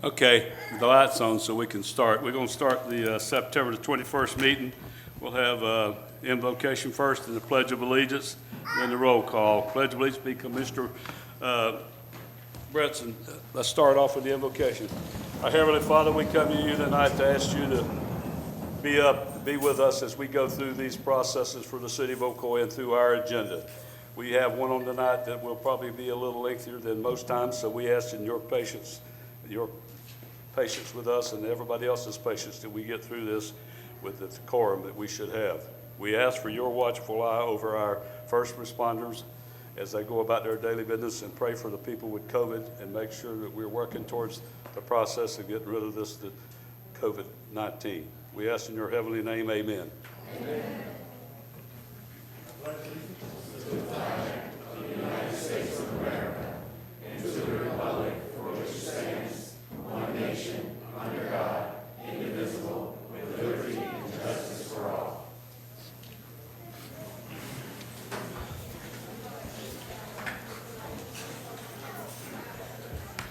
Okay, the light's on so we can start. We're going to start the September the 21st meeting. We'll have invocation first and the Pledge of Allegiance, then the roll call. Pledge of Allegiance be Commissioner Bretson. Let's start off with the invocation. Our Heavenly Father, we come to you tonight to ask you to be with us as we go through these processes for the city of Ocoee and through our agenda. We have one on tonight that will probably be a little lengthier than most times, so we ask in your patience with us and everybody else's patience that we get through this with the decorum that we should have. We ask for your watchful eye over our first responders as they go about their daily business, and pray for the people with COVID and make sure that we're working towards the process of getting rid of this COVID-19. We ask in your heavenly name, amen. Amen.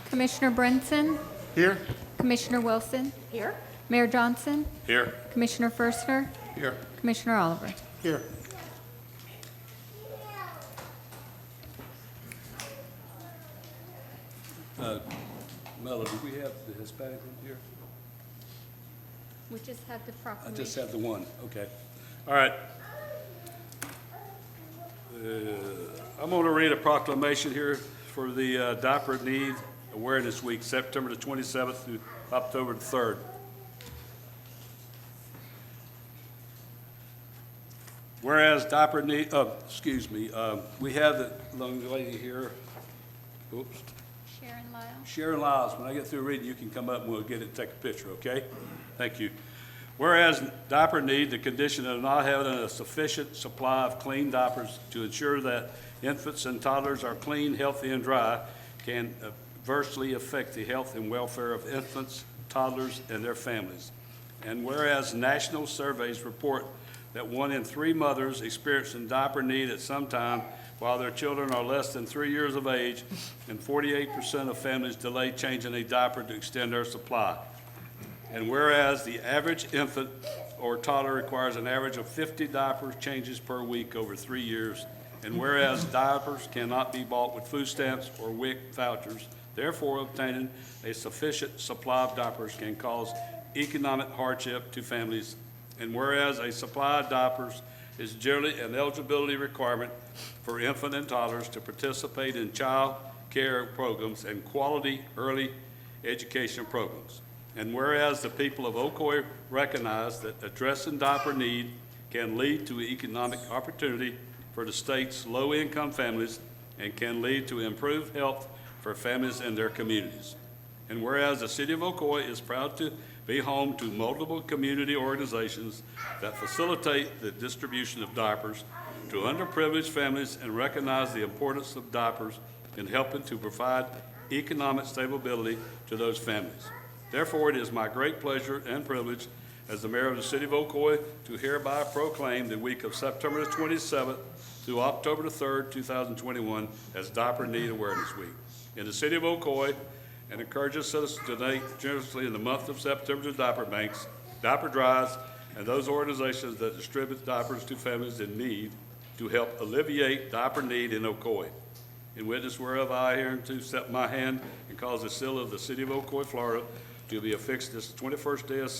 Commissioner Brinson? Here. Commissioner Wilson? Here. Mayor Johnson? Here. Commissioner Firstner? Here. Commissioner Oliver? Here. Melody, do we have the Hispanic one here? We just have the I proclamation. just have the one, okay. All right. I'm going to read a proclamation here for the Diaper Need Awareness Week, September the 27th through October the 3rd. Whereas diaper need, we have the young lady here. Oops. Sharon Lyle. Sharon Lyles, when I get through reading, you can come up and we'll get it and take a picture, okay? Thank you. Whereas diaper need, the condition of not having a sufficient supply of clean diapers to ensure that infants and toddlers are clean, healthy, and dry can adversely affect the health and welfare of infants, toddlers, and their families. And whereas national surveys report that 1 in 3 mothers experiencing diaper need at some time while their children are less than 3 years of age, and 48% of families delay changing a diaper to extend their supply. And whereas the average infant or toddler requires an average of 50 diaper changes per week over 3 years, and whereas diapers cannot be bought with food stamps or WIC vouchers, therefore obtaining a sufficient supply of diapers can cause economic hardship to families. And whereas a supply of diapers is generally an eligibility requirement for infant and toddlers to participate in child care programs and quality early education programs. And whereas the people of Ocoee recognize that addressing diaper need can lead to economic opportunity for the state's low-income families and can lead to improved health for families and their communities. And whereas the city of Ocoee is proud to be home to multiple community organizations that facilitate the distribution of diapers to underprivileged families and recognize the importance of diapers in helping to provide economic stability to those families. Therefore, it is my great pleasure and privilege as the mayor of the city of Ocoee to hereby proclaim the week of September the 27th through October the 3rd, 2021 as Diaper Need Awareness Week in the city of Ocoee, and encourages citizens to donate generously in the month of September to diaper banks, diaper drives, and those organizations that distribute diapers to families in need to help alleviate diaper need in Ocoee. In witness whereof I hereunto set my hand and cause the seal of the city of Ocoee, Florida, to be affixed this 21st day of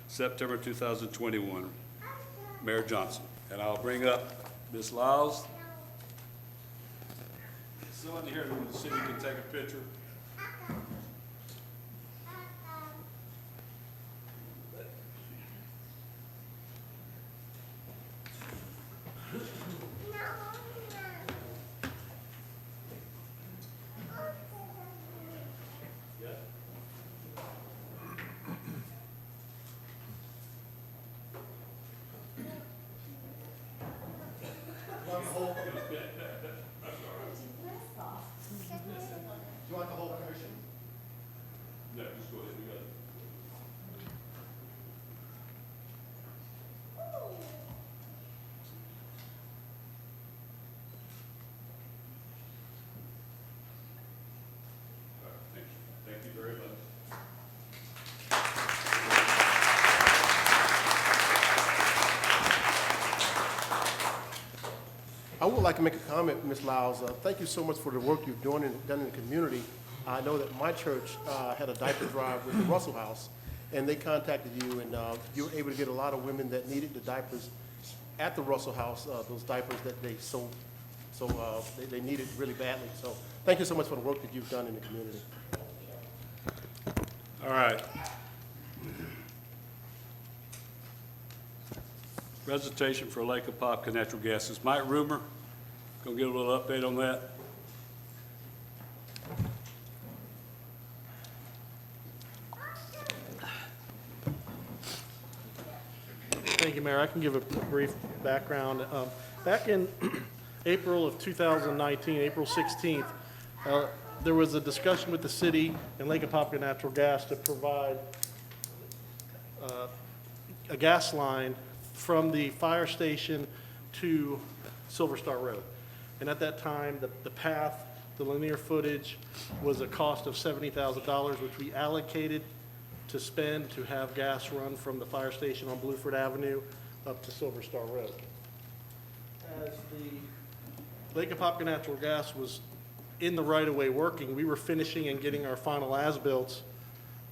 September 2021. Mayor Johnson. And I'll bring up Ms. Lyles. Someone here in the city can take a picture. You want the whole commission? No, just go ahead. We got it. Thank you very much. would like to make a comment, Ms. Lyles. Thank you so much for the work you've done in the community. I know that my church had a diaper drive with the Russell House, and they contacted you, and you were able to get a lot of women that needed the diapers at the Russell House, those diapers that they they needed really badly. So thank you so much for the work that you've done in the community. All right. Presentation for Lake Apopka Natural Gas. Is Mike Rumer gonna give a little update on that? Thank you, Mayor. I can give a brief background. Back in April of 2019, April 16th, there was a discussion with the city and Lake Apopka Natural Gas to provide a gas line from the fire station to Silver Star Road. And at that time, the path, the linear footage was a cost of $70,000, which we allocated to spend to have gas run from the fire station on Blueford Avenue up to Silver Star Road. As the Lake Apopka Natural Gas was in the right-of-way working, we were finishing and getting our final as-built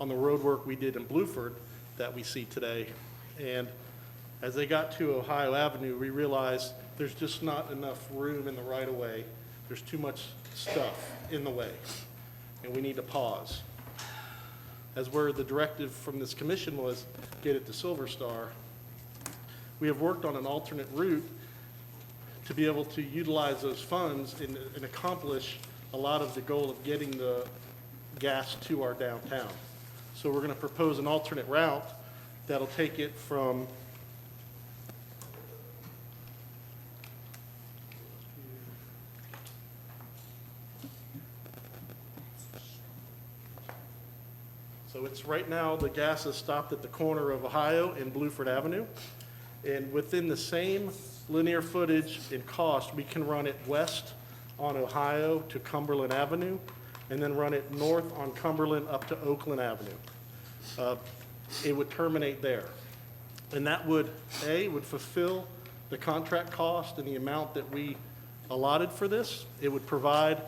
on the road work we did in Blueford that we see today. And as they got to Ohio Avenue, we realized there's just not enough room in the right-of-way. There's too much stuff in the way, and we need to pause. As where the directive from this commission was, get it to Silver Star, we have worked on an alternate route to be able to utilize those funds and accomplish a lot of the goal of getting the gas to our downtown. So we're going to propose an alternate route that'll take it from So it's right now, the gas is stopped at the corner of Ohio and Blueford Avenue. And within the same linear footage and cost, we can run it west on Ohio to Cumberland Avenue, and then run it north on Cumberland up to Oakland Avenue. It would terminate there. And that would fulfill the contract cost and the amount that we allotted for this. It would provide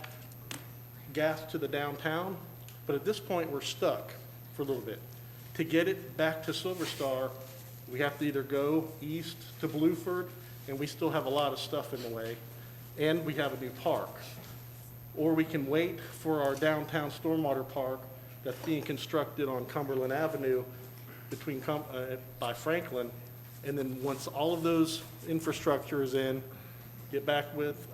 gas to the downtown, but at this point, we're stuck for a little bit. To get it back to Silver Star, we have to either go east to Blueford, and we still have a lot of stuff in the way, and we have a new park. Or we can wait for our downtown stormwater park that's being constructed on Cumberland Avenue between by Franklin, and then once all of those infrastructure is in, get back with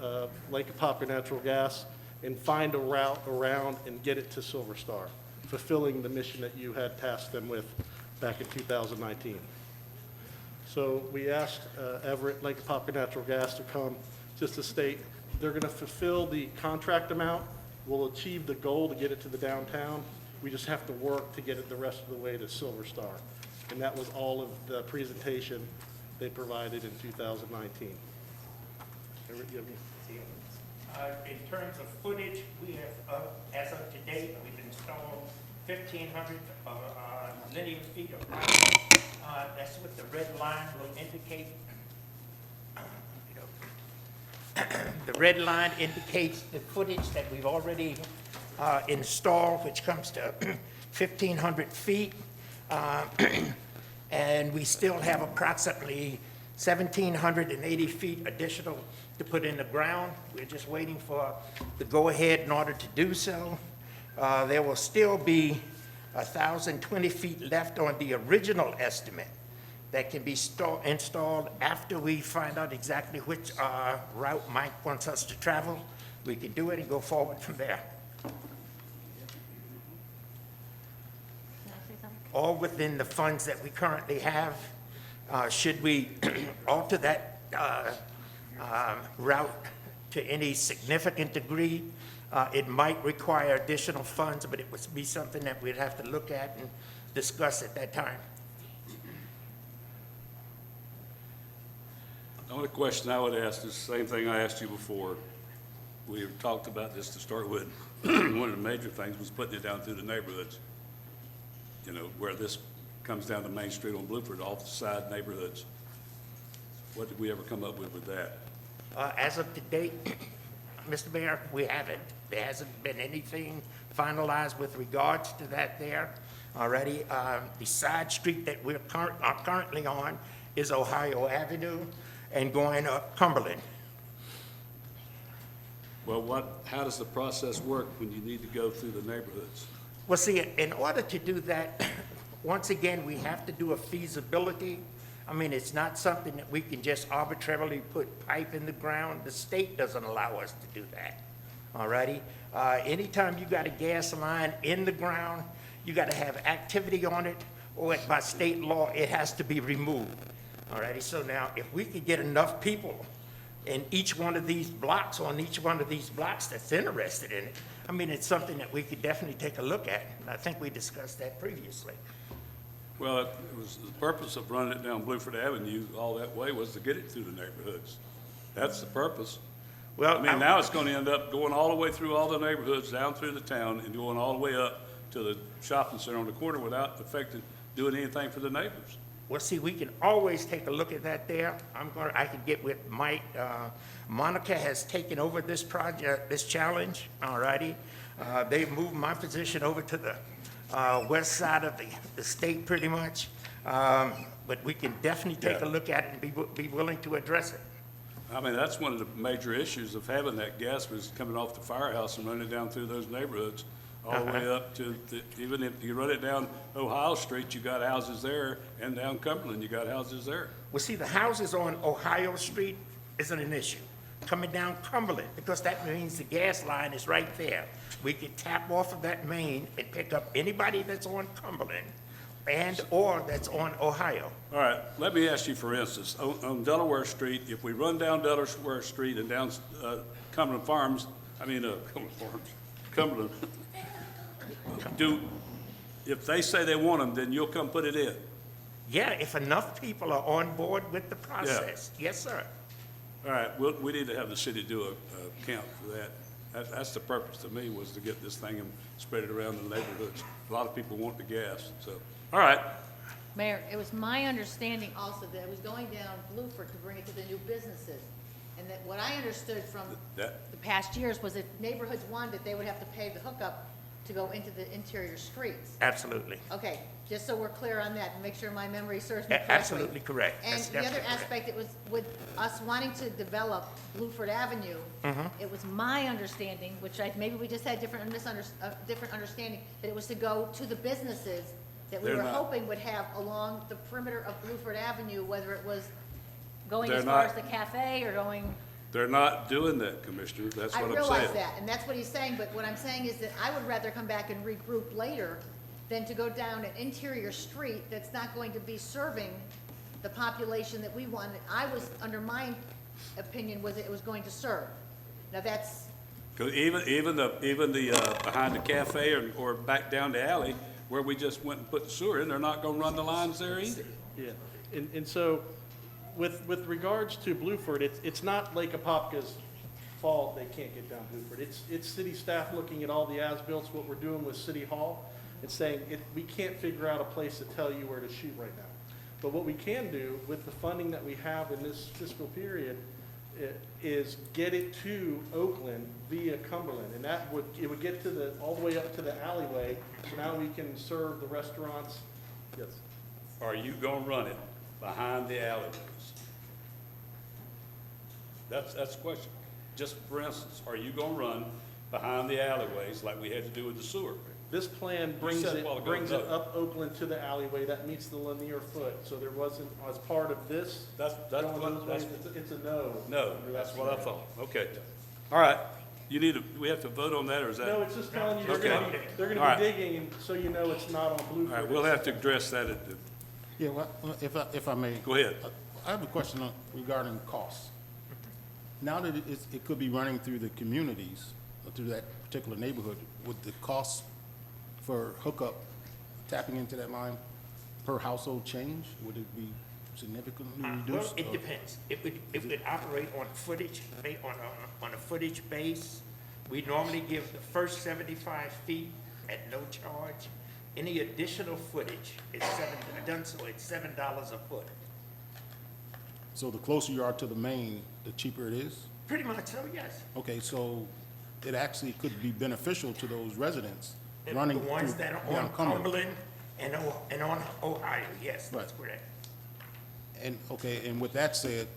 Lake Apopka Natural Gas and find a route around and get it to Silver Star, fulfilling the mission that you had tasked them with back in 2019. So we asked Everett, Lake Apopka Natural Gas to come just to state they're going to fulfill the contract amount. We'll achieve the goal to get it to the downtown. We just have to work to get it the rest of the way to Silver Star. And that was all of the presentation they provided in 2019. Everett, you have any? In terms of footage, we have, as of today, we've installed 1,500 linear feet of pipe. That's what the red line will indicate. The red line indicates the footage that we've already installed, which comes to 1,500 feet. And we still have approximately 1,780 feet additional to put in the ground. We're just waiting for the go-ahead in order to do so. There will still be 1,020 feet left on the original estimate that can be installed after we find out exactly which route Mike wants us to travel. We can do it and go forward from there. All within the funds that we currently have. Should we alter that route to any significant degree, it might require additional funds, but it would be something that we'd have to look at and discuss at that time. The only question I would ask is the same thing I asked you before. We have talked about this to start with. One of the major things was putting it down through the neighborhoods. You know, where this comes down to Main Street on Blueford, off the side neighborhoods. What did we ever come up with that? As of today, Mr. Mayor, we haven't. There hasn't been anything finalized with regards to that there already. The side street that we're currently on is Ohio Avenue and going up Cumberland. Well, how does the process work when you need to go through the neighborhoods? Well, see, in order to do that, once again, we have to do a feasibility. I mean, it's not something that we can just arbitrarily put pipe in the ground. The state doesn't allow us to do that, all righty? Anytime you got a gas line in the ground, you got to have activity on it, or by state law, it has to be removed, all righty? So now, if we could get enough people in each one of these blocks, on each one of these blocks that's interested in it, I mean, it's something that we could definitely take a look at, and I think we discussed that previously. Well, it was, the purpose of running it down Blueford Avenue all that way was to get it through the neighborhoods. That's the purpose. Well, I mean, now it's gonna end up going all the way through all the neighborhoods, down through the town, and going all the way up to the shopping center on the corner without doing anything for the neighbors. Well, see, we can always take a look at that there. I can get with Mike. Monica has taken over this project, this challenge, all righty? They've moved my position over to the west side of the state pretty much. But we can definitely take a look at it and be willing to address it. I mean, that's one of the major issues of having that gas was coming off the firehouse and running down through those neighborhoods, all the way up to, even if you run it down Ohio Street, you got houses there, and down Cumberland, you got houses there. Well, see, the houses on Ohio Street isn't an issue. Coming down Cumberland, because that means the gas line is right there. We can tap off of that main and pick up anybody that's on Cumberland or that's on Ohio. All right, let me ask you, for instance, on Delaware Street, if we run down Delaware Street and down Cumberland Farms, Cumberland, if they say they want them, then you'll come put it in? Yeah, if enough people are on board with the process. Yes, sir. All right, we need to have the city do a count for that. That's the purpose to me, was to get this thing and spread it around the neighborhoods. A lot of people want the gas, so, all right. Mayor, it was my understanding also that it was going down Bluford to bring it to the new businesses. And that what I understood from the past years was if neighborhoods wanted it, they would have to pay the hookup to go into the interior streets. Absolutely. Okay, just so we're clear on that, and make sure my memory serves me correctly. Absolutely correct. And That's the other definitely correct. aspect, it was with us wanting to develop Bluford Avenue, it was my understanding, which maybe we just had different understanding, that it was to go to the businesses that we They're were not. hoping would have along the perimeter of Bluford Avenue, whether it was going They're as far as not. the cafe or going. They're not doing that, Commissioner, that's I what I'm realize saying. that, and that's what he's saying, but what I'm saying is that I would rather come back and regroup later than to go down an interior street that's not going to be serving the population that we wanted. Under my opinion, was it was going to serve. Now, that's, 'Cause even the behind the cafe or back down the alley, where we just went and put the sewer in, they're not gonna run the lines there either. Yeah, and so with regards to Bluford, it's not Lake Apopka's fault they can't get down Bluford. It's city staff looking at all the as-bills, what we're doing with City Hall, and saying, we can't figure out a place to tell you where to shoot right now. But what we can do with the funding that we have in this fiscal period is get it to Oakland via Cumberland, and it would get to all the way up to the alleyway, so now we can serve the restaurants. Yes. Are you gonna run it behind the alleyways? That's the question. Just for instance, are you gonna run behind the alleyways like we had to do with the sewer? This plan brings said a while ago, it no. up Oakland to the alleyway, that meets the linear foot, so there wasn't, as part of this, That's going what, those ways, it's a no. no, that's what I thought. Okay. All right. We have to vote on that, or is that? No, it's just telling you, Okay. they're All gonna right. be digging, and so you know it's not on Blue. All right, we'll have to address that at the, Yeah, well, if I may. go ahead. I have a question regarding costs. Now that it could be running through the communities, or through that particular neighborhood, would the cost for hookup, tapping into that line per household change? Would it be significantly reduced? Well, it or- depends. It would operate on footage, on a footage base. We normally give the first 75 feet at no charge. Any additional footage is $7 a foot. So the closer you are to the main, the cheaper it is? Pretty much so, yes. Okay, so it actually could be beneficial to those residents The running ones through that are down on Cumberland and on Ohio, yes, that's correct. And, okay, and with that said,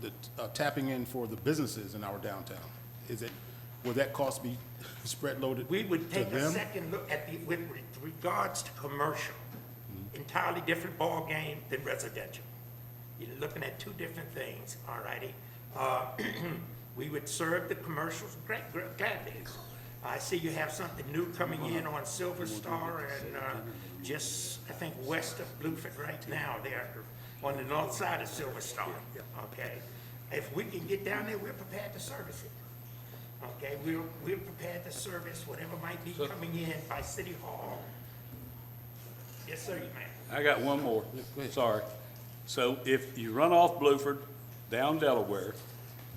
the tapping in for the businesses in our downtown, would that cost be spread loaded We would to take a them? second look at with regards to commercial, entirely different ball game than residential. You're looking at two different things, all righty? We would serve the commercials gladly. I see you have something new coming in on Silver Star and just, I think, west of Blueford right now. They're on the north side of Silver Star, okay? If we can get down there, we're prepared to service it. Okay, we're prepared to service whatever might be coming in by City Hall. Yes, sir, you may. I got one more, go ahead. sorry. So if you run off Blueford down Delaware,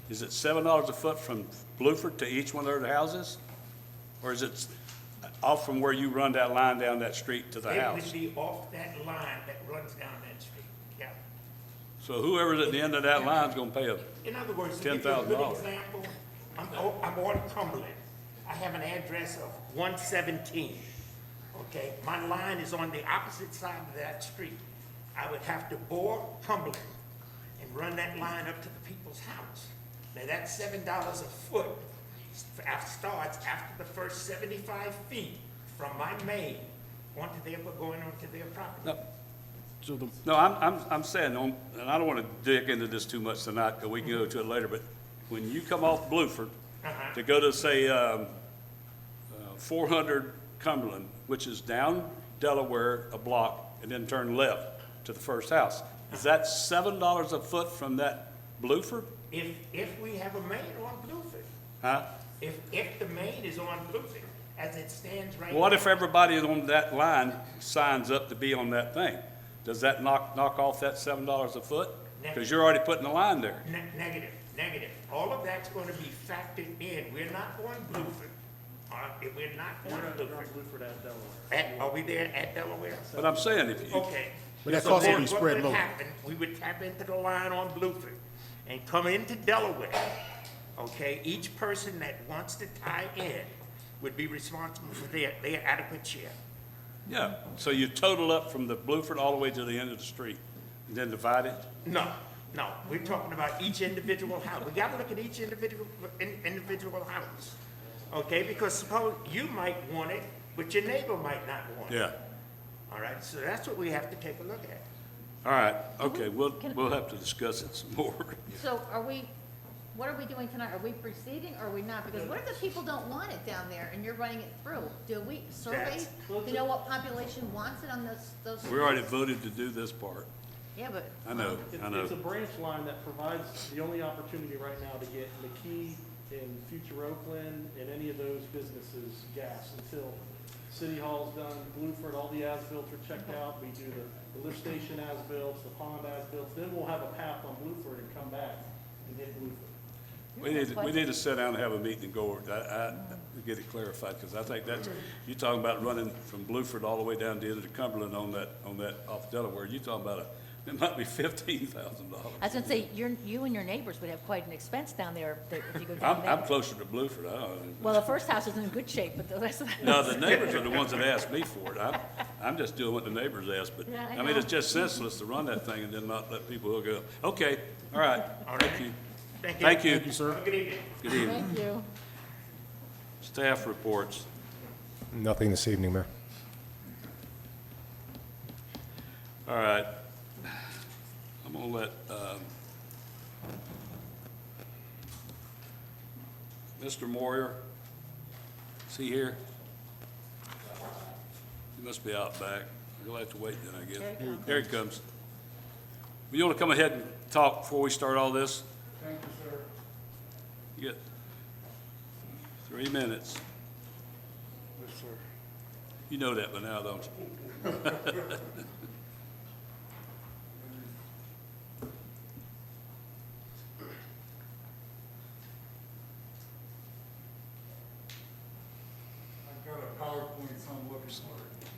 is it $7 a foot from Blueford to each one of their houses? Or is it off from where you run that line down that street to the It house? would be off that line that runs down that street, yeah. So whoever's at the end of that line's gonna pay a, In other words, to give you a good $10,000. example, I'm on Cumberland. I have an address of 117, okay? My line is on the opposite side of that street. I would have to bore Cumberland and run that line up to the people's house. Now, that's $7 a foot starts after the first 75 feet from my main going onto their property. no, So the, no, I'm saying, and I don't wanna dig into this too much tonight, cause we can go to it later, but when you come off Blueford to go to, say, 400 Cumberland, which is down Delaware a block, and then turn left to the first house, is that $7 a foot from that Blueford? If we have a main on Blueford, Huh? if the main is on Blueford, as it stands right now. What if everybody on that line signs up to be on that thing? Does that knock off that $7 a foot? Because you're already putting the line there. Negative. All of that's going to be factored in. We're not going Blueford. We're not going Blueford. Blueford at Delaware. Are we there at Delaware? But I'm saying, if you, Okay. But that So cost will then be what spread would loaded. happen, we would tap into the line on Blueford and come into Delaware. Okay, each person that wants to tie in would be responsible for their adequate share. yeah, so you total up from the Blueford all the way to the end of the street, and then divide it? No, we're talking about each individual house. We gotta look at each individual house. Okay, because suppose you might want it, but your neighbor might not want it. Yeah. All right, so that's what we have to take a look at. All right, okay, we'll have to discuss it some more. So what are we doing tonight? Are we proceeding or are we not? Because what if the people don't want it down there and you're running it through? Do we survey to know what population wants it on those? We already voted to do this part. Yeah, but. I know. It's a branch line that provides the only opportunity right now to get McKee and Future Oakland and any of those businesses gas until City Hall's done, Blueford, all the as-bills are checked out. We do the lift station as-bills, the pond as-bills, then we'll have a path on Blueford and come back and hit Blueford. We need to sit down and have a meeting and go over, get it clarified, because I think that's, you're talking about running from Blueford all the way down to the end of Cumberland on that off Delaware, you're talking about it might be $15,000. I was gonna say, you and your neighbors would have quite an expense down there if you go down I'm there. closer to Blueford, I don't know. Well, the first house is in good shape, but the rest of the. No, the neighbors are the ones that asked me for it. I'm just doing what the neighbors asked, but, Yeah, I I mean, know. it's just senseless to run that thing and then not let people hook up. Okay, all right, thank you. Thank you. Thank you. Thank you, sir. Good evening. Good evening. Thank you. Staff reports. Nothing this evening, Mayor. All right. I'm gonna let, Mr. Moyer, is he here? He must be out back. You'll have to wait then, I guess. Here he comes. You wanna come ahead and talk before we start all this? Thank you, sir. You get 3 minutes. Yes, sir. You know that by now, don't you? I've got a PowerPoint, so I'm looking for it.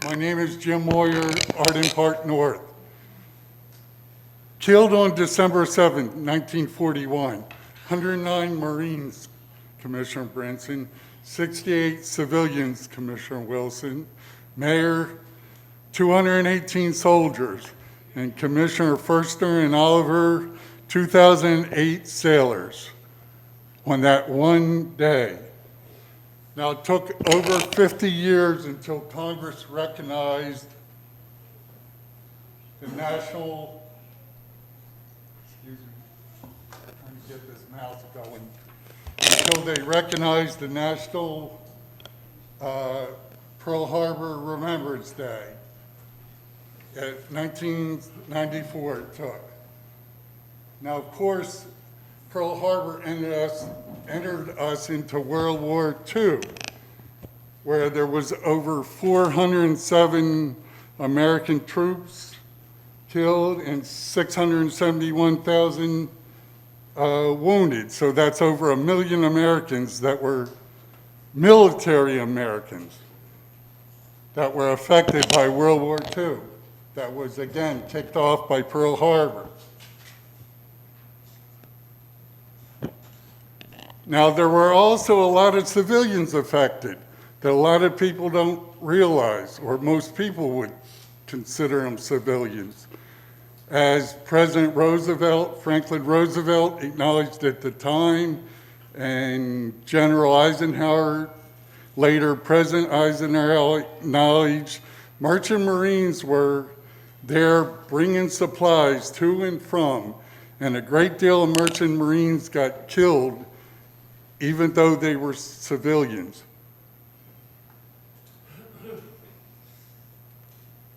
My name is Jim Moyer, Arden Park North. Killed on December 7, 1941, 109 Marines, Commissioner Brinson, 68 civilians, Commissioner Wilson, Mayor, 218 soldiers, and Commissioner Firster and Oliver, 2008 sailors on that one day. Now, it took over 50 years until Congress recognized the national, excuse me, trying to get this mouse going, until they recognized the National Pearl Harbor Remembrance Day. At 1994 it took. Now, of course, Pearl Harbor entered us into World War II, where there was over 407 American troops killed and 671,000 wounded. So that's over 1 million Americans that were military Americans that were affected by World War II. That was, again, kicked off by Pearl Harbor. Now, there were also a lot of civilians affected that a lot of people don't realize, or most people would consider them civilians. As President Roosevelt, Franklin Roosevelt, acknowledged at the time, and General Eisenhower, later President Eisenhower, acknowledged, merchant Marines were there bringing supplies to and from, and a great deal of merchant Marines got killed even though they were civilians.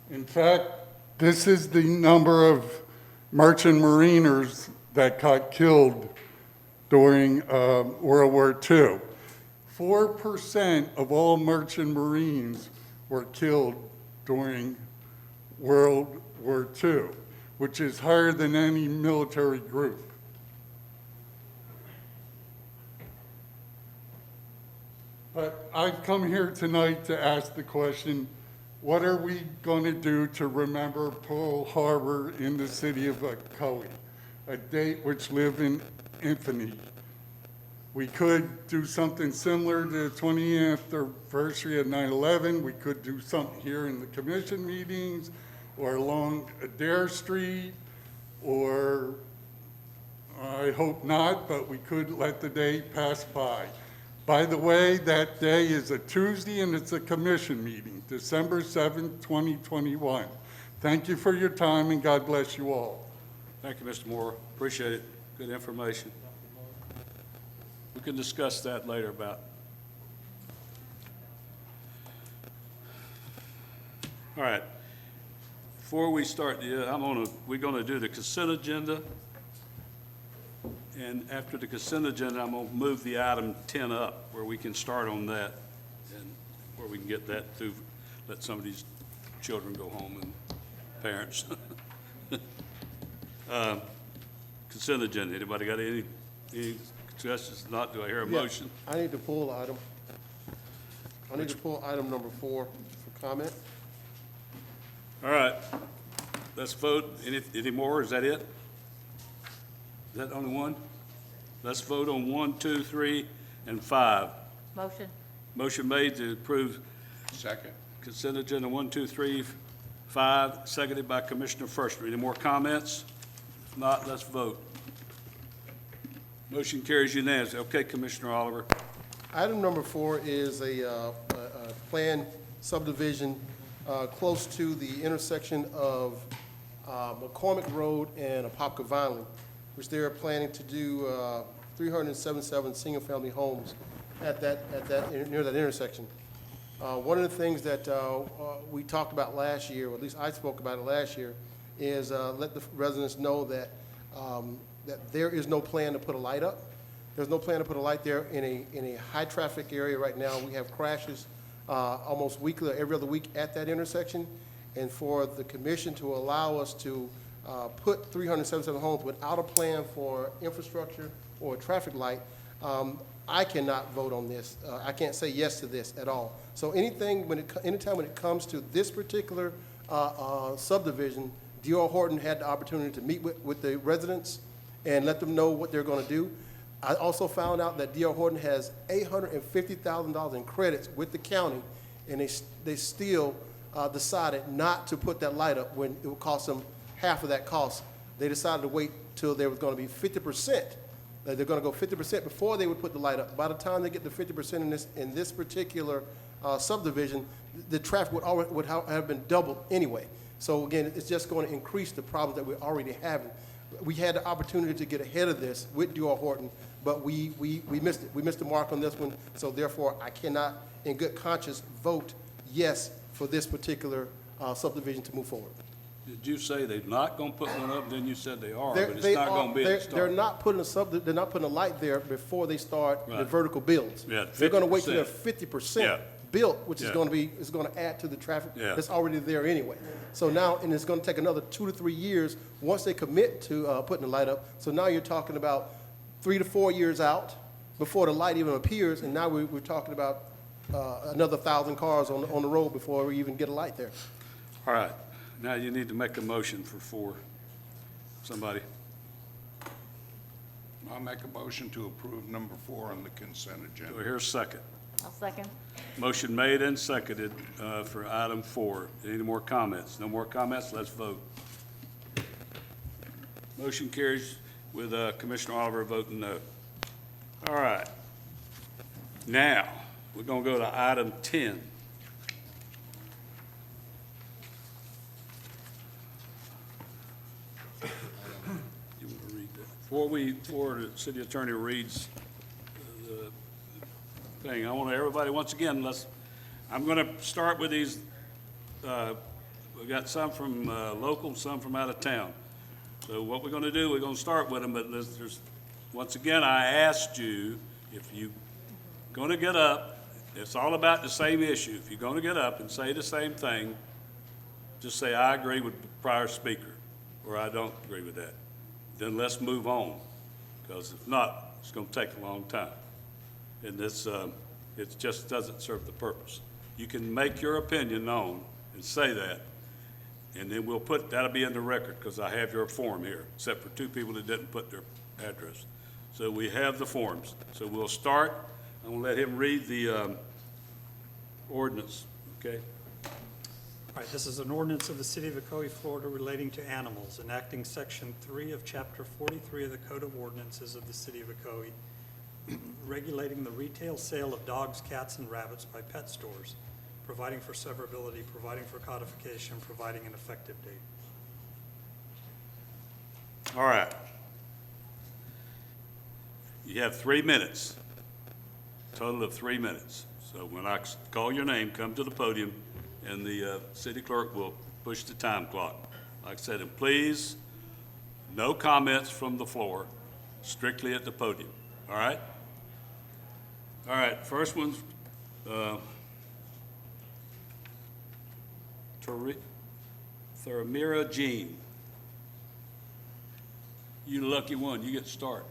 In fact, this is the number of merchant mariners that got killed during World War II. 4% of all merchant marines were killed during World War II, which is higher than any military group. But I've come here tonight to ask the question, what are we going to do to remember Pearl Harbor in the city of Ocoee, a date which lived in infamy? We could do something similar to the 20th anniversary of 9/11. We could do something here in the commission meetings or along Adair Street, or I hope not, but we could let the day pass by. By the way, that day is a Tuesday and it's a commission meeting, December 7th, 2021. Thank you for your time and God bless you all. Thank you, Mr. Moore. Appreciate it. Good information. We can discuss that later about. All right. Before we start, we're gonna do the consent agenda. And after the consent agenda, I'm gonna move the item 10 up where we can start on that and where we can get that through, let some of these children go home and parents. Consent agenda, anybody got any suggestions? Not, do I hear a motion? I need to pull item. I need to pull item number 4 for comment. All right, let's vote. Any more? Is that it? Is that only one? Let's vote on 1, 2, 3, and 5. Motion. Motion made to approve Second. consent agenda 1, 2, 3, 5, seconded by Commissioner Firster. Any more comments? If not, let's vote. Motion carries unanimously. Okay, Commissioner Oliver. Item number 4 is a planned subdivision close to the intersection of McCormick Road and Apopka Vineland, which they're planning to do 377 single-family homes near that intersection. One of the things that we talked about last year, or at least I spoke about it last year, is let the residents know that that there is no plan to put a light up. There's no plan to put a light there in a high-traffic area right now. We have crashes almost weekly, or every other week at that intersection, and for the commission to allow us to put 377 homes without a plan for infrastructure or a traffic light, I cannot vote on this. I can't say yes to this at all. So anytime when it comes to this particular subdivision, D.R. Horton had the opportunity to meet with the residents and let them know what they're going to do. I also found out that D.R. Horton has $850,000 in credits with the county, and they still decided not to put that light up when it would cost them half of that cost. They decided to wait till there was going to be 50%. They're going to go 50% before they would put the light up. By the time they get to 50% in this particular subdivision, the traffic would have been doubled anyway. So again, it's just going to increase the problems that we're already having. We had the opportunity to get ahead of this with D.R. Horton, but we missed it. We missed the mark on this one, so therefore I cannot, in good conscience, vote yes for this particular subdivision to move forward. Did you say they're not gonna put one up, then you said they are, They're- but it's they not are- gonna be at the They're start? not putting they're not putting a light there before they start the Right. vertical builds. Yeah, They're gonna wait till they're 50%. 50% Yeah. built, which is Yeah. gonna add to the traffic Yeah. that's already there anyway. So now, and it's gonna take another 2 to 3 years once they commit to putting the light up. So now you're talking about 3 to 4 years out before the light even appears, and now we're talking about another 1,000 cars on the road before we even get a light there. All right, now you need to make a motion for 4. Somebody, I'll make a motion to approve number 4 on the consent do agenda. I hear a second? I'll second. Motion made and seconded for item 4. Any more comments? No more comments? Let's vote. Motion carries with Commissioner Oliver voting no. All right. Now, we're going to go to item 10. You want to read that? Before the city attorney reads the thing, I want everybody, once again, I'm going to start with these, we got some from local, some from out of town. So what we're going to do, we're going to start with them, but once again, I asked you, if you're going to get up, it's all about the same issue. If you're going to get up and say the same thing, just say, I agree with the prior speaker, or I don't agree with that. Then let's move on, because if not, it's going to take a long time. And this, it just doesn't serve the purpose. You can make your opinion known and say that, and then that'll be in the record, because I have your form here, except for 2 people that didn't put their address. So we have the forms. So we'll start. I'm going to let him read the ordinance, okay? All right, this is an ordinance of the City of Ocoee, Florida relating to animals, enacting Section 3 of Chapter 43 of the Code of Ordinances of the City of Ocoee, regulating the retail sale of dogs, cats, and rabbits by pet stores, providing for severability, providing for codification, providing an effective date. All right. You have 3 minutes, total of 3 minutes. So when I call your name, come to the podium, and the city clerk will push the time clock. Like I said, and please, no comments from the floor, strictly at the podium, all right? All right, first one's Thermira Jean. You the lucky one, you get to start.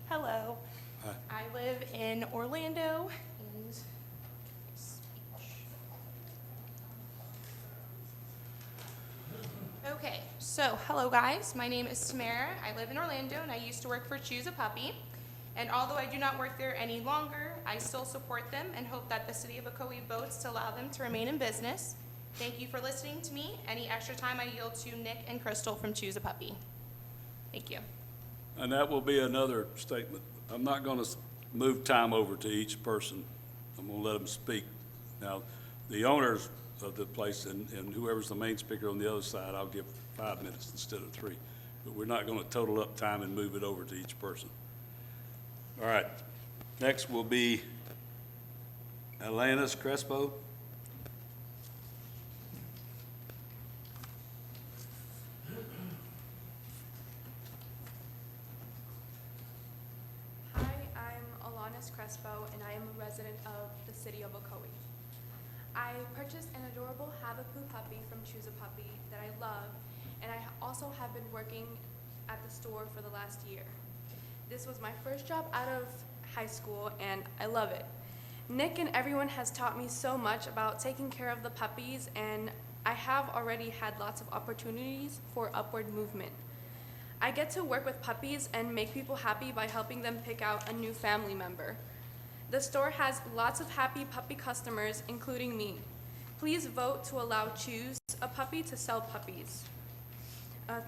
Hello. I live in Orlando. Okay, so hello guys. My name is Tamara. I live in Orlando and I used to work for Choose a Puppy. And although I do not work there any longer, I still support them and hope that the City of Ocoee votes to allow them to remain in business. Thank you for listening to me. Any extra time I yield to Nick and Crystal from Choose a Puppy. Thank you. And that will be another statement. I'm not going to move time over to each person. I'm going to let them speak. Now, the owners of the place and whoever's the main speaker on the other side, I'll give 5 minutes instead of 3. But we're not going to total up time and move it over to each person. All right. Next will be Alanis Crespo. Hi, I'm Alanis Crespo, and I am a resident of the City of Ocoee. I purchased an adorable Havapoo puppy from Choose a Puppy that I love, and I also have been working at the store for the last year. This was my first job out of high school, and I love it. Nick and everyone has taught me so much about taking care of the puppies, and I have already had lots of opportunities for upward movement. I get to work with puppies and make people happy by helping them pick out a new family member. The store has lots of happy puppy customers, including me. Please vote to allow Choose a Puppy to sell puppies.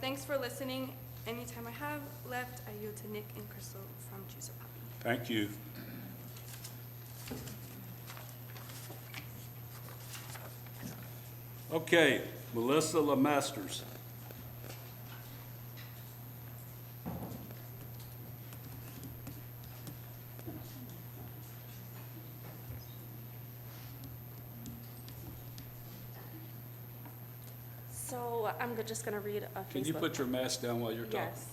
Thanks for listening. Anytime I have left, I yield to Nick and Crystal from Choose a Puppy. Thank you. Okay, Melissa LeMasters. So I'm just going to read a Facebook. Can you put your mask down while you're talking? Yes.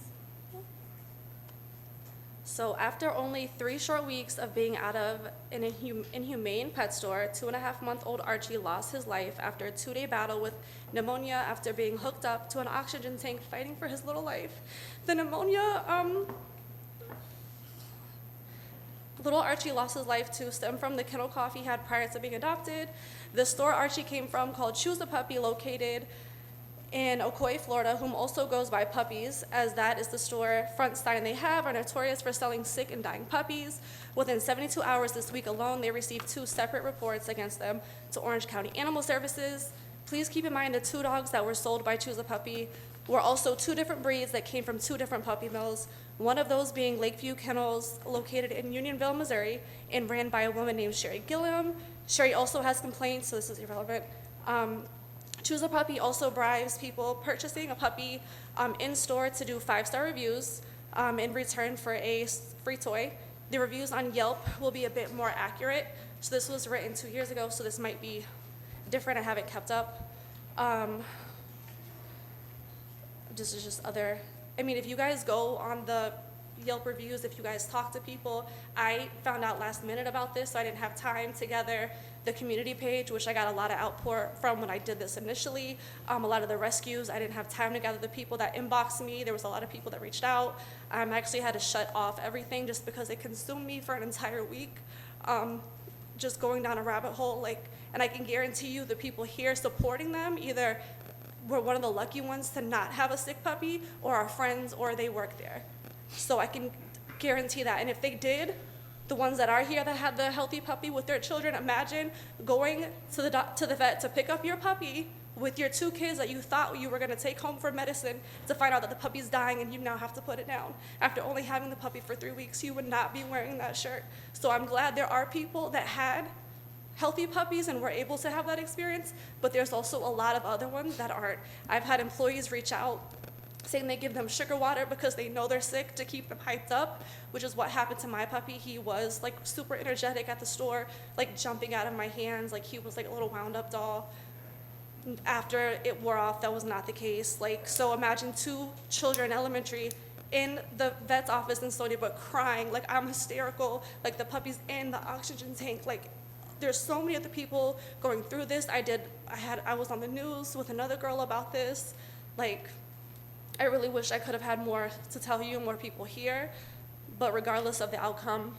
So after only 3 short weeks of being out of an inhumane pet store, 2.5-month-old Archie lost his life after a 2-day battle with pneumonia after being hooked up to an oxygen tank fighting for his little life. The pneumonia, little Archie lost his life to stem from the kennel cough he had prior to being adopted. The store Archie came from, called Choose a Puppy, located in Ocoee, Florida, whom also goes by Puppies, as that is the store front sign they have, are notorious for selling sick and dying puppies. Within 72 hours this week alone, they received 2 separate reports against them to Orange County Animal Services. Please keep in mind the 2 dogs that were sold by Choose a Puppy were also 2 different breeds that came from 2 different puppy mills, one of those being Lakeview Kennels, located in Unionville, Missouri, and ran by a woman named Sherry Gilliam. Sherry also has complaints, so this is irrelevant. Choose a Puppy also bribes people purchasing a puppy in store to do 5-star reviews in return for a free toy. The reviews on Yelp will be a bit more accurate. So this was written 2 years ago, so this might be different. I haven't kept up. This is just other, I mean, if you guys go on the Yelp reviews, if you guys talk to people, I found out last minute about this, so I didn't have time to gather the community page, which I got a lot of outpour from when I did this initially. A lot of the rescues, I didn't have time to gather the people that inboxed me. There was a lot of people that reached out. I actually had to shut off everything just because it consumed me for an entire week. Just going down a rabbit hole, and I can guarantee you the people here supporting them either were one of the lucky ones to not have a sick puppy, or are friends, or they work there. So I can guarantee that. And if they did, the ones that are here that had the healthy puppy with their children, imagine going to the vet to pick up your puppy with your 2 kids that you thought you were going to take home for medicine, to find out that the puppy's dying and you now have to put it down. After only having the puppy for 3 weeks, you would not be wearing that shirt. So I'm glad there are people that had healthy puppies and were able to have that experience, but there's also a lot of other ones that aren't. I've had employees reach out saying they give them sugar water because they know they're sick, to keep them hyped up, which is what happened to my puppy. He was super energetic at the store, jumping out of my hands, he was like a little wound up doll. After it wore off, that was not the case. So imagine 2 children elementary in the vet's office in Stony Brook crying, I'm hysterical, the puppy's in the oxygen tank. There's so many other people going through this. I was on the news with another girl about this. I really wish I could have had more to tell you, more people here, but regardless of the outcome,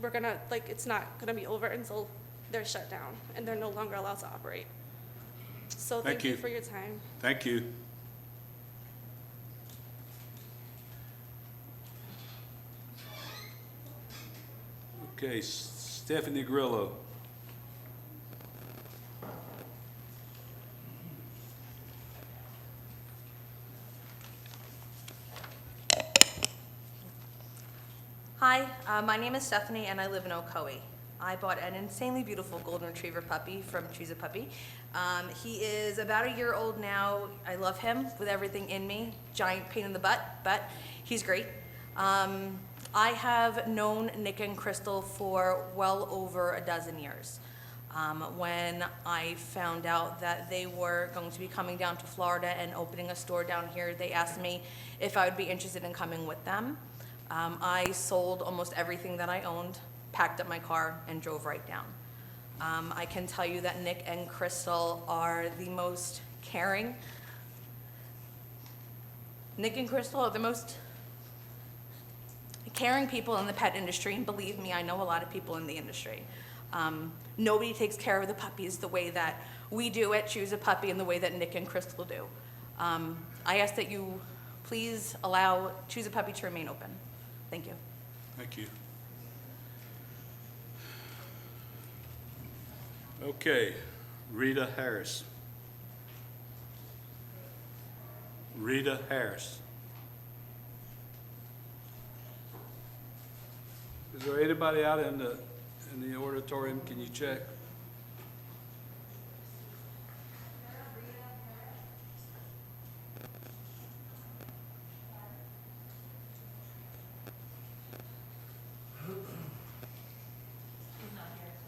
we're gonna, it's not gonna be over until they're shut down and they're no longer allowed to operate. So thank you for your time. Thank you. Okay, Stephanie Grillo. Hi, my name is Stephanie and I live in Ocoee. I bought an insanely beautiful golden retriever puppy from Choose a Puppy. He is about a year old now. I love him with everything in me. Giant pain in the butt, but he's great. I have known Nick and Crystal for well over a dozen years. When I found out that they were going to be coming down to Florida and opening a store down here, they asked me if I would be interested in coming with them. I sold almost everything that I owned, packed up my car, and drove right down. I can tell you that Nick and Crystal are the most caring. Nick and Crystal are the most caring people in the pet industry, and believe me, I know a lot of people in the industry. Nobody takes care of the puppies the way that we do at Choose a Puppy and the way that Nick and Crystal do. I ask that you please allow Choose a Puppy to remain open. Thank you. Thank you. Okay, Rita Harris. Rita Harris. Is there anybody out in the auditorium? Can you check?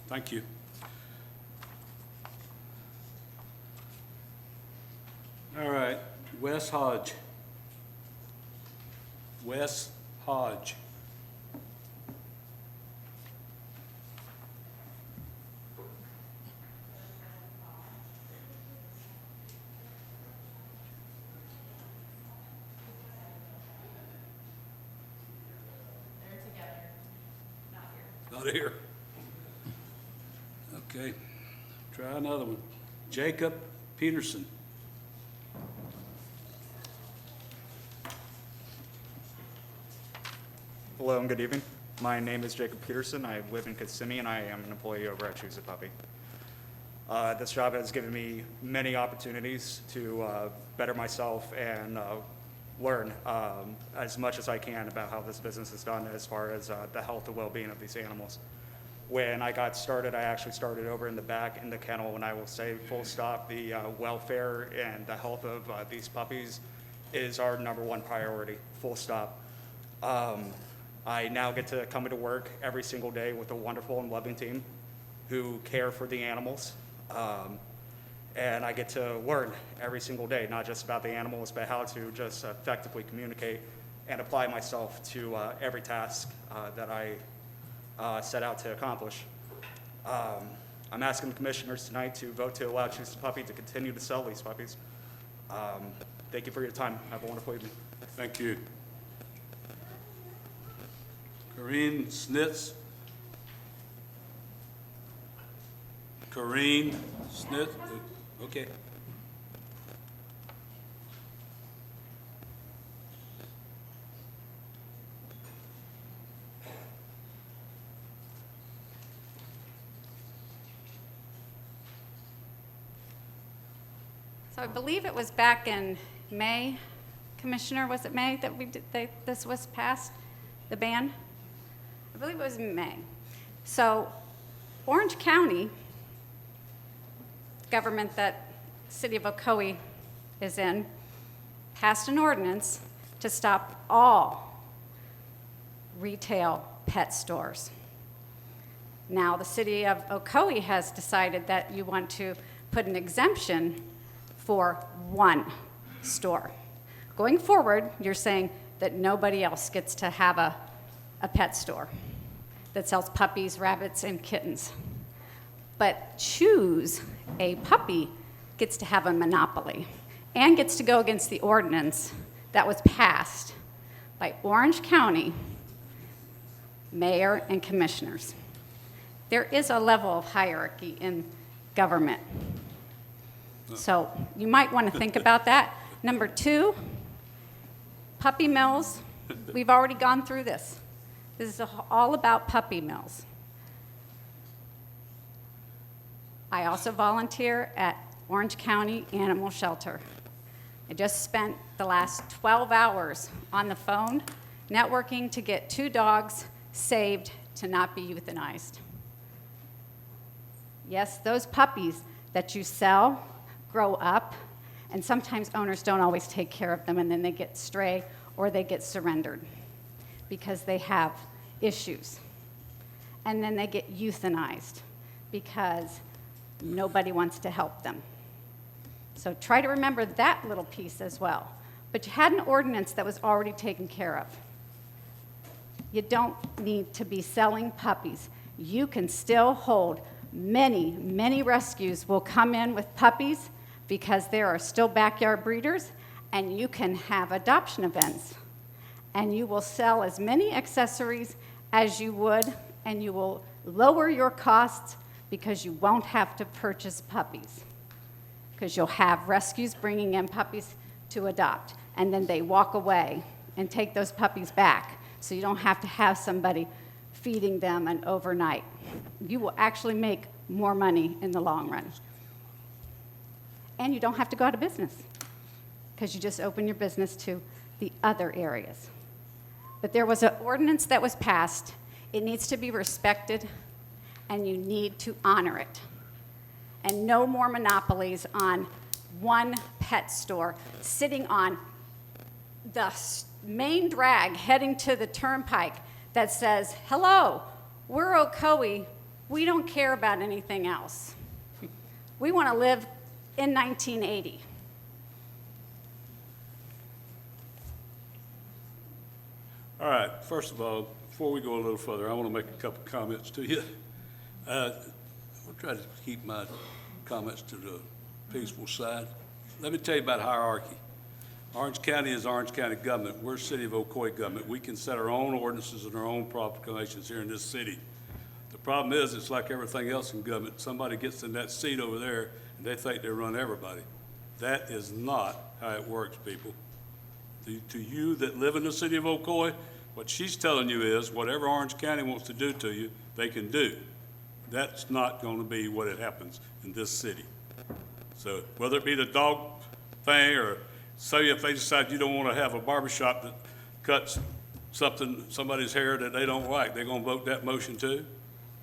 Thank you. All right, Wes Hodge. Wes Hodge. Not here. Okay, try another one. Jacob Peterson. Hello and good evening. My name is Jacob Peterson. I live in Kissimmee and I am an employee over at Choose a Puppy. This job has given me many opportunities to better myself and learn as much as I can about how this business is done as far as the health and well-being of these animals. When I got started, I actually started over in the back in the kennel, and I will say full stop, the welfare and the health of these puppies is our #1 priority, full stop. I now get to come into work every single day with a wonderful and loving team who care for the animals. And I get to learn every single day, not just about the animals, but how to just effectively communicate and apply myself to every task that I set out to accomplish. I'm asking the commissioners tonight to vote to allow Choose a Puppy to continue to sell these puppies. Thank you for your time. Have a wonderful evening. Thank you. Corrine Snitz. Corrine Snitz. Okay. So I believe it was back in May, Commissioner, was it May that this was passed, the ban? I believe it was in May. So Orange County, government that City of Ocoee is in, passed an ordinance to stop all retail pet stores. Now, the City of Ocoee has decided that you want to put an exemption for one store. Going forward, you're saying that nobody else gets to have a pet store that sells puppies, rabbits, and kittens. But Choose a Puppy gets to have a monopoly and gets to go against the ordinance that was passed by Orange County mayor and commissioners. There is a level of hierarchy in government. So you might want to think about that. Number 2, puppy mills. We've already gone through this. This is all about puppy mills. I also volunteer at Orange County Animal Shelter. I just spent the last 12 hours on the phone networking to get 2 dogs saved to not be euthanized. Yes, those puppies that you sell grow up, and sometimes owners don't always take care of them, and then they get stray or they get surrendered because they have issues. And then they get euthanized because nobody wants to help them. So try to remember that little piece as well. But you had an ordinance that was already taken care of. You don't need to be selling puppies. You can still hold many rescues will come in with puppies because there are still backyard breeders, and you can have adoption events. And you will sell as many accessories as you would, and you will lower your costs because you won't have to purchase puppies. Because you'll have rescues bringing in puppies to adopt, and then they walk away and take those puppies back, so you don't have to have somebody feeding them an overnight. You will actually make more money in the long run. And you don't have to go out of business, because you just open your business to the other areas. But there was an ordinance that was passed. It needs to be respected, and you need to honor it. And no more monopolies on one pet store sitting on the main drag heading to the turnpike that says, hello, we're Ocoee. We don't care about anything else. We want to live in 1980. All right, first of all, before we go a little further, I want to make a couple comments to you. I'll try to keep my comments to the peaceful side. Let me tell you about hierarchy. Orange County is Orange County government. We're City of Ocoee government. We can set our own ordinances and our own proclamations here in this city. The problem is, it's like everything else in government. Somebody gets in that seat over there, and they think they run everybody. That is not how it works, people. To you that live in the City of Ocoee, what she's telling you is whatever Orange County wants to do to you, they can do. That's not going to be what it happens in this city. So whether it be the dog thing, or say if they decide you don't want to have a barbershop that cuts somebody's hair that they don't like, they're going to vote that motion too?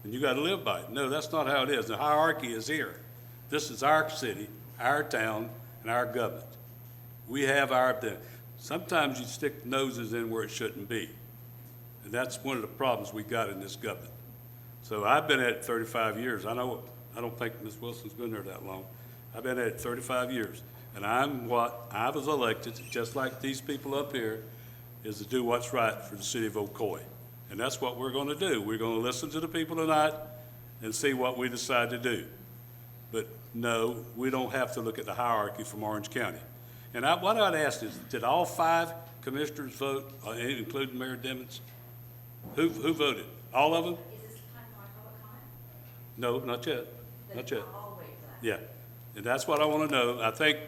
And you got to live by it. No, that's not how it is. The hierarchy is here. This is our city, our town, and our government. We have our thing. Sometimes you stick noses in where it shouldn't be. And that's one of the problems we got in this government. So I've been at it 35 years. I don't think Ms. Wilson's been there that long. I've been at it 35 years. And I was elected, just like these people up here, is to do what's right for the City of Ocoee. And that's what we're going to do. We're going to listen to the people tonight and see what we decide to do. But no, we don't have to look at the hierarchy from Orange County. And what I'd ask is, did all 5 commissioners vote, including Mayor Demmons? Who voted? All of them? Is this time for public comment? No, not yet. Not yet. I'll wait for that. Yeah. And that's what I want to know. I think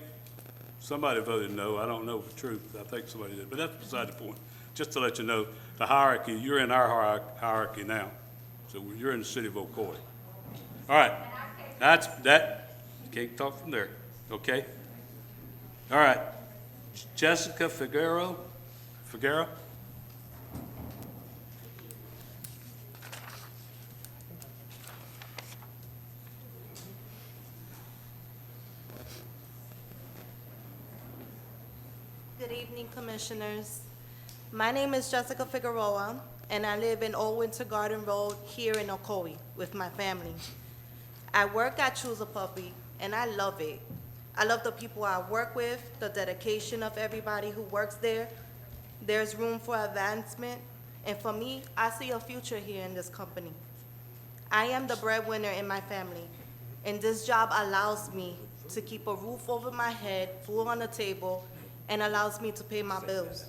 somebody voted no. I don't know for truth. I think somebody did. But that's beside the point. Just to let you know, the hierarchy, you're in our hierarchy now. So you're in the City of Ocoee. All right. That's that. You can't talk from there. Okay? All right. Jessica Figueroa? Good evening, Commissioners. My name is Jessica Figueroa, and I live in Old Winter Garden Road here in Ocoee with my family. I work at Choose a Puppy, and I love it. I love the people I work with, the dedication of everybody who works there. There's room for advancement, and for me, I see a future here in this company. I am the breadwinner in my family, and this job allows me to keep a roof over my head, food on the table, and allows me to pay my bills.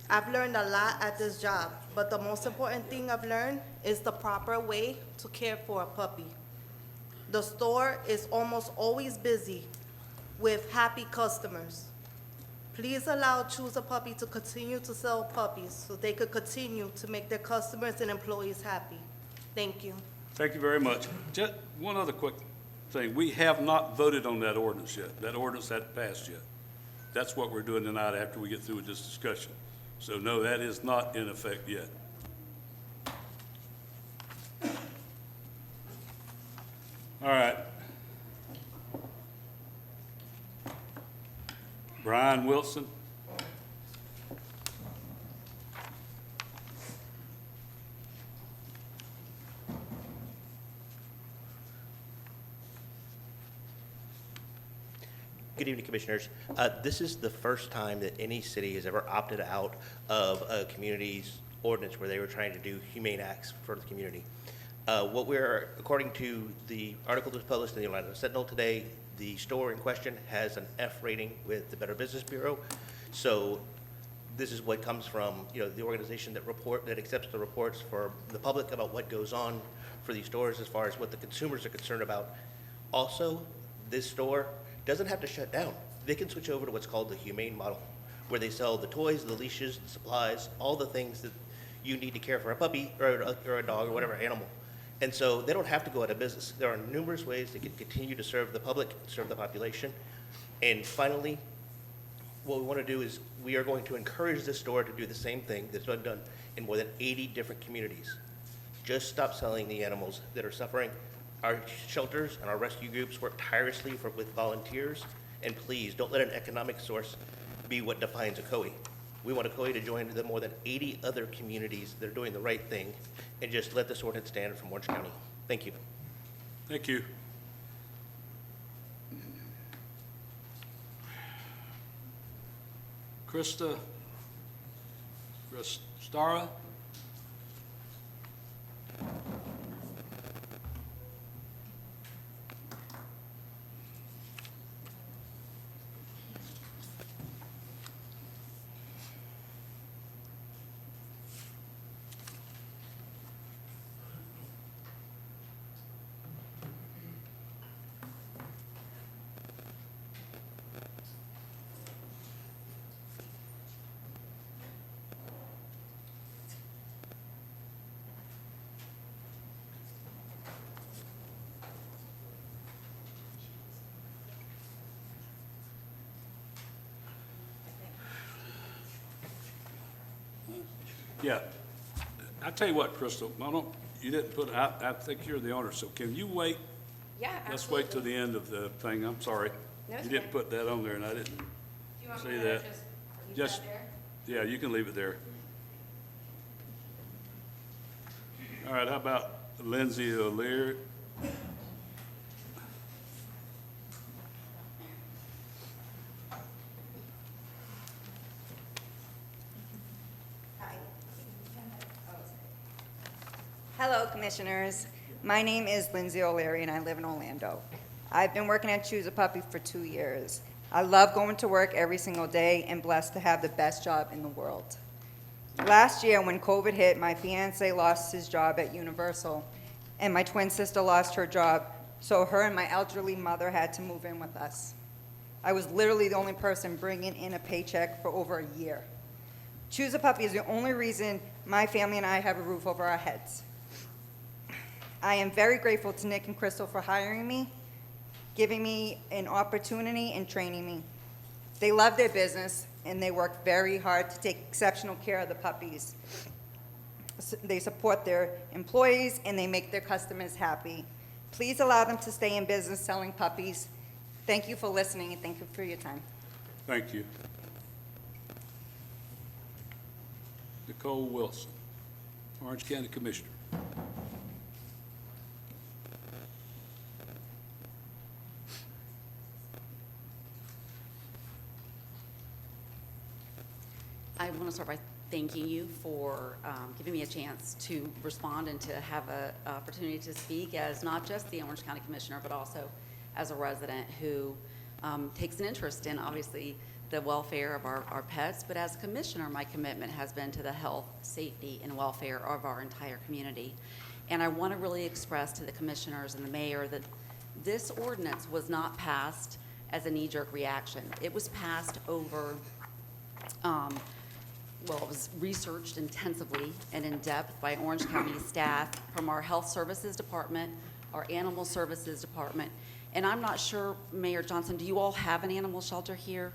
I've learned a lot at this job, but the most important thing I've learned is the proper way to care for a puppy. The store is almost always busy with happy customers. Please allow Choose a Puppy to continue to sell puppies so they could continue to make their customers and employees happy. Thank you. Thank you very much. Just one other quick thing. We have not voted on that ordinance yet. That ordinance hasn't passed yet. That's what we're doing tonight after we get through with this discussion. So no, that is not in effect yet. All right. Brian Wilson. Good evening, Commissioners. This is the first time that any city has ever opted out of a community's ordinance where they were trying to do humane acts for the community. According to the article that was published in the Orlando Sentinel today, the store in question has an F rating with the Better Business Bureau. So this is what comes from, the organization that accepts the reports for the public about what goes on for these stores as far as what the consumers are concerned about. Also, this store doesn't have to shut down. They can switch over to what's called the humane model, where they sell the toys, the leashes, the supplies, all the things that you need to care for a puppy or a dog or whatever animal. And so they don't have to go out of business. There are numerous ways they can continue to serve the public, serve the population. And finally, what we want to do is we are going to encourage this store to do the same thing that's been done in more than 80 different communities. Just stop selling the animals that are suffering. Our shelters and our rescue groups work tirelessly with volunteers, and please don't let an economic source be what defines Ocoee. We want Ocoee to join the more than 80 other communities that are doing the right thing, and just let this ordinance stand from Orange County. Thank you. Thank you. Krista Stara? Yeah. I tell you what, Crystal, you didn't put, I think you're the owner, so can you wait? Yeah, Let's wait till the end of the thing. I'm sorry. No, it's You didn't put that on there, and I didn't You want see me to that. leave Just, that there? yeah, you can leave it there. All right, how about Lindsay O'Leary? Hello, Commissioners. My name is Lindsay O'Leary, and I live in Orlando. I've been working at Choose a Puppy for 2 years. I love going to work every single day and blessed to have the best job in the world. Last year, when COVID hit, my fiancé lost his job at Universal, and my twin sister lost her job, so her and my elderly mother had to move in with us. I was literally the only person bringing in a paycheck for over a year. Choose a Puppy is the only reason my family and I have a roof over our heads. I am very grateful to Nick and Crystal for hiring me, giving me an opportunity and training me. They love their business and they work very hard to take exceptional care of the puppies. They support their employees and they make their customers happy. Please allow them to stay in business selling puppies. Thank you for listening and thank you for your time. Thank you. Nicole Wilson, Orange County Commissioner. I want to start by thanking you for giving me a chance to respond and to have an opportunity to speak as not just the Orange County Commissioner, but also as a resident who takes an interest in, obviously, the welfare of our pets. But as a commissioner, my commitment has been to the health, safety, and welfare of our entire community. And I want to really express to the commissioners and the mayor that this ordinance was not passed as a knee-jerk reaction. It was passed over well, it was researched intensively and in depth by Orange County staff from our Health Services Department, our Animal Services Department, and I'm not sure, Mayor Johnson, do you all have an animal shelter here?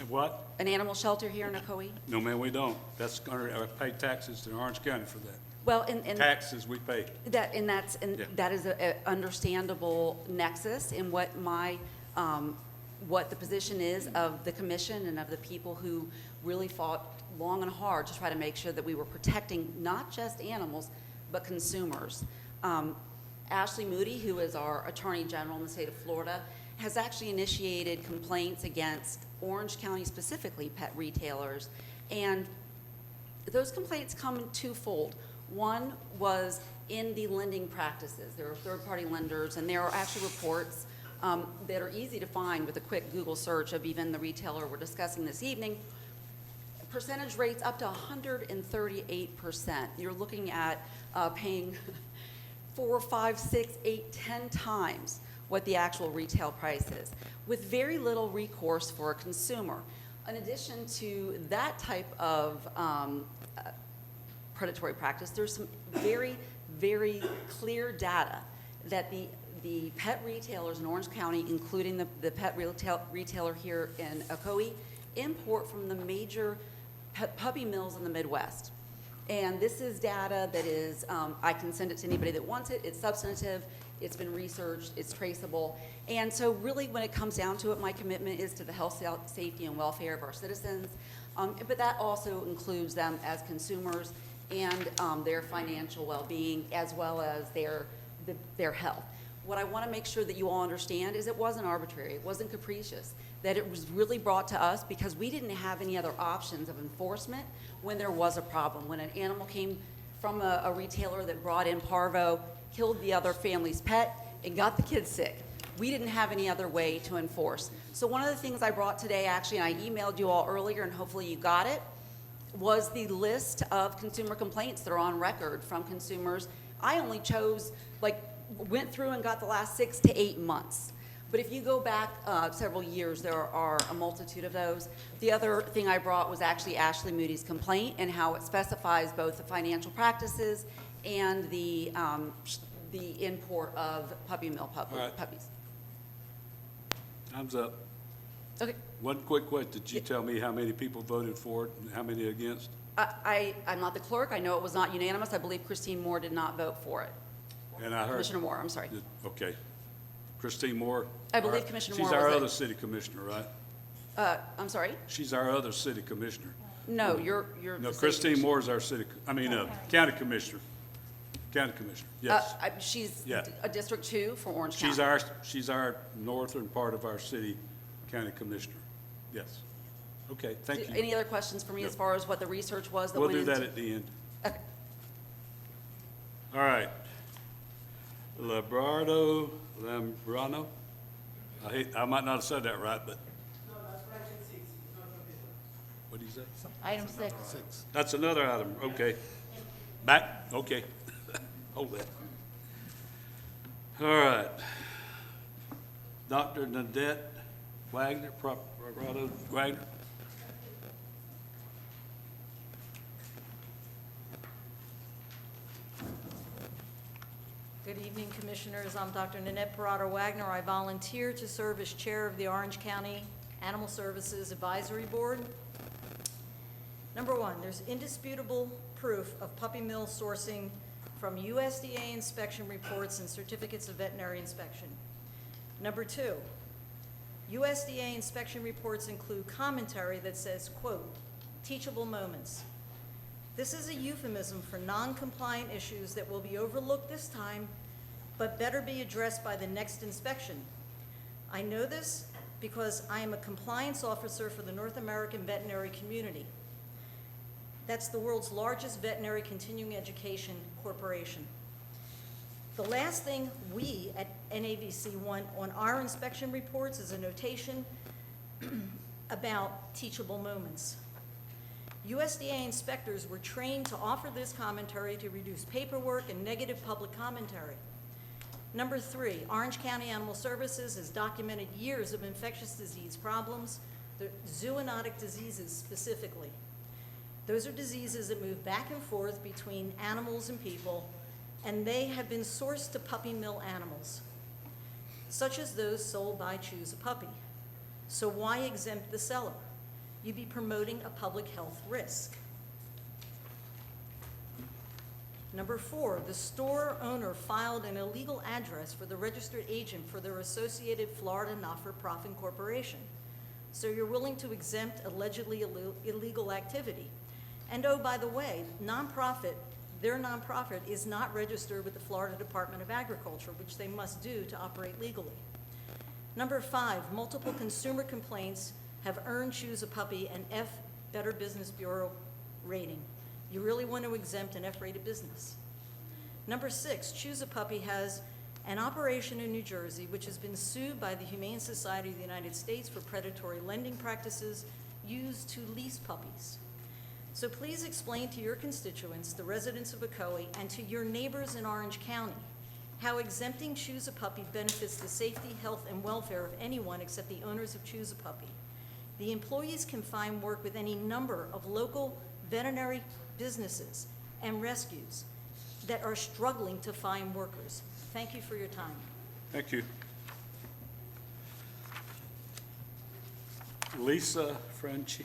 What? An animal shelter here in Ocoee? No, ma'am, we don't. That's I pay taxes to Orange County for that. Well, and taxes we pay. That is a understandable nexus in what what the position is of the commission and of the people who really fought long and hard to try to make sure that we were protecting not just animals, but consumers. Ashley Moody, who is our Attorney General in the state of Florida, has actually initiated complaints against Orange County, specifically pet retailers. And those complaints come in twofold. One was in the lending practices. There are third-party lenders, and there are actually reports that are easy to find with a quick Google search of even the retailer we're discussing this evening. Percentage rates up to 138%. You're looking at paying 4, 5, 6, 8, 10 times what the actual retail price is, with very little recourse for a consumer. In addition to that type of predatory practice, there's some very, very clear data that the pet retailers in Orange County, including the pet retailer here in Ocoee, import from the major puppy mills in the Midwest. And this is data that is, I can send it to anybody that wants it. It's substantive, it's been researched, it's traceable. And so really when it comes down to it, my commitment is to the health, safety, and welfare of our citizens. But that also includes them as consumers and their financial well-being, as well as their health. What I want to make sure that you all understand is it wasn't arbitrary, it wasn't capricious, that it was really brought to us because we didn't have any other options of enforcement when there was a problem. When an animal came from a retailer that brought in parvo, killed the other family's pet, and got the kids sick. We didn't have any other way to enforce. So one of the things I brought today, actually, and I emailed you all earlier, and hopefully you got it, was the list of consumer complaints that are on record from consumers. I only chose, went through and got the last 6 to 8 months. But if you go back several years, there are a multitude of those. The other thing I brought was actually Ashley Moody's complaint and how it specifies both the financial practices and the import of puppy mill puppies. Time's up. Okay. One quick question. Did you tell me how many people voted for it and how many against? I'm not the clerk. I know it was not unanimous. I believe Christine Moore did not vote for it. And I heard. Commissioner Moore, I'm sorry. Okay. Christine Moore? I believe Commissioner Moore She's our was other city commissioner, right? I'm sorry? She's our other city commissioner. No, you're No, the city Christine commissioner. Moore is our county commissioner. County commissioner, yes. She's Yeah. a District 2 for Orange County. She's our northern part of our city county commissioner. Yes. Okay, thank you. Any other questions for me as far as what the research was that We'll went do into? that at the end. Okay. All right. Lambrano. I might not have said that right, but. What did you say? Item 6. That's another item, okay. Back, okay. Hold that. All right. Dr. Nadette Wagner, Wagner. Good evening, Commissioners. I'm Dr. Nanette Parada Wagner. I volunteer to serve as Chair of the Orange County Animal Services Advisory Board. Number one, there's indisputable proof of puppy mill sourcing from USDA inspection reports and certificates of veterinary inspection. Number two, USDA inspection reports include commentary that says, quote, teachable moments. This is a euphemism for non-compliant issues that will be overlooked this time, but better be addressed by the next inspection. I know this because I am a compliance officer for the North American veterinary community. That's the world's largest veterinary continuing education corporation. The last thing we at NAVC want on our inspection reports is a notation about teachable moments. USDA inspectors were trained to offer this commentary to reduce paperwork and negative public commentary. Number three, Orange County Animal Services has documented years of infectious disease problems, the zoonotic diseases specifically. Those are diseases that move back and forth between animals and people, and they have been sourced to puppy mill animals, such as those sold by Choose a Puppy. So why exempt the seller? You'd be promoting a public health risk. Number four, the store owner filed an illegal address for the registered agent for their associated Florida not-for-profit corporation. So you're willing to exempt allegedly illegal activity. And oh, by the way, their nonprofit is not registered with the Florida Department of Agriculture, which they must do to operate legally. Number five, multiple consumer complaints have earned Choose a Puppy an F Better Business Bureau rating. You really want to exempt an F-rated business. Number 6, Choose a Puppy has an operation in New Jersey which has been sued by the Humane Society of the United States for predatory lending practices used to lease puppies. So please explain to your constituents, the residents of Ocoee, and to your neighbors in Orange County, how exempting Choose a Puppy benefits the safety, health, and welfare of anyone except the owners of Choose a Puppy. The employees can find work with any number of local veterinary businesses and rescues that are struggling to find workers. Thank you for your time. Thank you. Lisa Francina?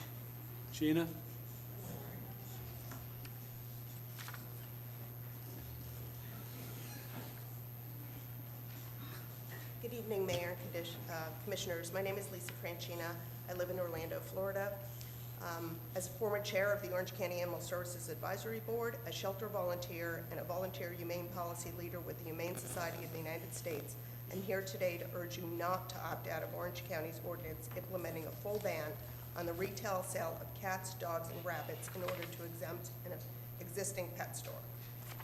Good evening, Mayor and Commissioners. My name is Lisa Francina. I live in Orlando, Florida. As a former chair of the Orange County Animal Services Advisory Board, a shelter volunteer, and a volunteer humane policy leader with the Humane Society of the United States, I'm here today to urge you not to opt out of Orange County's ordinance implementing a full ban on the retail sale of cats, dogs, and rabbits in order to exempt an existing pet store.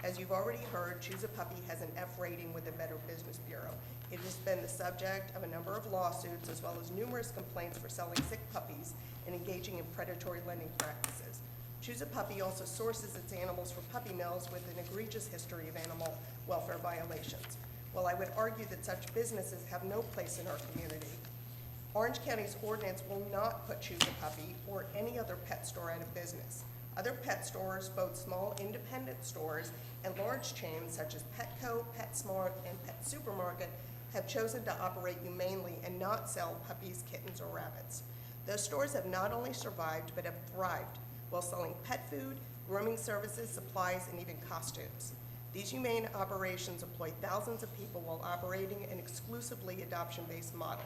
As you've already heard, Choose a Puppy has an F rating with the Better Business Bureau. It has been the subject of a number of lawsuits as well as numerous complaints for selling sick puppies and engaging in predatory lending practices. Choose a Puppy also sources its animals from puppy mills with an egregious history of animal welfare violations. While I would argue that such businesses have no place in our community, Orange County's ordinance will not put Choose a Puppy or any other pet store out of business. Other pet stores, both small independent stores and large chains such as Petco, PetSmart, and Pet Supermarket, have chosen to operate humanely and not sell puppies, kittens, or rabbits. Those stores have not only survived, but have thrived while selling pet food, grooming services, supplies, and even costumes. These humane operations employ thousands of people while operating an exclusively adoption-based model.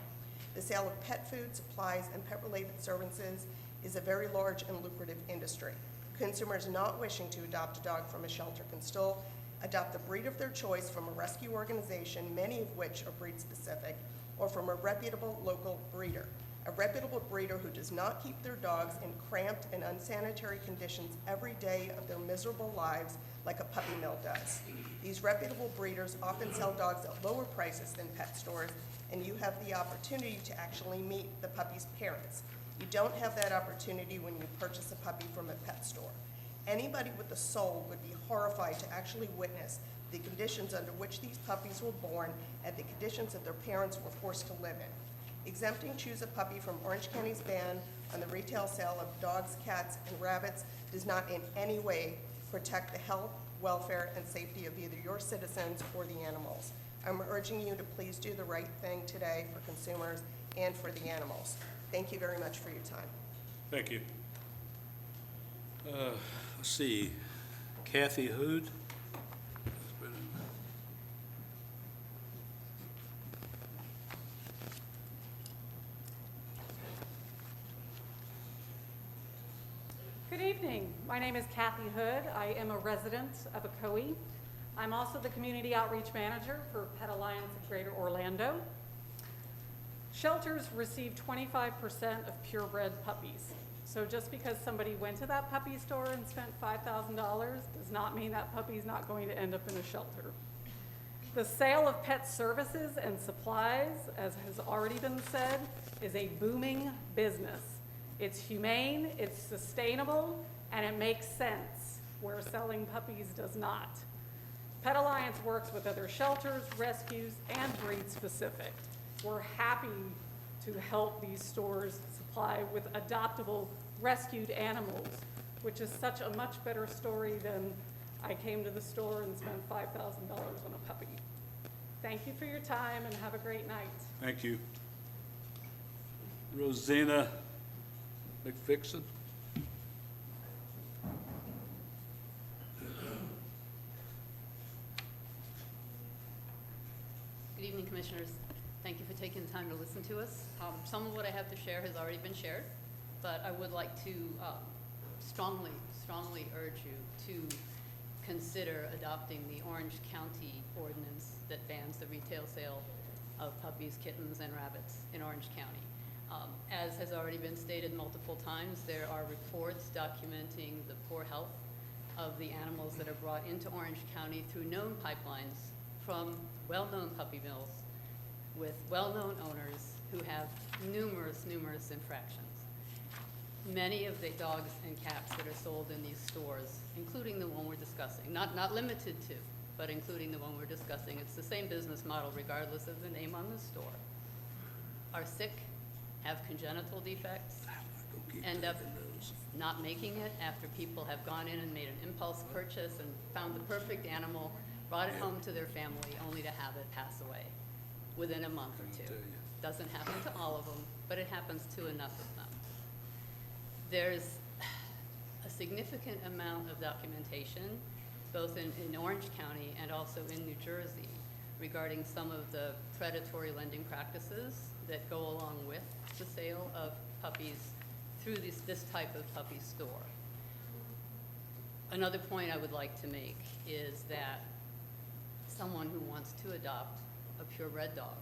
The sale of pet food, supplies, and pet-related services is a very large and lucrative industry. Consumers not wishing to adopt a dog from a shelter can still adopt the breed of their choice from a rescue organization, many of which are breed-specific, or from a reputable local breeder. A reputable breeder who does not keep their dogs in cramped and unsanitary conditions every day of their miserable lives like a puppy mill does. These reputable breeders often sell dogs at lower prices than pet stores, and you have the opportunity to actually meet the puppy's parents. You don't have that opportunity when you purchase a puppy from a pet store. Anybody with a soul would be horrified to actually witness the conditions under which these puppies were born and the conditions that their parents were forced to live in. Exempting Choose a Puppy from Orange County's ban on the retail sale of dogs, cats, and rabbits does not in any way protect the health, welfare, and safety of either your citizens or the animals. I'm urging you to please do the right thing today for consumers and for the animals. Thank you very much for your time. Thank you. Let's see, Kathy Hood? Good evening. My name is Kathy Hood. I am a resident of Ocoee. I'm also the Community Outreach Manager for Pet Alliance of Greater Orlando. Shelters receive 25% of purebred puppies. So just because somebody went to that puppy store and spent $5,000 does not mean that puppy's not going to end up in a shelter. The sale of pet services and supplies, as has already been said, is a booming business. It's humane, it's sustainable, and it makes sense, where selling puppies does not. Pet Alliance works with other shelters, rescues, and breed specific. We're happy to help these stores supply with adoptable rescued animals, which is such a much better story than I came to the store and spent $5,000 on a puppy. Thank you for your time and have a great night. Thank you. Rosina McFixon? Good evening, Commissioners. Thank you for taking the time to listen to us. Some of what I have to share has already been shared, but I would like to strongly urge you to consider adopting the Orange County ordinance that bans the retail sale of puppies, kittens, and rabbits in Orange County. As has already been stated multiple times, there are reports documenting the poor health of the animals that are brought into Orange County through known pipelines from well-known puppy mills with well-known owners who have numerous infractions. Many of the dogs and cats that are sold in these stores, including the one we're discussing, not limited to, but including the one we're discussing, it's the same business model regardless of the name on the store, are sick, have congenital defects, end up not making it after people have gone in and made an impulse purchase and found the perfect animal, brought it home to their family, only to have it pass away within a month or two. Doesn't happen to all of them, but it happens to enough of them. There's a significant amount of documentation, both in Orange County and also in New Jersey, regarding some of the predatory lending practices that go along with the sale of puppies through this type of puppy store. Another point I would like to make is that someone who wants to adopt a purebred dog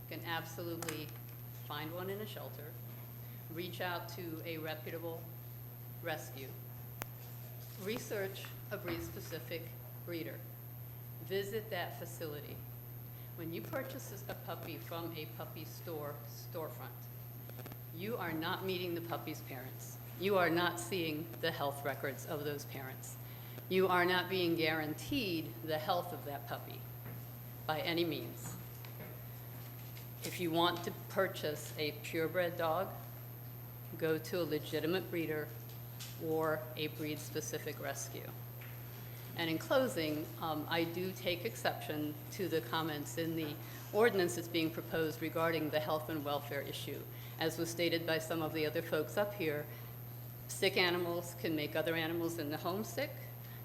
can absolutely find one in a shelter, reach out to a reputable rescue, research a breed-specific breeder, visit that facility. When you purchase a puppy from a puppy storefront, you are not meeting the puppy's parents. You are not seeing the health records of those parents. You are not being guaranteed the health of that puppy by any means. If you want to purchase a purebred dog, go to a legitimate breeder or a breed-specific rescue. And in closing, I do take exception to the comments in the ordinance that's being proposed regarding the health and welfare issue. As was stated by some of the other folks up here, sick animals can make other animals in the home sick.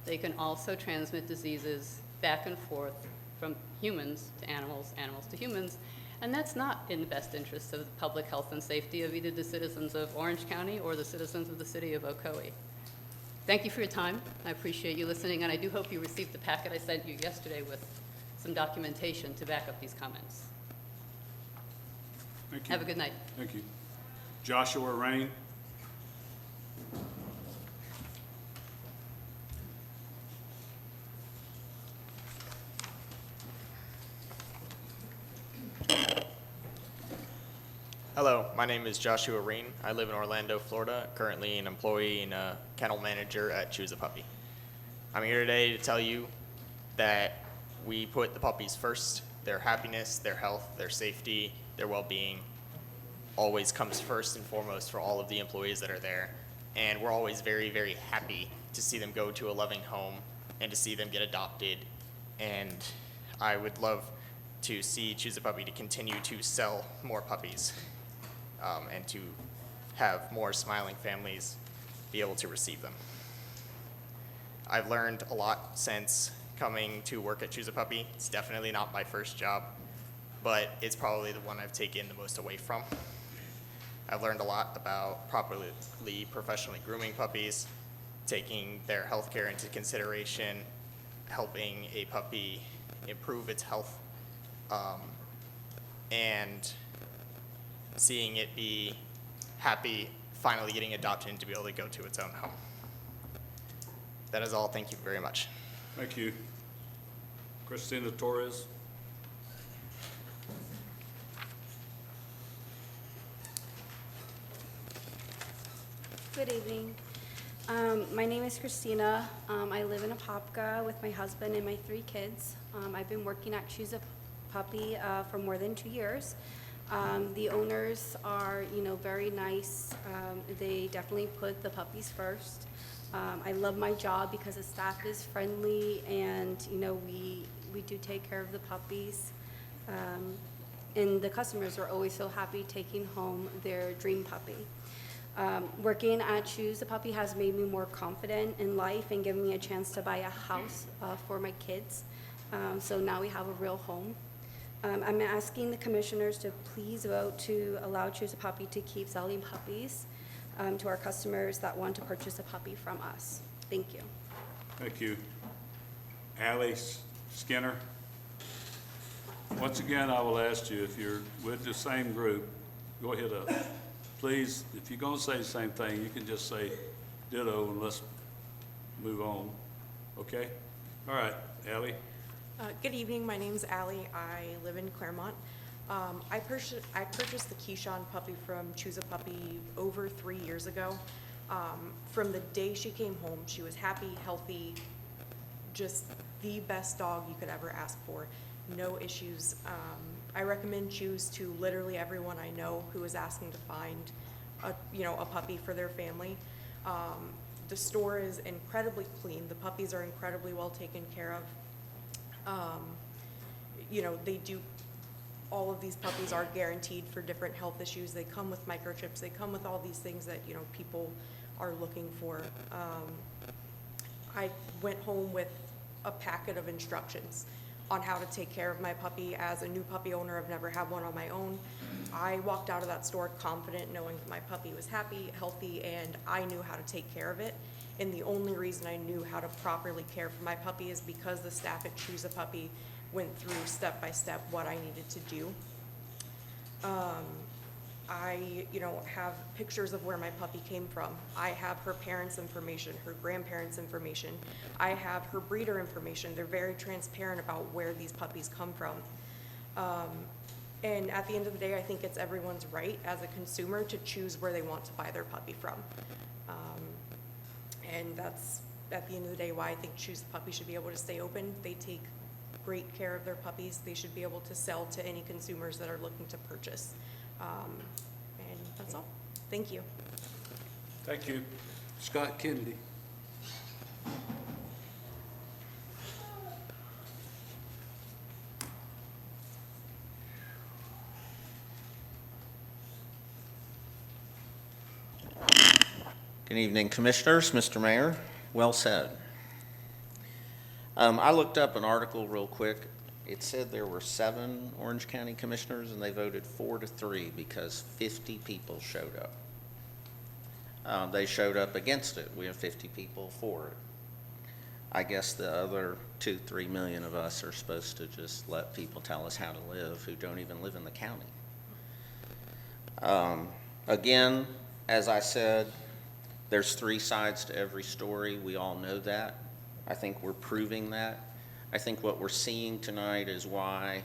They can also transmit diseases back and forth from humans to animals, animals to humans, and that's not in the best interest of the public health and safety of either the citizens of Orange County or the citizens of the city of Ocoee. Thank you for your time. I appreciate you listening, and I do hope you received the packet I sent you yesterday with some documentation to back up these comments. Thank you. Have a good night. Thank you. Joshua Rain. Hello, my name is Joshua Reen. I live in Orlando, Florida, currently an employee and a kennel manager at Choose a Puppy. I'm here today to tell you that we put the puppies first. Their happiness, their health, their safety, their well-being always comes first and foremost for all of the employees that are there. And we're always very, very happy to see them go to a loving home and to see them get adopted. And I would love to see Choose a Puppy to continue to sell more puppies. And to have more smiling families be able to receive them. I've learned a lot since coming to work at Choose a Puppy. It's definitely not my first job, but it's probably the one I've taken the most away from. I've learned a lot about properly, professionally grooming puppies, taking their health care into consideration, helping a puppy improve its health, and seeing it be happy, finally getting adopted and to be able to go to its own home. That is all. Thank you very much. Thank you. Christina Torres. Good evening. My name is Christina. I live in Apopka with my husband and my 3 kids. I've been working at Choose a Puppy for more than 2 years. The owners are, very nice. They definitely put the puppies first. I love my job because the staff is friendly and, we do take care of the puppies. And the customers are always so happy taking home their dream puppy. Working at Choose a Puppy has made me more confident in life and given me a chance to buy a house for my kids. So now we have a real home. I'm asking the commissioners to please vote to allow Choose a Puppy to keep selling puppies to our customers that want to purchase a puppy from us. Thank you. Thank you. Allie Skinner. Once again, I will ask you, if you're with the same group, go ahead up. Please, if you're going to say the same thing, you can just say ditto and let's move on. Okay? All right, Ally. Good evening, my name's Allie, I live in Claremont. I purchased the Keyshawn puppy from Choose a Puppy over 3 years ago. From the day she came home, she was happy, healthy, just the best dog you could ever ask for, no issues. I recommend Choose to literally everyone I know who is asking to find a puppy for their family. The store is incredibly clean, the puppies are incredibly well taken care of. They do, all of these puppies are guaranteed for different health issues. They come with microchips, they come with all these things that, people are looking for. I went home with a packet of instructions on how to take care of my puppy. As a new puppy owner, I've never had one on my own. I walked out of that store confident knowing that my puppy was happy, healthy, and I knew how to take care of it. And the only reason I knew how to properly care for my puppy is because the staff at Choose a Puppy went through step by step what I needed to do. I, have pictures of where my puppy came from. I have her parents' information, her grandparents' information. I have her breeder information. They're very transparent about where these puppies come from. And at the end of the day, I think it's everyone's right as a consumer to choose where they want to buy their puppy from. And that's, at the end of the day, why I think Choose a Puppy should be able to stay open. They take great care of their puppies. They should be able to sell to any consumers that are looking to purchase. And that's all. Thank you. Thank you. Scott Kennedy. Good evening, Commissioners, Mr. Mayor. Well said. I looked up an article real quick. It said there were 7 Orange County Commissioners and they voted 4-3 because 50 people showed up. They showed up against it. We have 50 people for it. I guess the other 2-3 million of us are supposed to just let people tell us how to live who don't even live in the county. Again, as I said, there's 3 sides to every story. We all know that. I think we're proving that. I think what we're seeing tonight is why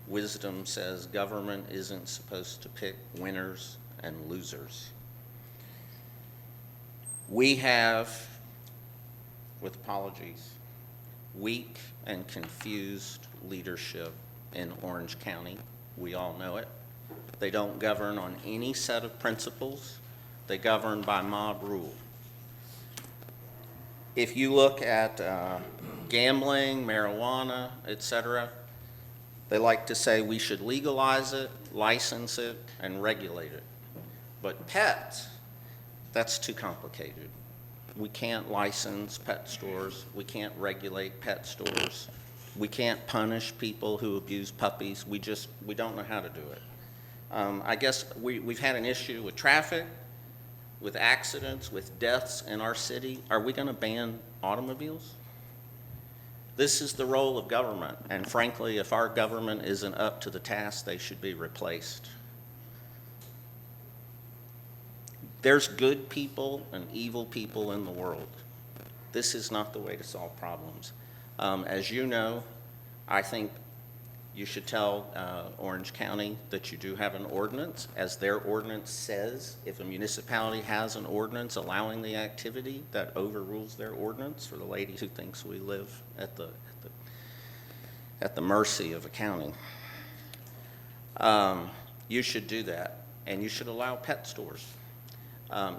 wisdom says government isn't supposed to pick winners and losers. We have, with apologies, weak and confused leadership in Orange County. We all know it. They don't govern on any set of principles. They govern by mob rule. If you look at gambling, marijuana, etc., they like to say we should legalize it, license it, and regulate it. But pets, that's too complicated. We can't license pet stores. We can't regulate pet stores. We can't punish people who abuse puppies. We don't know how to do it. I guess we've had an issue with traffic, with accidents, with deaths in our city. Are we going to ban automobiles? This is the role of government, and frankly, if our government isn't up to the task, they should be replaced. There's good people and evil people in the world. This is not the way to solve problems. As you know, I think you should tell Orange County that you do have an ordinance. As their ordinance says, if a municipality has an ordinance allowing the activity, that overrules their ordinance, for the lady who thinks we live at the mercy of a county. You should do that, and you should allow pet stores.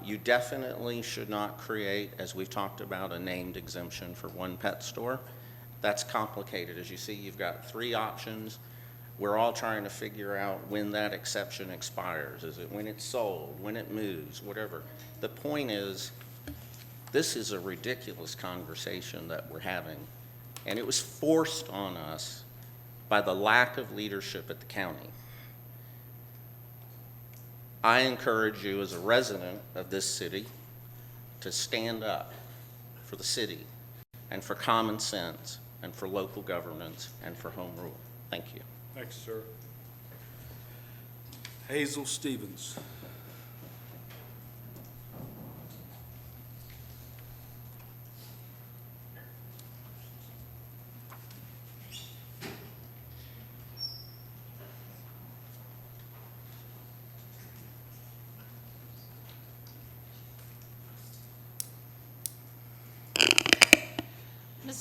You definitely should not create, as we've talked about, a named exemption for one pet store. That's complicated. As you see, you've got 3 options. We're all trying to figure out when that exception expires. Is it when it's sold, when it moves, whatever? The point is, this is a ridiculous conversation that we're having, and it was forced on us by the lack of leadership at the county. I encourage you as a resident of this city to stand up for the city and for common sense and for local governance and for home rule. Thank you. Thanks, sir. Hazel Stevens.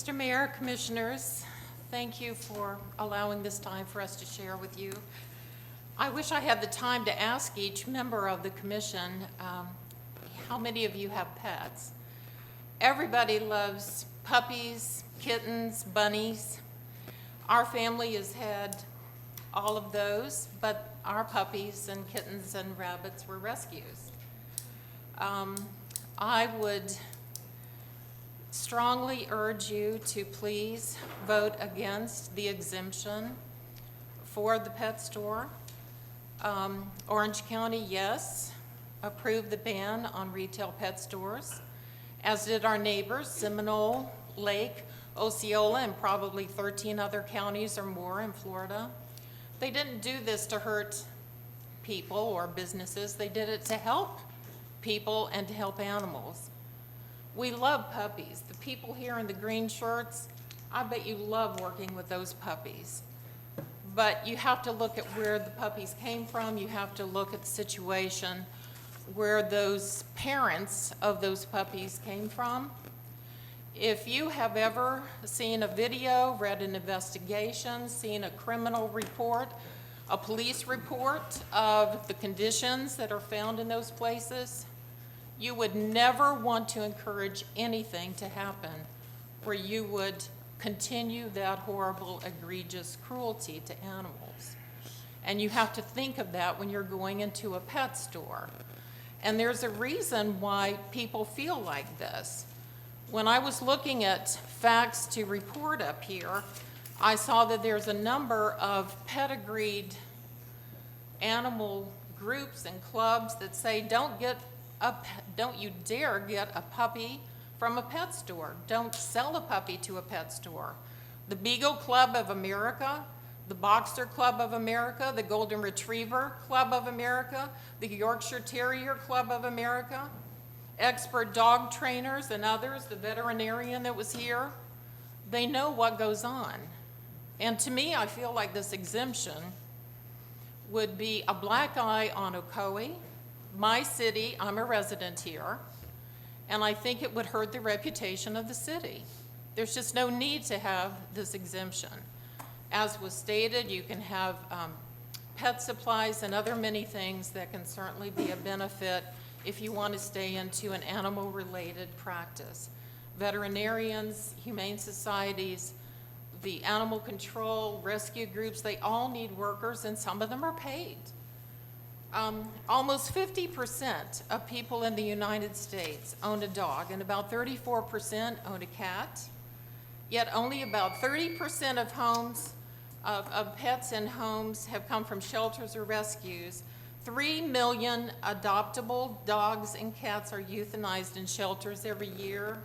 Mr. Mayor, Commissioners, thank you for allowing this time for us to share with you. I wish I had the time to ask each member of the commission, how many of you have pets? Everybody loves puppies, kittens, bunnies. Our family has had all of those, but our puppies and kittens and rabbits were rescues. I would strongly urge you to please vote against the exemption for the pet store. Orange County, yes, approved the ban on retail pet stores, as did our neighbors, Seminole, Lake, Osceola, and probably 13 other counties or more in Florida. They didn't do this to hurt people or businesses. They did it to help people and to help animals. We love puppies. The people here in the green shirts, I bet you love working with those puppies. But you have to look at where the puppies came from. You have to look at the situation where those parents of those puppies came from. If you have ever seen a video, read an investigation, seen a criminal report, a police report of the conditions that are found in those places, you would never want to encourage anything to happen where you would continue that horrible, egregious cruelty to animals. And you have to think of that when you're going into a pet store. And there's a reason why people feel like this. When I was looking at facts to report up here, I saw that there's a number of pedigreed animal groups and clubs that say don't you dare get a puppy from a pet store. Don't sell a puppy to a pet store. The Beagle Club of America, the Boxer Club of America, the Golden Retriever Club of America, the Yorkshire Terrier Club of America, expert dog trainers and others, the veterinarian that was here, they know what goes on. And to me, I feel like this exemption would be a black eye on Ocoee, my city. I'm a resident here, and I think it would hurt the reputation of the city. There's just no need to have this exemption. As was stated, you can have pet supplies and other many things that can certainly be a benefit if you want to stay into an animal-related practice. Veterinarians, humane societies, the animal control, rescue groups, they all need workers, and some of them are paid. Almost 50% of people in the United States own a dog, and about 34% own a cat. Yet only about 30% of homes, of pets in homes have come from shelters or rescues. 3 million adoptable dogs and cats are euthanized in shelters every year,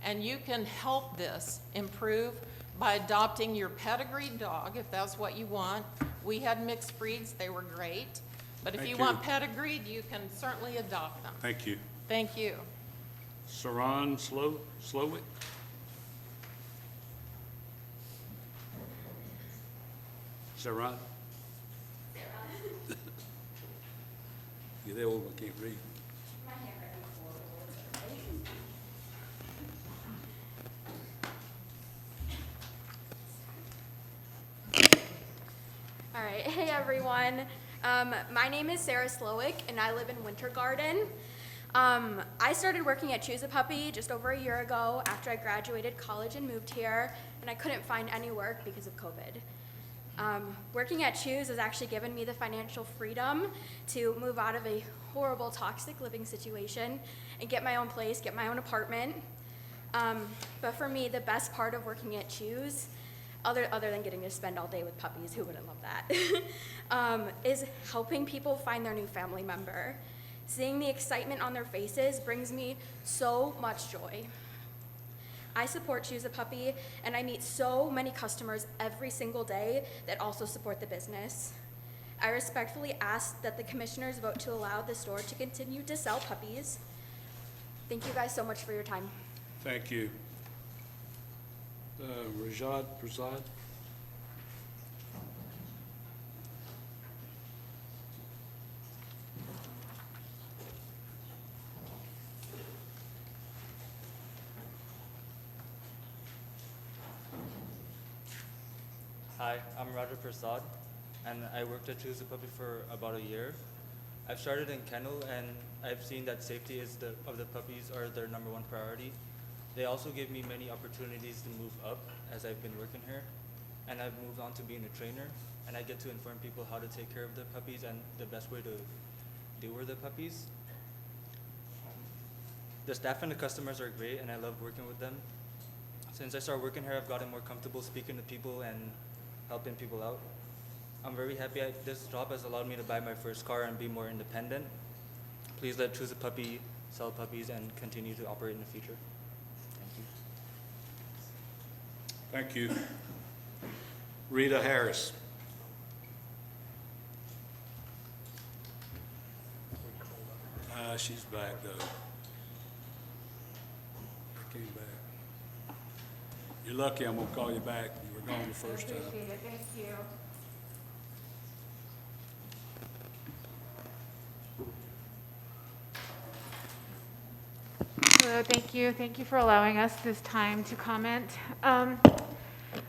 and you can help this improve by adopting your pedigreed dog, if that's what you want. We had mixed breeds, they were great. But if you want pedigreed, you can certainly adopt them. Thank you. Thank you. Saran Slowick? Saran? You're the old one, can't read. All right, hey everyone. My name is Sarah Slowick, and I live in Winter Garden. I started working at Choose a Puppy just over a year ago after I graduated college and moved here, and I couldn't find any work because of COVID. Working at Choose has actually given me the financial freedom to move out of a horrible, toxic living situation and get my own place, get my own apartment. But for me, the best part of working at Choose, other than getting to spend all day with puppies, who wouldn't love that, is helping people find their new family member. Seeing the excitement on their faces brings me so much joy. I support Choose a Puppy, and I meet so many customers every single day that also support the business. I respectfully ask that the commissioners vote to allow the store to continue to sell puppies. Thank you guys so much for your time. Thank you. Prasad? Hi, I'm Roger Prasad, and I worked at Choose a Puppy for about a year. I've started in kennel, and I've seen that safety of the puppies are their number one priority. They also give me many opportunities to move up as I've been working here, and I've moved on to being a trainer, and I get to inform people how to take care of the puppies and the best way to deal with the puppies. The staff and the customers are great, and I love working with them. Since I started working here, I've gotten more comfortable speaking to people and helping people out. I'm very happy this job has allowed me to buy my first car and be more independent. Please let Choose a Puppy sell puppies and continue to operate in the future. Thank you. Thank you. Rita Harris. She's back though. Came back. You're lucky I'm gonna call you back. You were gone the first time. Appreciate it, thank you. Hello, thank you. Thank you for allowing us this time to comment. I'm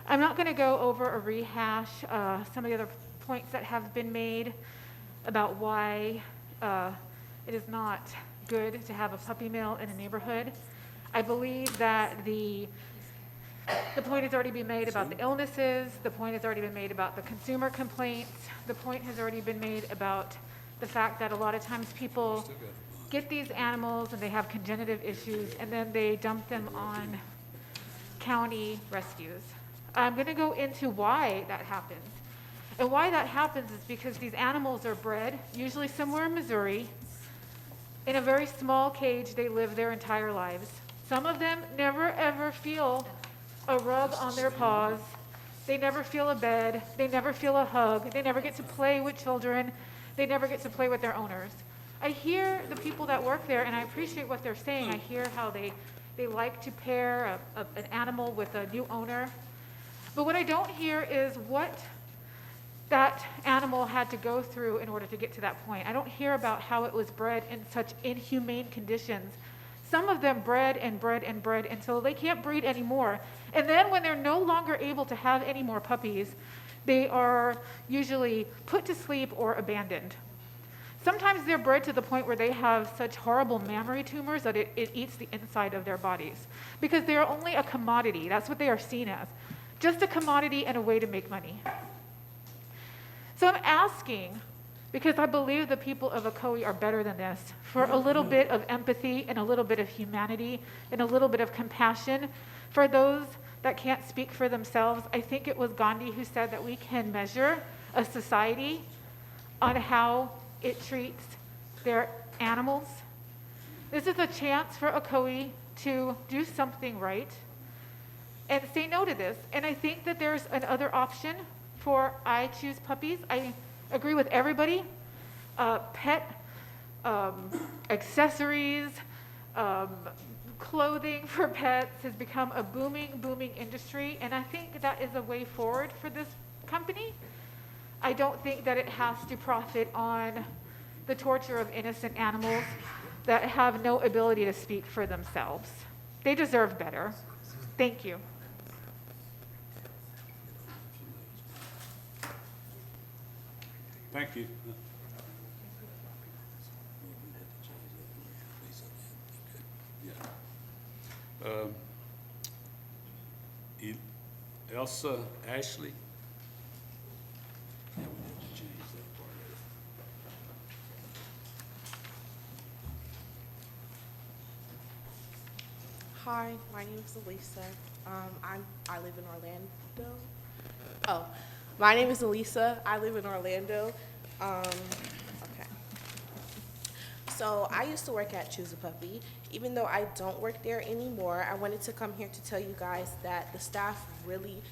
not going to go over or rehash some of the other points that have been made about why it is not good to have a puppy mill in a neighborhood. I believe that the point has already been made about the illnesses. The point has already been made about the consumer complaints. The point has already been made about the fact that a lot of times people get these animals and they have congenital issues and then they dump them on county rescues. I'm going to go into why that happens. And why that happens is because these animals are bred, usually somewhere in Missouri, in a very small cage. They live their entire lives. Some of them never ever feel a rub on their paws. They never feel a bed. They never feel a hug. They never get to play with children. They never get to play with their owners. I hear the people that work there, and I appreciate what they're saying. I hear how they like to pair an animal with a new owner. But what I don't hear is what that animal had to go through in order to get to that point. I don't hear about how it was bred in such inhumane conditions. Some of them bred and bred and bred until they can't breed anymore. And then when they're no longer able to have any more puppies, they are usually put to sleep or abandoned. Sometimes they're bred to the point where they have such horrible mammary tumors that it eats the inside of their bodies because they are only a commodity. That's what they are seen as. Just a commodity and a way to make money. So I'm asking, because I believe the people of Ocoee are better than this, for a little bit of empathy and a little bit of humanity and a little bit of compassion for those that can't speak for themselves. I think it was Gandhi who said that we can measure a society on how it treats their animals. This is a chance for Ocoee to do something right and say no to this. And I think that there's another option for I Choose Puppies. I agree with everybody. Pet accessories, clothing for pets has become a booming industry, and I think that is a way forward for this company. I don't think that it has to profit on the torture of innocent animals that have no ability to speak for themselves. They deserve better. Thank you. Thank you. Elsa Ashley? Yeah, we need to change that part of it. Hi, my name is Elisa. I live in Orlando. Oh, my name is Elisa. I live in Orlando. Okay. So I used to work at Choose a Puppy. Even though I don't work there anymore, I wanted to come here to tell you guys that the staff really,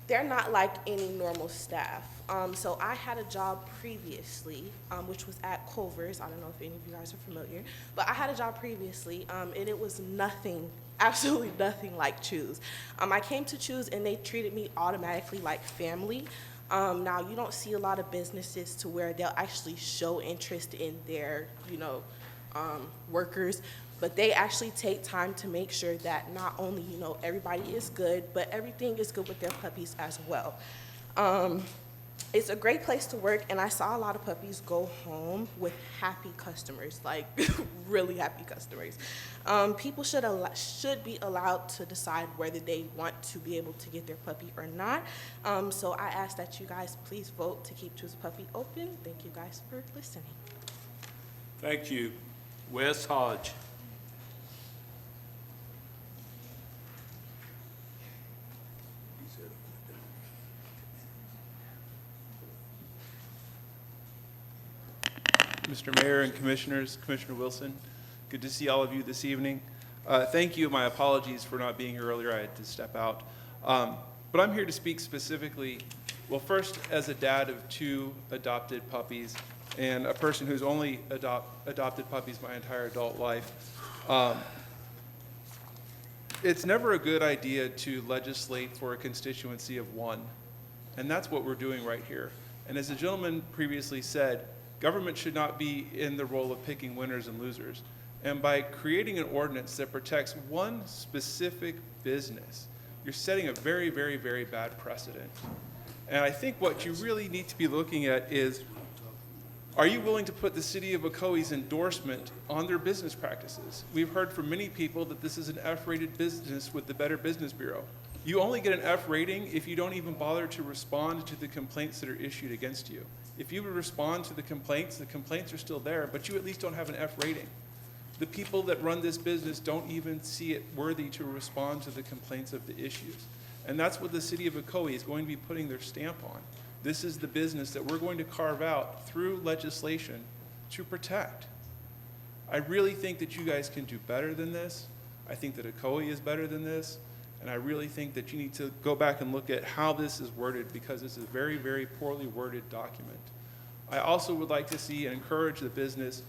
they're not like any normal staff. So I had a job previously, which was at Culver's. I don't know if any of you guys are familiar, but I had a job previously, and it was nothing, absolutely nothing like Choose. I came to Choose and they treated me automatically like family. Now you don't see a lot of businesses to where they'll actually show interest in their, workers, but they actually take time to make sure that not only, you know, everybody is good, but everything is good with their puppies as well. It's a great place to work, and I saw a lot of puppies go home with happy customers, like really happy customers. People should be allowed to decide whether they want to be able to get their puppy or not. So I ask that you guys please vote to keep Choose a Puppy open. Thank you guys for listening. Thank you. Wes Hodge. Mr. Mayor and Commissioners, Commissioner Wilson, good to see all of you this evening. Thank you. My apologies for not being here earlier. I had to step out. But I'm here to speak specifically, well, first as a dad of 2 adopted puppies and a person who's only adopted puppies my entire adult life. It's never a good idea to legislate for a constituency of 1, and that's what we're doing right here. And as the gentleman previously said, government should not be in the role of picking winners and losers. And by creating an ordinance that protects one specific business, you're setting a very, very, very bad precedent. And I think what you really need to be looking at is, are you willing to put the city of Ocoee's endorsement on their business practices? We've heard from many people that this is an F-rated business with the Better Business Bureau. You only get an F rating if you don't even bother to respond to the complaints that are issued against you. If you would respond to the complaints are still there, but you at least don't have an F rating. The people that run this business don't even see it worthy to respond to the complaints of the issues. And that's what the city of Ocoee is going to be putting their stamp on. This is the business that we're going to carve out through legislation to protect. I really think that you guys can do better than this. I think that Ocoee is better than this. And I really think that you need to go back and look at how this is worded, because this is a very, very poorly worded document. I also would like to see and encourage the business,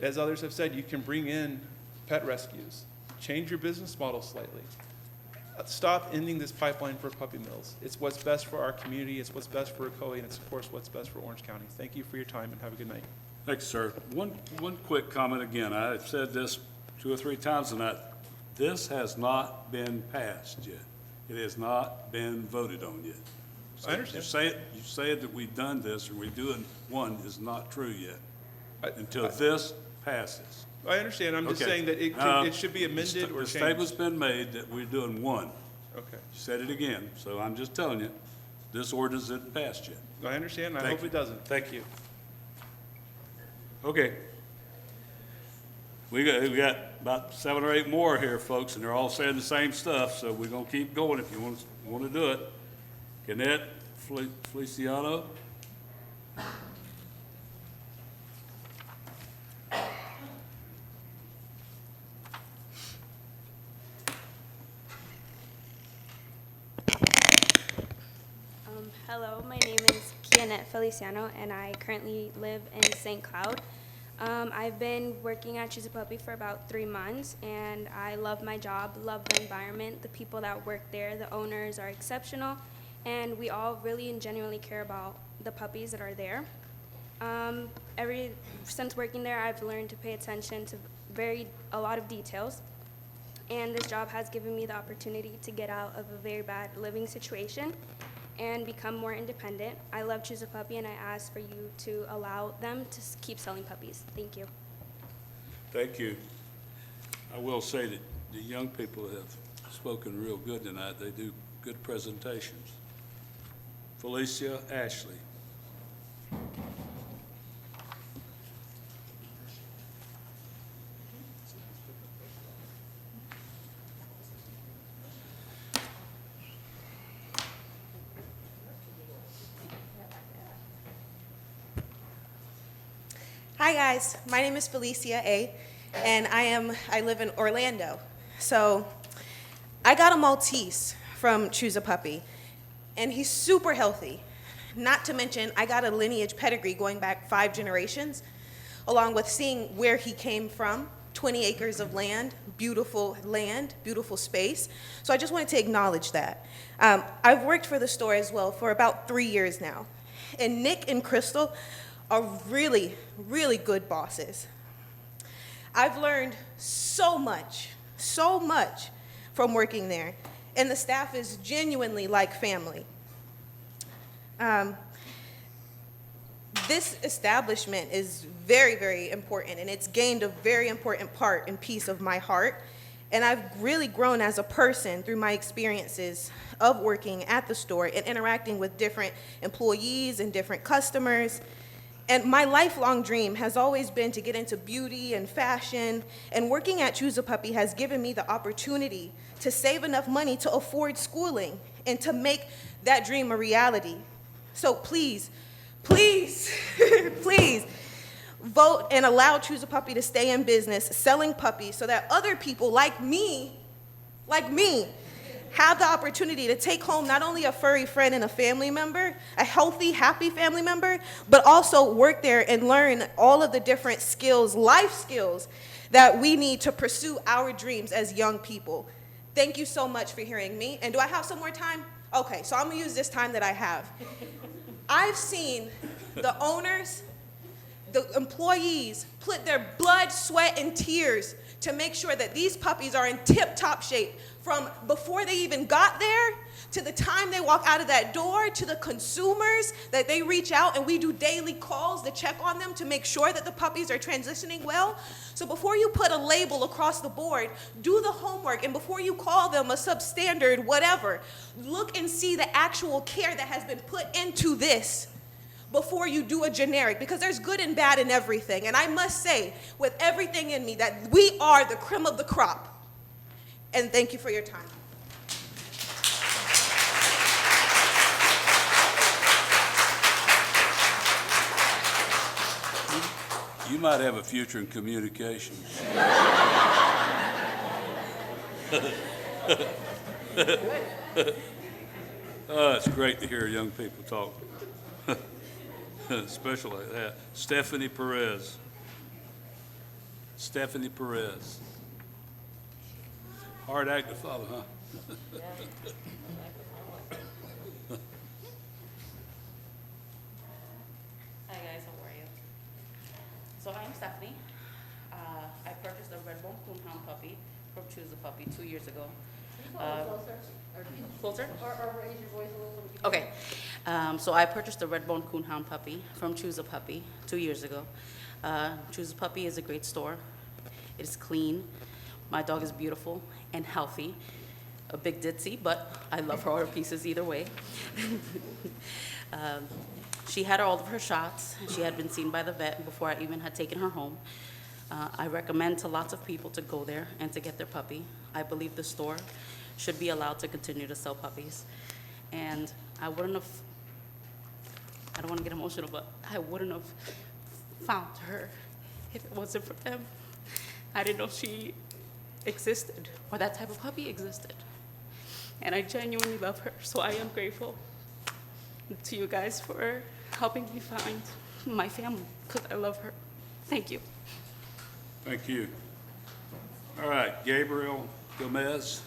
as others have said, you can bring in pet rescues. Change your business model slightly. Stop ending this pipeline for puppy mills. It's what's best for our community, it's what's best for Ocoee, and it's of course what's best for Orange County. Thank you for your time and have a good night. Thanks, sir. One quick comment again. I've said this 2 or 3 times tonight. This has not been passed yet. It has not been voted on yet. So I understand. You say that we've done this or we're doing one is not true yet until this passes. I understand. I'm just Okay. saying that it should be amended or The changed. statement's been made that we're doing one. Okay. You said it again, so I'm just telling you, this ordinance isn't passed yet. I understand. I Thank hope you. it doesn't. Thank you. Okay. We got about 7 or 8 more here, folks, and they're all saying the same stuff, so we're gonna keep going if you want to do it. Gannett Feliciano. Hello, my name is Kianette Feliciano, and I currently live in St. Cloud. I've been working at Choose a Puppy for about 3 months, and I love my job, love the environment. The people that work there, the owners are exceptional, and we all really and genuinely care about the puppies that are there. Since working there, I've learned to pay attention to a lot of details, and this job has given me the opportunity to get out of a very bad living situation and become more independent. I love Choose a Puppy, and I ask for you to allow them to keep selling puppies. Thank you. Thank you. I will say that the young people have spoken real good tonight. They do good presentations. Felicia Ashley. Hi guys, my name is Felicia A, and I live in Orlando. So I got a Maltese from Choose a Puppy, and he's super healthy. Not to mention, I got a lineage pedigree going back 5 generations, along with seeing where he came from. 20 acres of land, beautiful space. So I just wanted to acknowledge that. I've worked for the store as well for about 3 years now. And Nick and Crystal are really, really good bosses. I've learned so much from working there, and the staff is genuinely like family. This establishment is very, very important, and it's gained a very important part and piece of my heart. And I've really grown as a person through my experiences of working at the store and interacting with different employees and different customers. And my lifelong dream has always been to get into beauty and fashion, and working at Choose a Puppy has given me the opportunity to save enough money to afford schooling and to make that dream a reality. So please, please, please, vote and allow Choose a Puppy to stay in business selling puppies so that other people like me, have the opportunity to take home not only a furry friend and a family member, a healthy, happy family member, but also work there and learn all of the different skills, life skills, that we need to pursue our dreams as young people. Thank you so much for hearing me. And do I have some more time? Okay, so I'm gonna use this time that I have. I've seen the owners, the employees put their blood, sweat, and tears to make sure that these puppies are in tip-top shape, from before they even got there to the time they walk out of that door, to the consumers that they reach out and we do daily calls to check on them to make sure that the puppies are transitioning well. So before you put a label across the board, do the homework, and before you call them a substandard whatever, look and see the actual care that has been put into this before you do a generic, because there's good and bad in everything. And I must say, with everything in me, that we are the creme of the crop. And thank you for your time. You might have a future in communications. Oh, it's great to hear young people talk. Especially like that. Stephanie Perez. Stephanie Perez. Hard act to follow, huh? Hi guys, how are you? So I'm Stephanie. I purchased a red bone coonhound puppy from Choose a Puppy 2 years ago. Closer? Or raise your voice a little bit. Okay. So I purchased a red bone coonhound puppy from Choose a Puppy 2 years ago. Choose a Puppy is a great store. It is clean. My dog is beautiful and healthy. A bit ditzy, but I love her all her pieces either way. She had all of her shots. She had been seen by the vet before I even had taken her home. I recommend to lots of people to go there and to get their puppy. I believe the store should be allowed to continue to sell puppies. And I don't want to get emotional, but I wouldn't have found her if it wasn't for them. I didn't know she existed or that type of puppy existed. And I genuinely love her, so I am grateful to you guys for helping me find my family, because I love her. Thank you. Thank you. All right, Gabriel Gomez.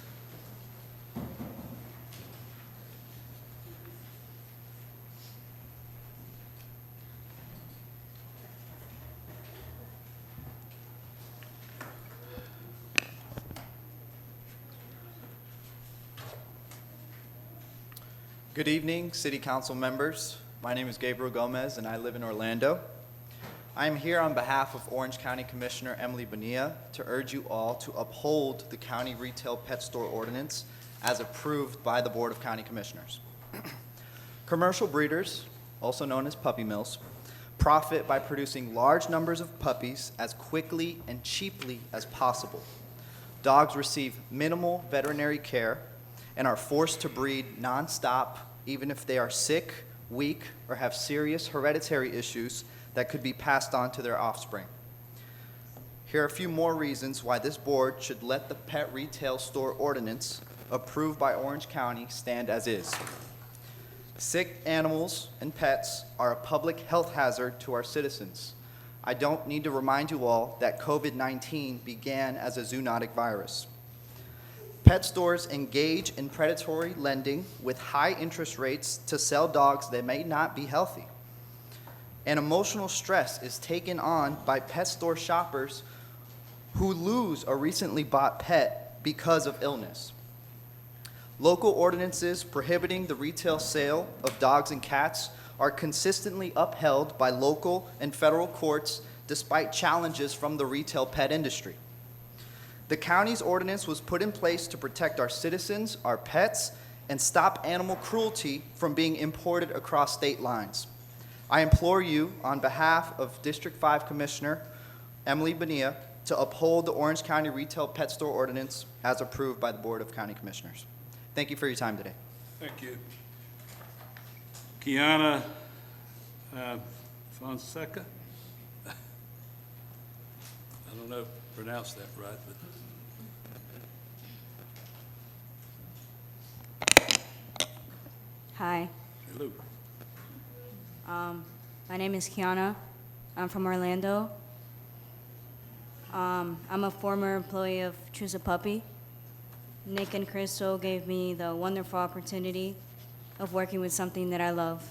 Good evening, City Council members. My name is Gabriel Gomez, and I live in Orlando. I am here on behalf of Orange County Commissioner Emily Bonilla to urge you all to uphold the County Retail Pet Store Ordinance as approved by the Board of County Commissioners. Commercial breeders, also known as puppy mills, profit by producing large numbers of puppies as quickly and cheaply as possible. Dogs receive minimal veterinary care and are forced to breed nonstop, even if they are sick, weak, or have serious hereditary issues that could be passed on to their offspring. Here are a few more reasons why this board should let the pet retail store ordinance approved by Orange County stand as is. Sick animals and pets are a public health hazard to our citizens. I don't need to remind you all that COVID-19 began as a zoonotic virus. Pet stores engage in predatory lending with high interest rates to sell dogs that may not be healthy. And emotional stress is taken on by pet store shoppers who lose a recently bought pet because of illness. Local ordinances prohibiting the retail sale of dogs and cats are consistently upheld by local and federal courts despite challenges from the retail pet industry. The county's ordinance was put in place to protect our citizens, our pets, and stop animal cruelty from being imported across state lines. I implore you, on behalf of District 5 Commissioner Emily Bonilla, to uphold the Orange County Retail Pet Store Ordinance as approved by the Board of County Commissioners. Thank you for your time today. Thank you. Kiana Fonseca? I don't know if I pronounced that right, but Hi. hello. My name is Kiana. I'm from Orlando. I'm a former employee of Choose a Puppy. Nick and Crystal gave me the wonderful opportunity of working with something that I love.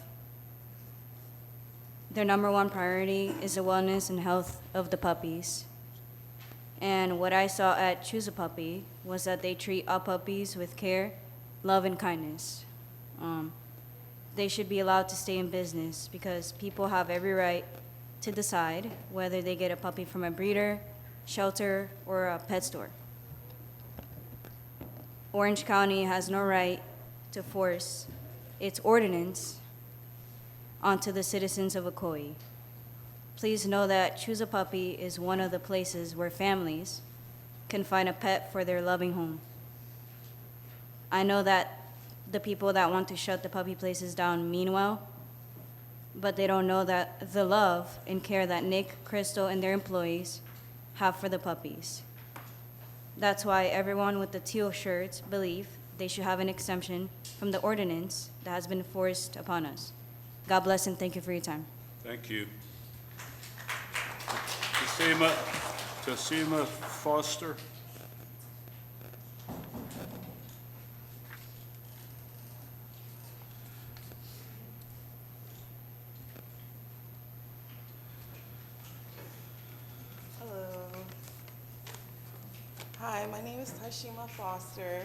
Their number one priority is the wellness and health of the puppies. And what I saw at Choose a Puppy was that they treat all puppies with care, love, and kindness. They should be allowed to stay in business because people have every right to decide whether they get a puppy from a breeder, shelter, or a pet store. Orange County has no right to force its ordinance onto the citizens of Ocoee. Please know that Choose a Puppy is one of the places where families can find a pet for their loving home. I know that the people that want to shut the puppy places down mean well, but they don't know that the love and care that Nick, Crystal, and their employees have for the puppies. That's why everyone with the teal shirts believe they should have an exemption from the ordinance that has been forced upon us. God bless and thank you for your time. Thank you. Tasima Foster. Hi, my name is Tashima Foster.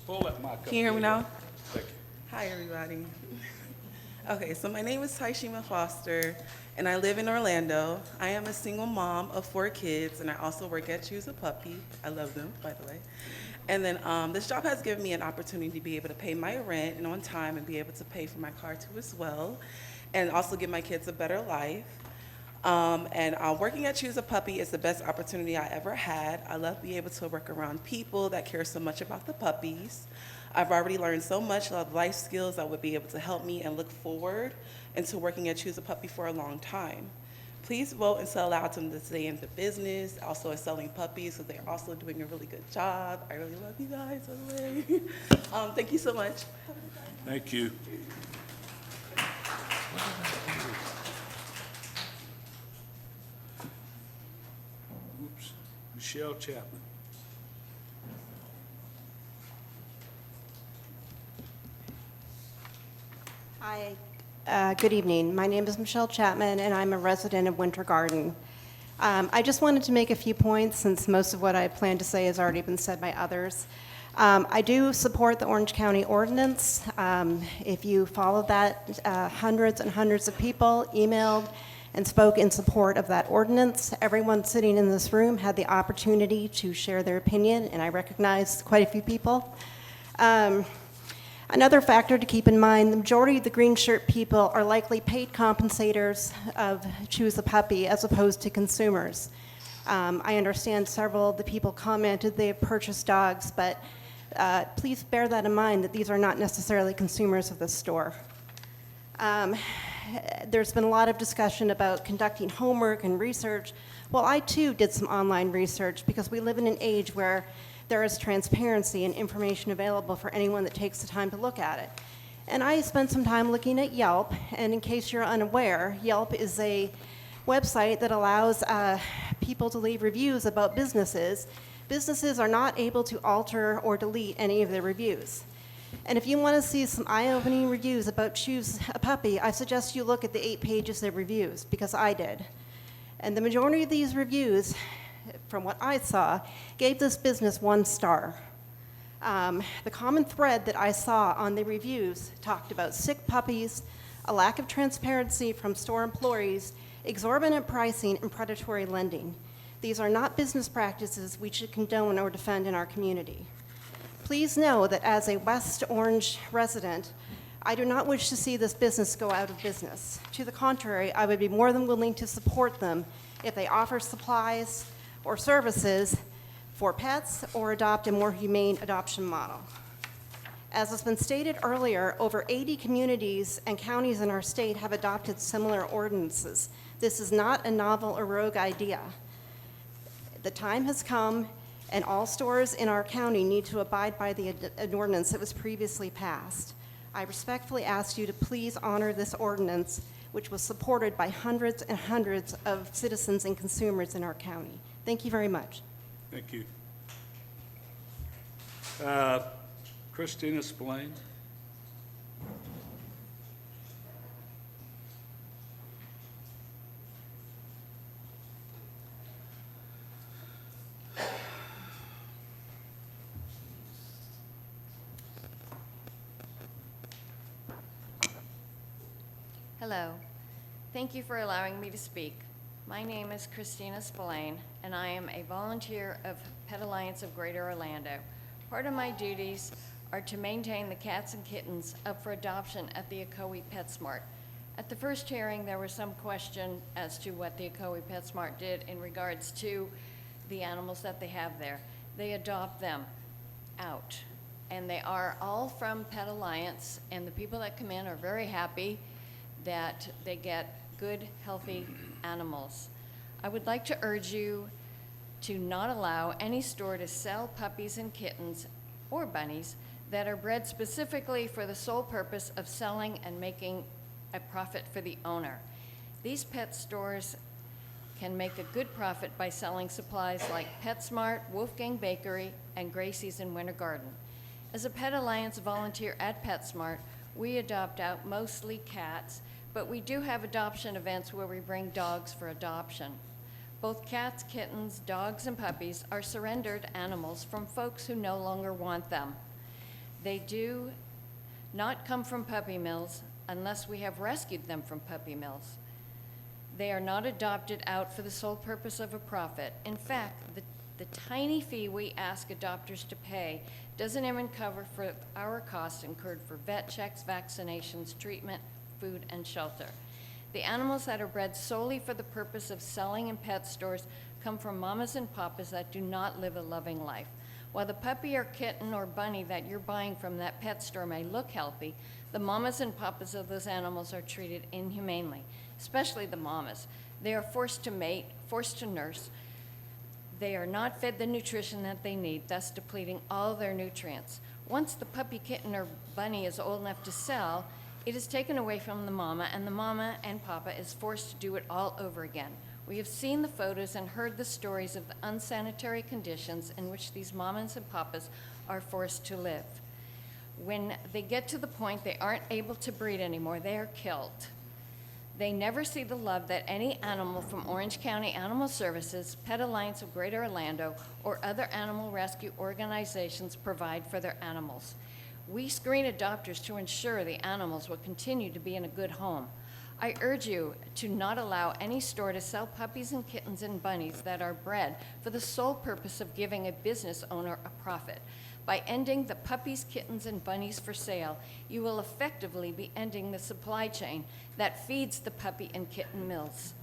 Pull that mic up. Can you hear me now? Thank you. Hi, everybody. Okay, so my name is Tashima Foster, and I live in Orlando. I am a single mom of 4 kids, and I also work at Choose a Puppy. I love them, by the way. And then this job has given me an opportunity to be able to pay my rent and on time and be able to pay for my car too as well, and also give my kids a better life. Working at Choose a Puppy is the best opportunity I ever had. I love being able to work around people that care so much about the puppies. I've already learned so much of life skills that would be able to help me and look forward into working at Choose a Puppy for a long time. Please vote and allow them to stay in the business, also as selling puppies, because they're also doing a really good job. I really love you guys, by the way. Thank you so much. Thank you. Oops. Michelle Chapman. Hi, good evening. My name is Michelle Chapman, and I'm a resident of Winter Garden. I just wanted to make a few points since most of what I plan to say has already been said by others. I do support the Orange County Ordinance. If you follow that, hundreds and hundreds of people emailed and spoke in support of that ordinance. Everyone sitting in this room had the opportunity to share their opinion, and I recognize quite a few people. Another factor to keep in mind, the majority of the green shirt people are likely paid compensators of Choose a Puppy as opposed to consumers. I understand several of the people commented they have purchased dogs, but please bear that in mind that these are not necessarily consumers of the store. There's been a lot of discussion about conducting homework and research. Well, I too did some online research because we live in an age where there is transparency and information available for anyone that takes the time to look at it. And I spent some time looking at Yelp, and in case you're unaware, Yelp is a website that allows people to leave reviews about businesses. Businesses are not able to alter or delete any of their reviews. And if you want to see some eye-opening reviews about Choose a Puppy, I suggest you look at the 8 pages of reviews, because I did. And the majority of these reviews from what I saw, gave this business 1 star. The common thread that I saw on the reviews talked about sick puppies, a lack of transparency from store employees, exorbitant pricing, and predatory lending. These are not business practices we should condone or defend in our community. Please know that as a West Orange resident, I do not wish to see this business go out of business. To the contrary, I would be more than willing to support them if they offer supplies or services for pets or adopt a more humane adoption model. As has been stated earlier, over 80 communities and counties in our state have adopted similar ordinances. This is not a novel or rogue idea. The time has come, and all stores in our county need to abide by the ordinance that was previously passed. I respectfully ask you to please honor this ordinance, which was supported by hundreds and hundreds of citizens and consumers in our county. Thank you very much. Thank you. Christina Spillane. Hello. Thank you for allowing me to speak. My name is Christina Spillane, and I am a volunteer of Pet Alliance of Greater Orlando. Part of my duties are to maintain the cats and kittens up for adoption at the Ocoee PetSmart. At the first hearing, there was some question as to what the Ocoee PetSmart did in regards to the animals that they have there. They adopt them out, and they are all from Pet Alliance, and the people that come in are very happy that they get good, healthy animals. I would like to urge you to not allow any store to sell puppies and kittens or bunnies that are bred specifically for the sole purpose of selling and making a profit for the owner. These pet stores can make a good profit by selling supplies like PetSmart, Wolfgang Bakery, and Gracie's in Winter Garden. As a Pet Alliance volunteer at PetSmart, we adopt out mostly cats, but we do have adoption events where we bring dogs for adoption. Both cats, kittens, dogs, and puppies are surrendered animals from folks who no longer want them. They do not come from puppy mills unless we have rescued them from puppy mills. They are not adopted out for the sole purpose of a profit. In fact, the tiny fee we ask adopters to pay doesn't even cover for our costs incurred for vet checks, vaccinations, treatment, food, and shelter. The animals that are bred solely for the purpose of selling in pet stores come from mamas and papas that do not live a loving life. While the puppy or kitten or bunny that you're buying from that pet store may look healthy, the mamas and papas of those animals are treated inhumanely, especially the mamas. They are forced to mate, forced to nurse. They are not fed the nutrition that they need, thus depleting all their nutrients. Once the puppy, kitten, or bunny is old enough to sell, it is taken away from the mama, and the mama and papa is forced to do it all over again. We have seen the photos and heard the stories of the unsanitary conditions in which these mamas and papas are forced to live. When they get to the point they aren't able to breed anymore, they are killed. They never see the love that any animal from Orange County Animal Services, Pet Alliance of Greater Orlando, or other animal rescue organizations provide for their animals. We screen adopters to ensure the animals will continue to be in a good home. I urge you to not allow any store to sell puppies and kittens and bunnies that are bred for the sole purpose of giving a business owner a profit. By ending the puppies, kittens, and bunnies for sale, you will effectively be ending the supply chain that feeds the puppy and kitten mills.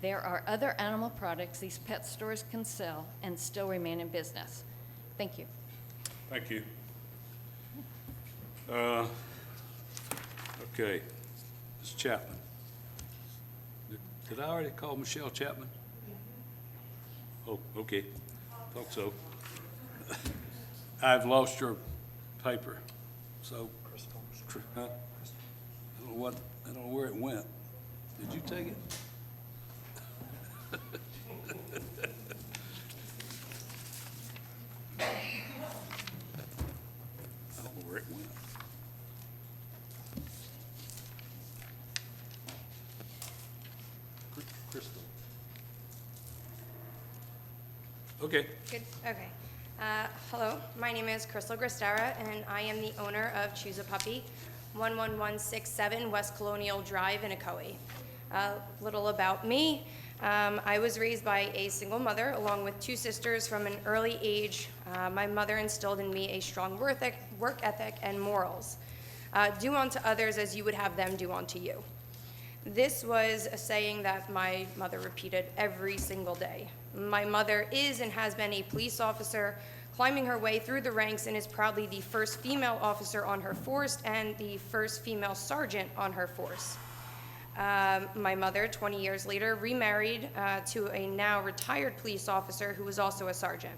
There are other animal products these pet stores can sell and still remain in business. Thank you. Thank you. Okay, Ms. Chapman. Did I already call Michelle Chapman? Oh, okay, thought so. I've lost your paper, so. Huh? I don't know where it went. Did you take it? I don't know where it went. Crystal. Okay. Good, okay. Hello, my name is Crystal Gristera, and I am the owner of Choose a Puppy, 11167 West Colonial Drive in Ocoee. A little about me. I was raised by a single mother along with two sisters from an early age. My mother instilled in me a strong work ethic and morals. Do unto others as you would have them do unto you. This was a saying that my mother repeated every single day. My mother is and has been a police officer, climbing her way through the ranks, and is proudly the first female officer on her force and the first female sergeant on her force. My mother, 20 years later, remarried to a now retired police officer who was also a sergeant.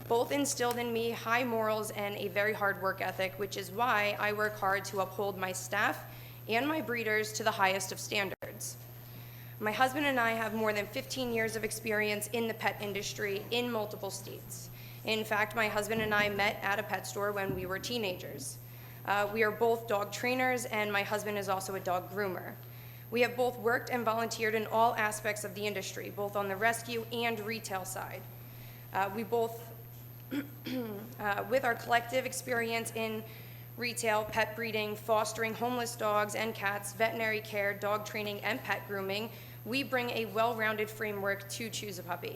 Both instilled in me high morals and a very hard work ethic, which is why I work hard to uphold my staff and my breeders to the highest of standards. My husband and I have more than 15 years of experience in the pet industry in multiple states. In fact, my husband and I met at a pet store when we were teenagers. We are both dog trainers, and my husband is also a dog groomer. We have both worked and volunteered in all aspects of the industry, both on the rescue and retail side. We both, with our collective experience in retail, pet breeding, fostering homeless dogs and cats, veterinary care, dog training, and pet grooming, we bring a well-rounded framework to Choose a Puppy.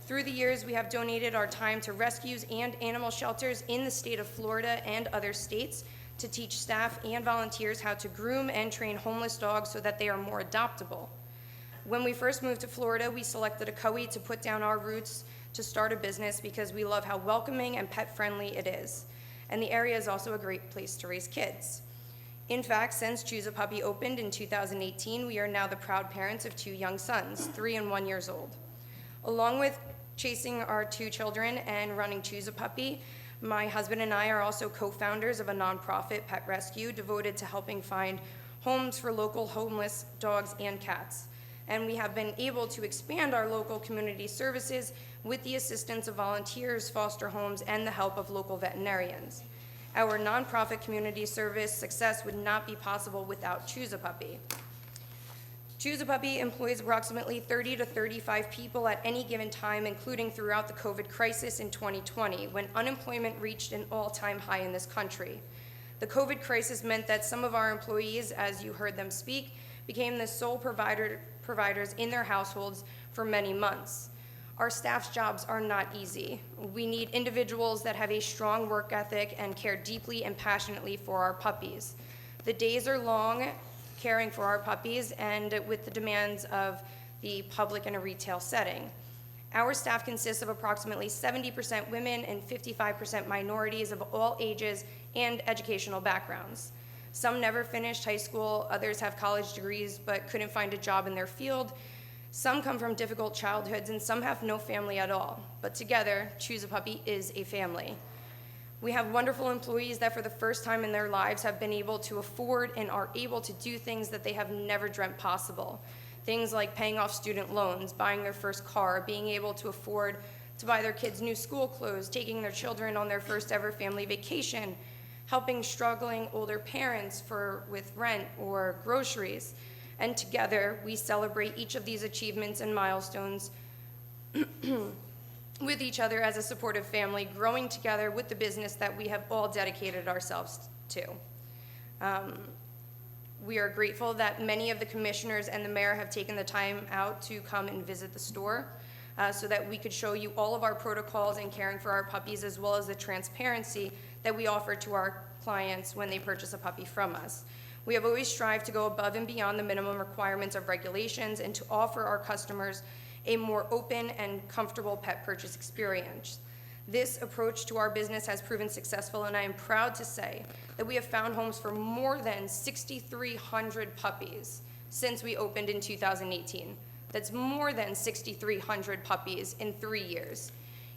Through the years, we have donated our time to rescues and animal shelters in the state of Florida and other states to teach staff and volunteers how to groom and train homeless dogs so that they are more adoptable. When we first moved to Florida, we selected Ocoee to put down our roots to start a business because we love how welcoming and pet-friendly it is. And the area is also a great place to raise kids. In fact, since Choose a Puppy opened in 2018, we are now the proud parents of two young sons, 3 and 1 years old. Along with chasing our two children and running Choose a Puppy, my husband and I are also co-founders of a nonprofit pet rescue devoted to helping find homes for local homeless dogs and cats. And we have been able to expand our local community services with the assistance of volunteers, foster homes, and the help of local veterinarians. Our nonprofit community service success would not be possible without Choose a Puppy. Choose a Puppy employs approximately 30 to 35 people at any given time, including throughout the COVID crisis in 2020, when unemployment reached an all-time high in this country. The COVID crisis meant that some of our employees, as you heard them speak, became the sole providers in their households for many months. Our staff's jobs are not easy. We need individuals that have a strong work ethic and care deeply and passionately for our puppies. The days are long caring for our puppies and with the demands of the public in a retail setting. Our staff consists of approximately 70% women and 55% minorities of all ages and educational backgrounds. Some never finished high school, others have college degrees but couldn't find a job in their field. Some come from difficult childhoods, and some have no family at all. But together, Choose a Puppy is a family. We have wonderful employees that for the first time in their lives have been able to afford and are able to do things that they have never dreamt possible. Things like paying off student loans, buying their first car, being able to afford to buy their kids new school clothes, taking their children on their first ever family vacation, helping struggling older parents with rent or groceries. And together, we celebrate each of these achievements and milestones with each other as a supportive family, growing together with the business that we have all dedicated ourselves to. We are grateful that many of the commissioners and the mayor have taken the time out to come and visit the store so that we could show you all of our protocols in caring for our puppies, as well as the transparency that we offer to our clients when they purchase a puppy from us. We have always strived to go above and beyond the minimum requirements of regulations and to offer our customers a more open and comfortable pet purchase experience. This approach to our business has proven successful, and I am proud to say that we have found homes for more than 6,300 puppies since we opened in 2018. That's more than 6,300 puppies in 3 years.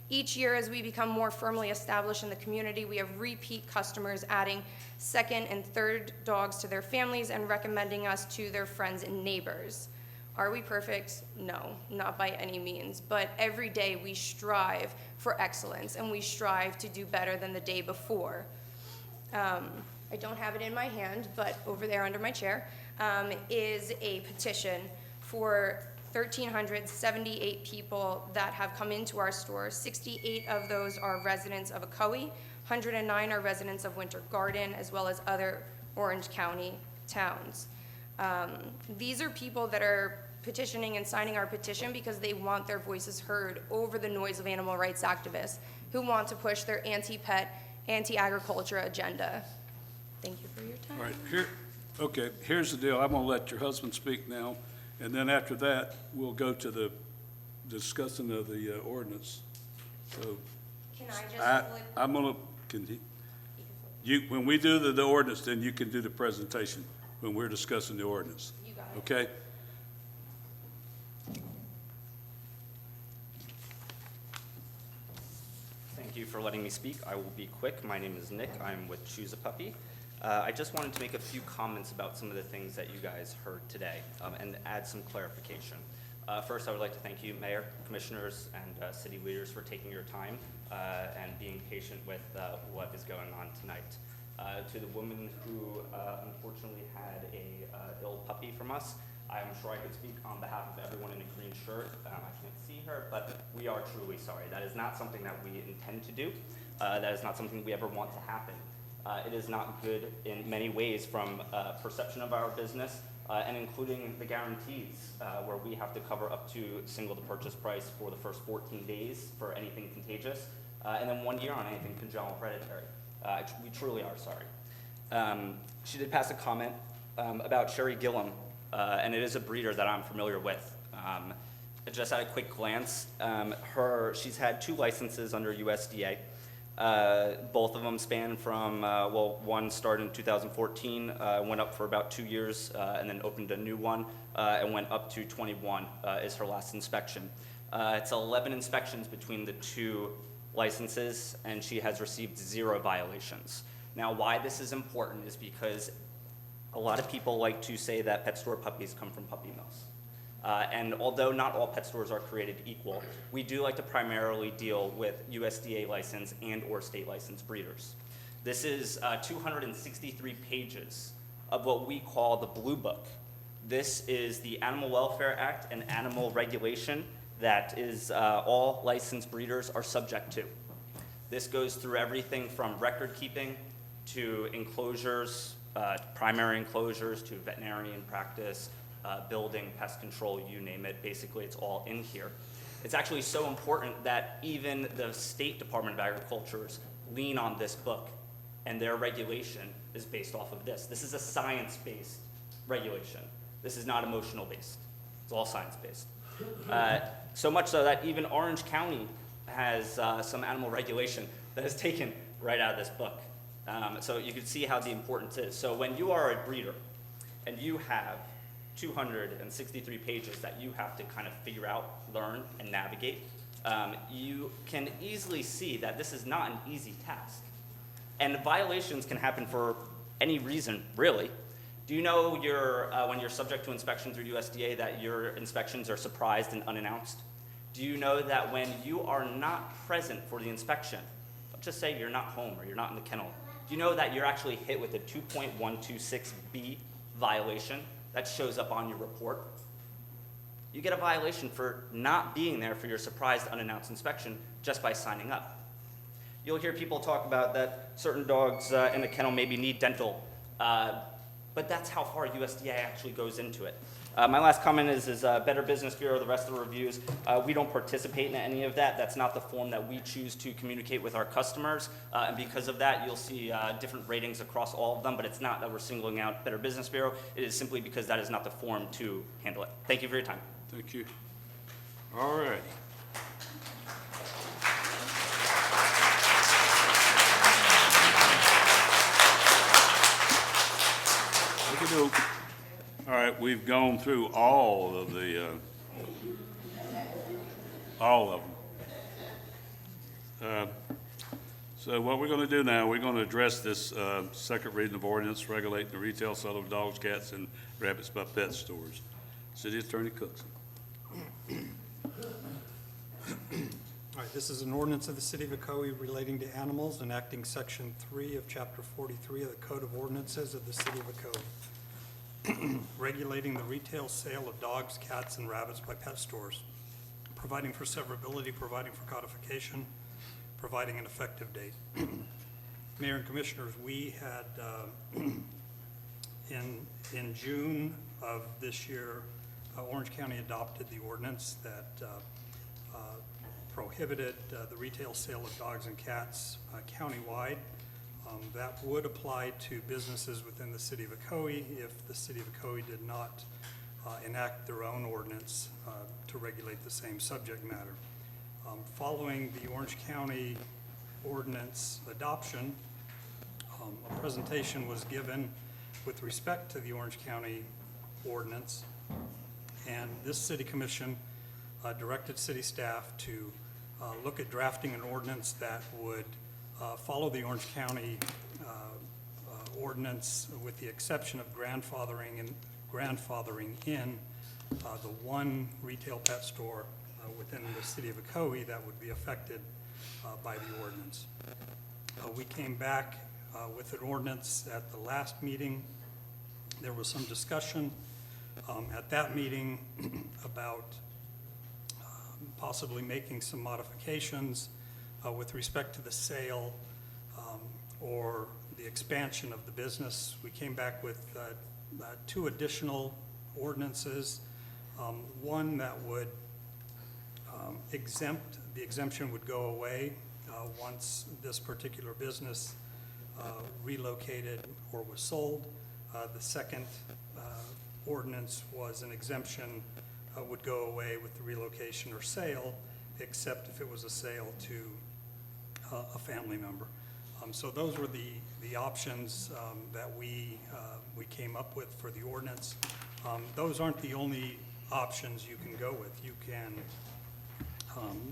Each year, as we become more firmly established in the community, we have repeat customers adding second and third dogs to their families and recommending us to their friends and neighbors. Are we perfect? No, not by any means. But every day we strive for excellence, and we strive to do better than the day before. I don't have it in my hand, but over there under my chair is a petition for 1,378 people that have come into our store. 68 of those are residents of Ocoee, 109 are residents of Winter Garden, as well as other Orange County towns. These are people that are petitioning and signing our petition because they want their voices heard over the noise of animal rights activists who want to push their anti-pet, anti-agriculture agenda. Thank you for your time. All right, here's the deal. I'm gonna let your husband speak now, and then after that, we'll go to the discussing of the ordinance. So, Can I just flip? I'm gonna, when we do the ordinance, then you can do the presentation when we're discussing the ordinance. You got it. Okay? Thank you for letting me speak. I will be quick. My name is Nick. I'm with Choose a Puppy. I just wanted to make a few comments about some of the things that you guys heard today and add some clarification. First, I would like to thank you, Mayor, Commissioners, and city leaders for taking your time and being patient with what is going on tonight. To the woman who unfortunately had a ill puppy from us, I'm sure I could speak on behalf of everyone in a green shirt. I can't see her, but we are truly sorry. That is not something that we intend to do. That is not something we ever want to happen. It is not good in many ways from perception of our business and including the guarantees where we have to cover up to single the purchase price for the first 14 days for anything contagious and then 1 year on anything congenital hereditary. We truly are sorry. She did pass a comment about Sherry Gillum, and it is a breeder that I'm familiar with. Just at a quick glance, she's had 2 licenses under USDA. Both of them span from, one started in 2014, went up for about 2 years, and then opened a new one, and went up to 21 is her last inspection. It's 11 inspections between the 2 licenses, and she has received 0 violations. Now, why this is important is because a lot of people like to say that pet store puppies come from puppy mills. And although not all pet stores are created equal, we do like to primarily deal with USDA licensed and or state licensed breeders. This is 263 pages of what we call the Blue Book. This is the Animal Welfare Act and animal regulation that is all licensed breeders are subject to. This goes through everything from record keeping to enclosures, primary enclosures to veterinarian practice, building, pest control, you name it. Basically, it's all in here. It's actually so important that even the State Department of Agriculture's lean on this book, and their regulation is based off of this. This is a science-based regulation. This is not emotional-based. It's all science-based. So much so that even Orange County has some animal regulation that is taken right out of this book. So you can see how the importance is. So when you are a breeder and you have 263 pages that you have to kind of figure out, learn, and navigate, you can easily see that this is not an easy task. And violations can happen for any reason, really. Do you know when you're subject to inspection through USDA that your inspections are surprised and unannounced? Do you know that when you are not present for the inspection, let's just say you're not home or you're not in the kennel, do you know that you're actually hit with a 2.126B violation that shows up on your report? You get a violation for not being there for your surprised unannounced inspection just by signing up. You'll hear people talk about that certain dogs in the kennel maybe need dental, but that's how far USDA actually goes into it. My last comment is Better Business Bureau, the rest of the reviews, we don't participate in any of that. That's not the form that we choose to communicate with our customers. And because of that, you'll see different ratings across all of them, but it's not that we're singling out Better Business Bureau. It is simply because that is not the form to handle it. Thank you for your time. Thank you. All right. All right, we've gone through all of them. So what we're going to do now, we're going to address this second reading of ordinance regulating the retail sale of dogs, cats, and rabbits by pet stores. City Attorney Cookson. All right, this is an ordinance of the City of Ocoee relating to animals, enacting Section 3 of Chapter 43 of the Code of Ordinances of the City of Ocoee. regulating the retail sale of dogs, cats, and rabbits by pet stores, providing for severability, providing for codification, providing an effective date. Mayor and Commissioners, we had, in June of this year, Orange County adopted the ordinance that prohibited the retail sale of dogs and cats countywide. That would apply to businesses within the city of Ocoee if the city of Ocoee did not enact their own ordinance to regulate the same subject matter. Following the Orange County ordinance adoption, a presentation was given with respect to the Orange County ordinance, and this city commission directed city staff to look at drafting an ordinance that would follow the Orange County ordinance with the exception of grandfathering in the one retail pet store within the city of Ocoee that would be affected by the ordinance. We came back with an ordinance at the last meeting. There was some discussion at that meeting about possibly making some modifications with respect to the sale or the expansion of the business. We came back with two additional ordinances. One that would exempt, the exemption would go away once this particular business relocated or was sold. The second ordinance was an exemption would go away with the relocation or sale, except if it was a sale to a family member. So those were the options that we came up with for the ordinance. Those aren't the only options you can go with.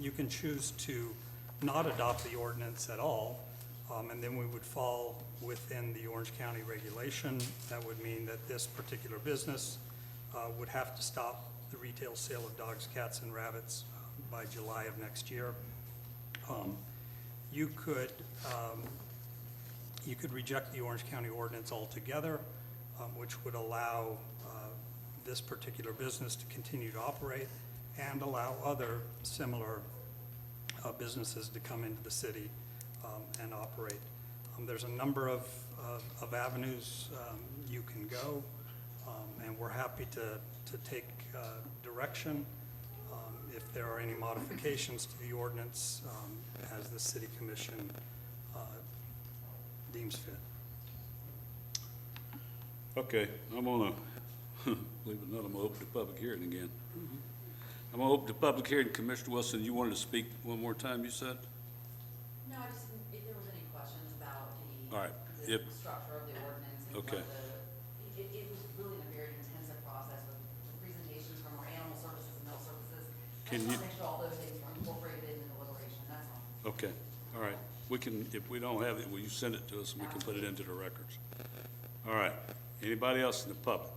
You can choose to not adopt the ordinance at all, and then we would fall within the Orange County regulation. That would mean that this particular business would have to stop the retail sale of dogs, cats, and rabbits by July of next year. You could reject the Orange County ordinance altogether, which would allow this particular business to continue to operate and allow other similar businesses to come into the city and operate. There's a number of avenues you can go, and we're happy to take direction if there are any modifications to the ordinance as the city commission deems fit. Okay, I'm gonna, believe it or not, I'm gonna open the public hearing again. I'm gonna open the public hearing. Commissioner Wilson, you wanted to speak one more time, you said? No, I just, if there was any questions about the, All right. the If- structure of the ordinance and Okay. what it was really a very intensive process with the presentations from our animal services and health services. I Can just you- want to make sure all those things were incorporated in the deliberation, that's all. Okay, all right. We can, if we don't have it, will you send it to us and we can put it into the records? All right. Anybody else in the public?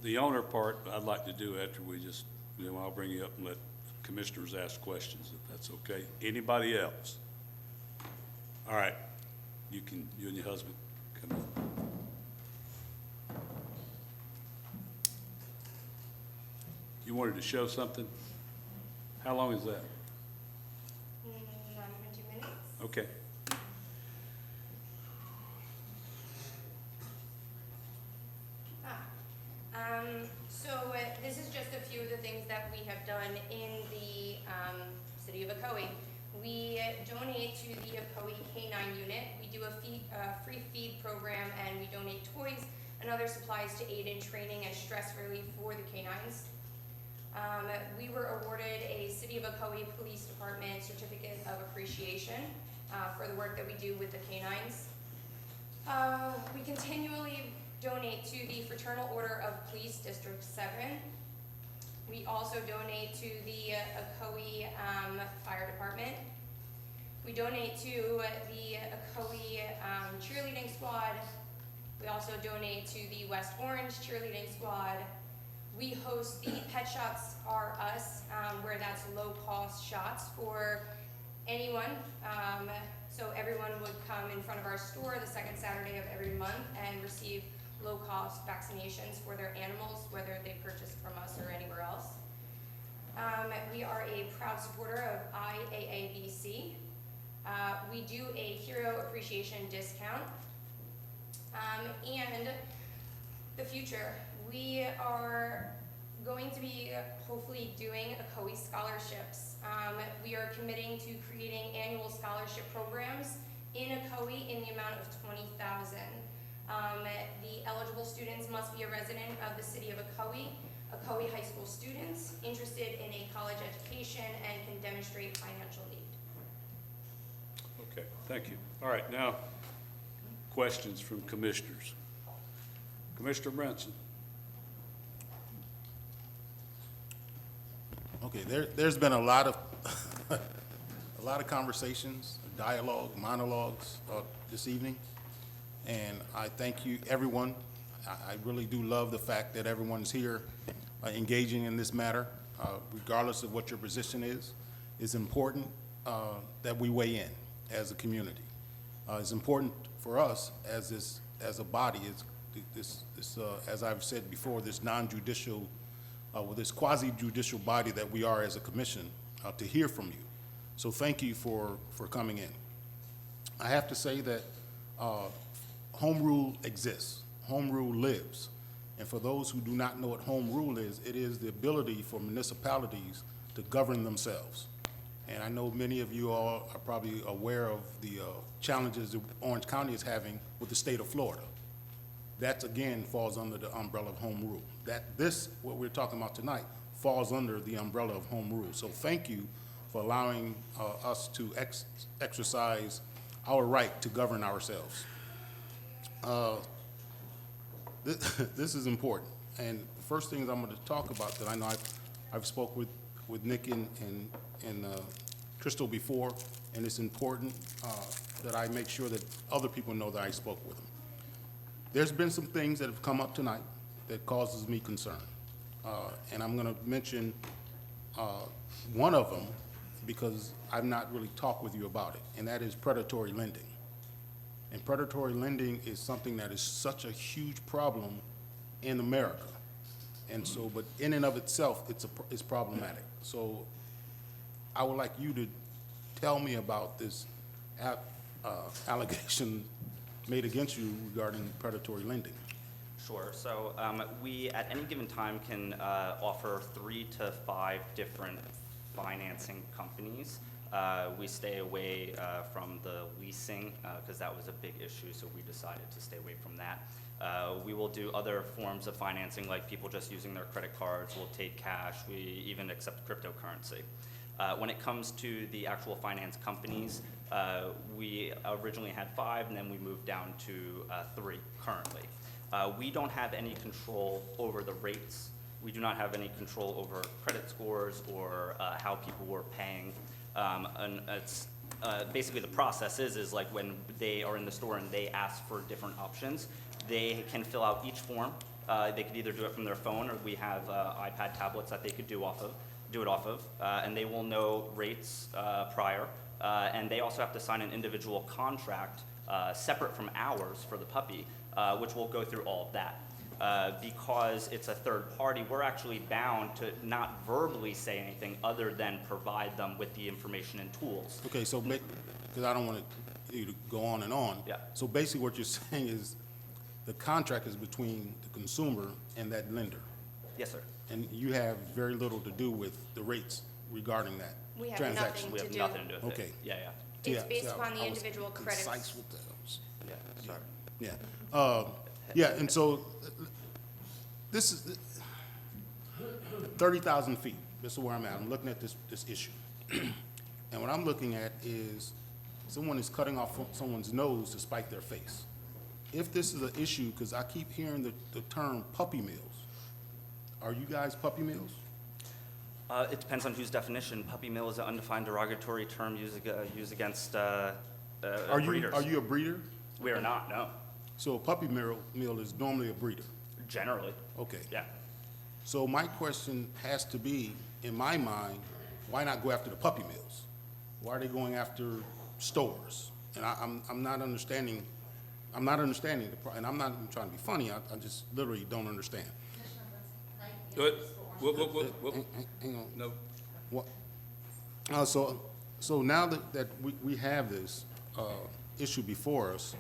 The owner part, I'd like to do after we just, I'll bring you up and let commissioners ask questions, if that's okay. Anybody else? All right, you and your husband come in. You wanted to show something? How long is that? Not even 2 minutes. Okay. So this is just a few of the things that we have done in the city of Ocoee. We donate to the Ocoee Canine Unit. We do a free feed program, and we donate toys and other supplies to aid in training and stress relief for the canines. We were awarded a City of Ocoee Police Department Certificate of Appreciation for the work that we do with the canines. We continually donate to the Fraternal Order of Police District 7. We also donate to the Ocoee Fire Department. We donate to the Ocoee Cheerleading Squad. We also donate to the West Orange Cheerleading Squad. We host the Pet Shots Are Us, where that's low-cost shots for anyone So everyone would come in front of our store the second Saturday of every month and receive low-cost vaccinations for their animals, whether they purchased from us or anywhere else. We are a proud supporter of IAABC. We do a hero appreciation discount. And the future, we are going to be hopefully doing Ocoee scholarships. We are committing to creating annual scholarship programs in Ocoee in the amount of $20,000. The eligible students must be a resident of the city of Ocoee, Ocoee high school students interested in a college education and can demonstrate financial need. Okay, thank you. All right, now, questions from commissioners. Commissioner Brinson. Okay, there's been a lot of a lot of conversations, dialogue, monologues this evening, and I thank you, everyone. I really do love the fact that everyone's here engaging in this matter, regardless of what your position is. It's important that we weigh in as a community. It's important for us as a body, as I've said before, this non-judicial, with this quasi-judicial body that we are as a commission, to hear from you. So thank you for coming in. I have to say that home rule exists. Home rule lives. And for those who do not know what home rule is, it is the ability for municipalities to govern themselves. And I know many of you all are probably aware of the challenges that Orange County is having with the state of Florida. That, again, falls under the umbrella of home rule. What we're talking about tonight, falls under the umbrella of home rule. So thank you for allowing us to exercise our right to govern ourselves. This is important. And the first things I'm going to talk about that I know I've spoke with Nick and Crystal before, and it's important that I make sure that other people know that I spoke with them. There's been some things that have come up tonight that causes me concern. And I'm going to mention one of them because I've not really talked with you about it, and that is predatory lending. And predatory lending is something that is such a huge problem in America. And so, but in and of itself, it's problematic. So I would like you to tell me about this allegation made against you regarding predatory lending. Sure. So we, at any given time, can offer 3 to 5 different financing companies. We stay away from the leasing because that was a big issue, so we decided to stay away from that. We will do other forms of financing, like people just using their credit cards. We'll take cash. We even accept cryptocurrency. When it comes to the actual finance companies, we originally had 5, and then we moved down to 3 currently. We don't have any control over the rates. We do not have any control over credit scores or how people were paying. And it's basically the process is like when they are in the store and they ask for different options, they can fill out each form. They could either do it from their phone, or we have iPad tablets that they could do it off of, and they will know rates prior. And they also have to sign an individual contract separate from ours for the puppy, which will go through all of that. Because it's a third party, we're actually bound to not verbally say anything other than provide them with the information and tools. Okay, so because I don't want you to go on and on. Yeah. So basically what you're saying is the contract is between the consumer and that lender. Yes, sir. And you have very little to do with the rates regarding that We have transaction. nothing We to have do. nothing to do with it. Okay. Yeah, yeah. It's based so upon the I was individual credits. concise with those. Yeah, sorry. Yeah. Yeah, and so this is 30,000 feet. This is where I'm at. I'm looking at this issue. And what I'm looking at is someone is cutting off someone's nose to spite their face. If this is an issue, because I keep hearing the term puppy mills. Are you guys puppy mills? It depends on whose definition. Puppy mill is an undefined derogatory term used against breeders. Are you a breeder? We are not, no. So a puppy mill is normally a breeder? Generally. Okay. Yeah. So my question has to be, in my mind, why not go after the puppy mills? Why are they going after stores? and I'm not understanding, and I'm not even trying to be funny, I just literally don't understand. What? Hang on. No. What? So now that we have this issue before us,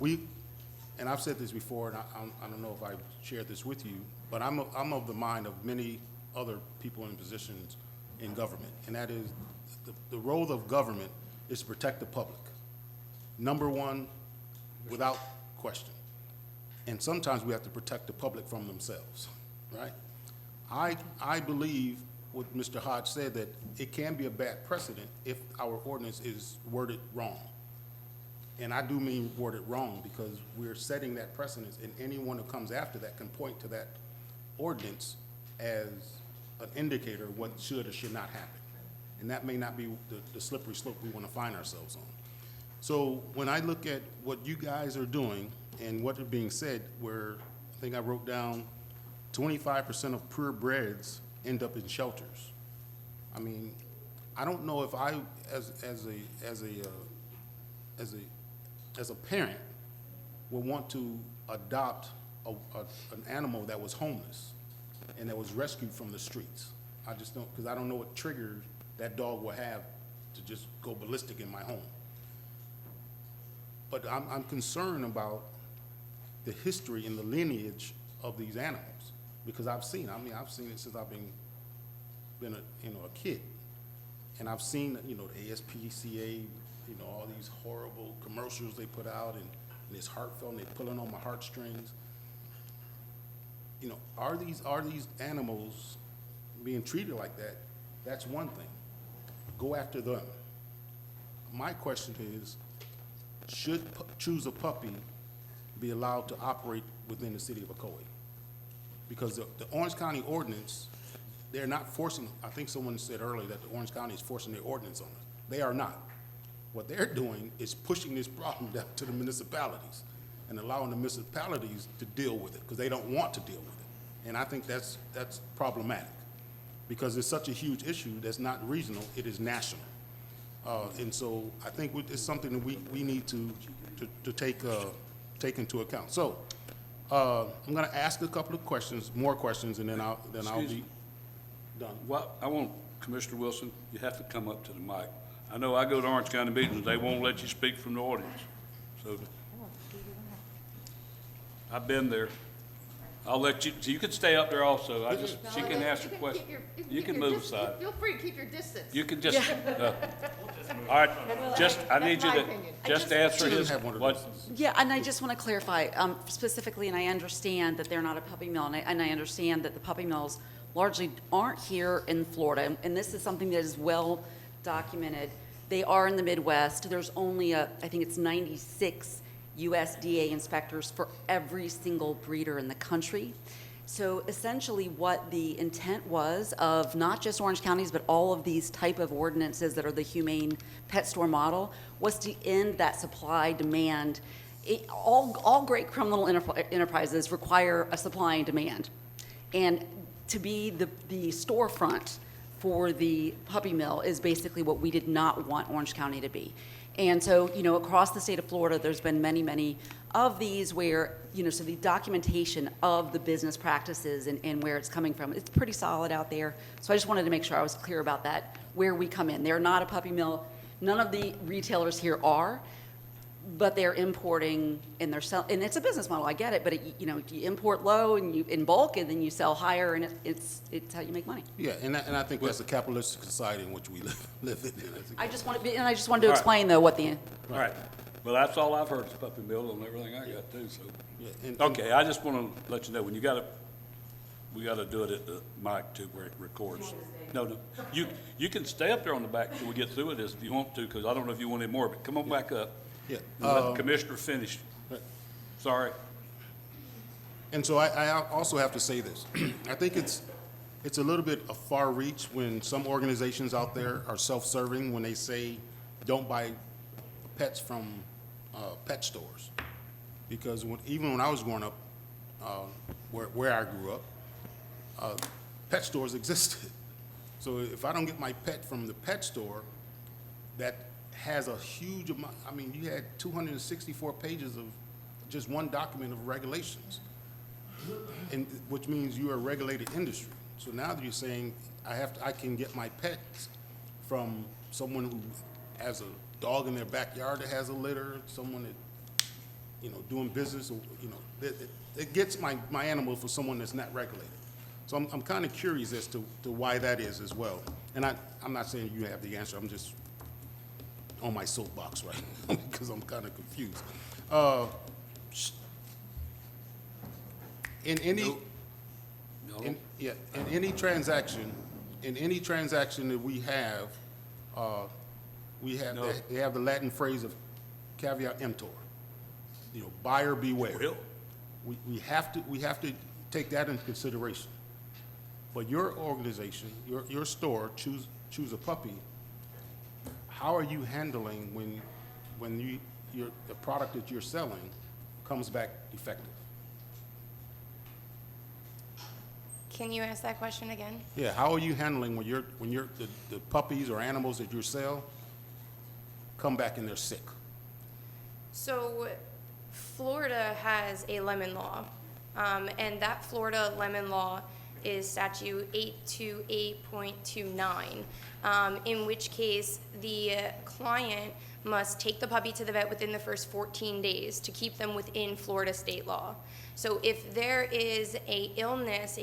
and I've said this before, and I don't know if I shared this with you, but I'm of the mind of many other people in positions in government, and that is the role of government is to protect the public. Number one, without question. And sometimes we have to protect the public from themselves, right? I believe what Mr. Hodge said, that it can be a bad precedent if our ordinance is worded wrong. And I do mean worded wrong because we're setting that precedence, and anyone who comes after that can point to that ordinance as an indicator of what should or should not happen. And that may not be the slippery slope we want to find ourselves on. So when I look at what you guys are doing and what is being said, where I think I wrote down 25% of purebreds end up in shelters. I mean, I don't know if I, as a parent, would want to adopt an animal that was homeless and that was rescued from the streets. I just don't, because I don't know what triggers that dog will have to just go ballistic in my home. But I'm concerned about the history and the lineage of these animals, because I've seen it since I've been a kid. And I've seen, the ASPCA, all these horrible commercials they put out, and it's heartfelt, and they're pulling on my heartstrings. Are these animals being treated like that? That's one thing. Go after them. My question is, should Choose a Puppy be allowed to operate within the city of Ocoee? Because the Orange County ordinance, they're not forcing, I think someone said earlier that the Orange County is forcing their ordinance on us. They are not. What they're doing is pushing this problem down to the municipalities and allowing the municipalities to deal with it because they don't want to deal with it. And I think that's problematic because it's such a huge issue that's not regional, it is national. And so I think it's something that we need to take into account. So I'm going to ask a couple of questions, more questions, and then I'll be done. Well, I want, Commissioner Wilson, you have to come up to the mic. I know I go to Orange County meetings, they won't let you speak from the audience. So I've been there. I'll let you, so you can stay up there also. She can ask a question. You can move aside. Feel free to keep your distance. You can just, all right, I need you to just answer his. Yeah, and I just want to clarify specifically, and I understand that they're not a puppy mill, and I understand that the puppy mills largely aren't here in Florida, and this is something that is well documented. They are in the Midwest. There's only I think it's 96 USDA inspectors for every single breeder in the country. So essentially what the intent was of not just Orange Counties, but all of these type of ordinances that are the humane pet store model was to end that supply demand. All great criminal enterprises require a supply and demand. And to be the storefront for the puppy mill is basically what we did not want Orange County to be. And so, across the state of Florida, there's been many, many of these where, so the documentation of the business practices and where it's coming from, it's pretty solid out there. So I just wanted to make sure I was clear about that, where we come in. They're not a puppy mill. None of the retailers here are, but they're importing and they're selling, and it's a business model, I get it, but you import low and you in bulk and then you sell higher, and it's how you make money. Yeah, and I think that's a capitalistic society in which we live in. I just wanted to explain though what the. All right, well, that's all I've heard is puppy mill and everything I got too, so. Yeah, Okay, I just want to let you know, when we got to do it at the mic too, where it records. No, you can stay up there on the back till we get through with this if you want to, because I don't know if you want any more, but come on back up. Yeah. Let the commissioner finish. Sorry. And so I also have to say this. I think it's a little bit of far reach when some organizations out there are self-serving when they say don't buy pets from pet stores. Because even when I was growing up, where I grew up, pet stores existed. So if I don't get my pet from the pet store, that has a huge amount, I mean, you had 264 pages of just one document of regulations, and, which means you're a regulated industry. So now that you're saying I can get my pets from someone who has a dog in their backyard that has a litter, someone that, you know, doing business, or, you know, it gets my animal for someone that's not regulated. So I'm kind of curious as to why that is as well. And I'm not saying you have the answer, I'm just on my soapbox right now because I'm kind of confused. In any, in any transaction that we have, they have the Latin phrase of caveat emptor. You know, buyer beware. Really? We have to take that into consideration. But your organization, your store, Choose a Puppy, how are you handling when the product that you're selling comes back defective? Can you ask that question again? Yeah, how are you handling when the puppies or animals that you sell come back and they're sick? So Florida has a lemon law, and that Florida lemon law is statute 828.29, in which case the client must take the puppy to the vet within the first 14 days to keep them within Florida state law. So if there is a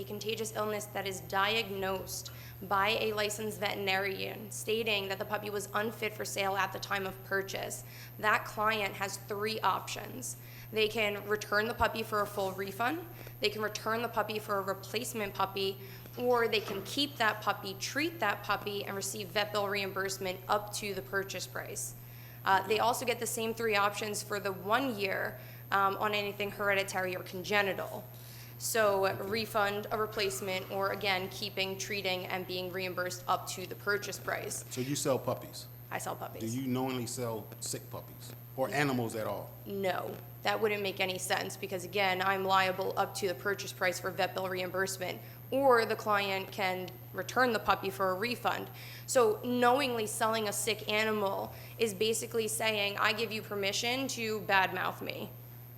contagious illness that is diagnosed by a licensed veterinarian stating that the puppy was unfit for sale at the time of purchase, that client has 3 options. They can return the puppy for a full refund, they can return the puppy for a replacement puppy, or they can keep that puppy, treat that puppy, and receive vet bill reimbursement up to the purchase price. They also get the same 3 options for the 1 year on anything hereditary or congenital. So refund, a replacement, or again, keeping, treating, and being reimbursed up to the purchase price. So you sell puppies? I sell puppies. Do you knowingly sell sick puppies or animals at all? No, that wouldn't make any sense because again, I'm liable up to the purchase price for vet bill reimbursement, or the client can return the puppy for a refund. So knowingly selling a sick animal is basically saying, I give you permission to badmouth me.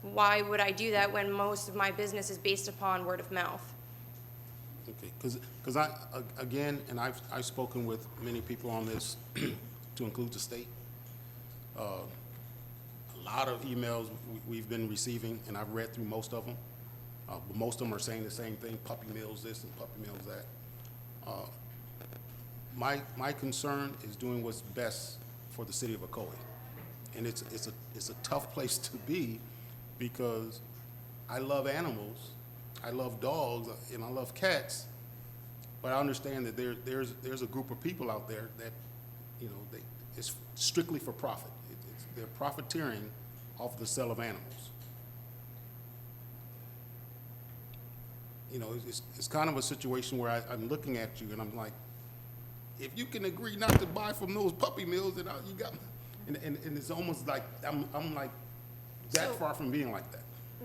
Why would I do that when most of my business is based upon word of mouth? Okay, because I've spoken with many people on this, to include the state. A lot of emails we've been receiving, and I've read through most of them. But most of them are saying the same thing: puppy mills this and puppy mills that. My concern is doing what's best for the city of Ocoee, and it's a tough place to be because I love animals, I love dogs, and I love cats, but I understand that there's a group of people out there that, you know, it's strictly for profit. They're profiteering off the sale of animals. You know, it's kind of a situation where I'm looking at you and I'm like, if you can agree not to buy from those puppy mills, then you got, and it's almost like I'm like that far from being like that.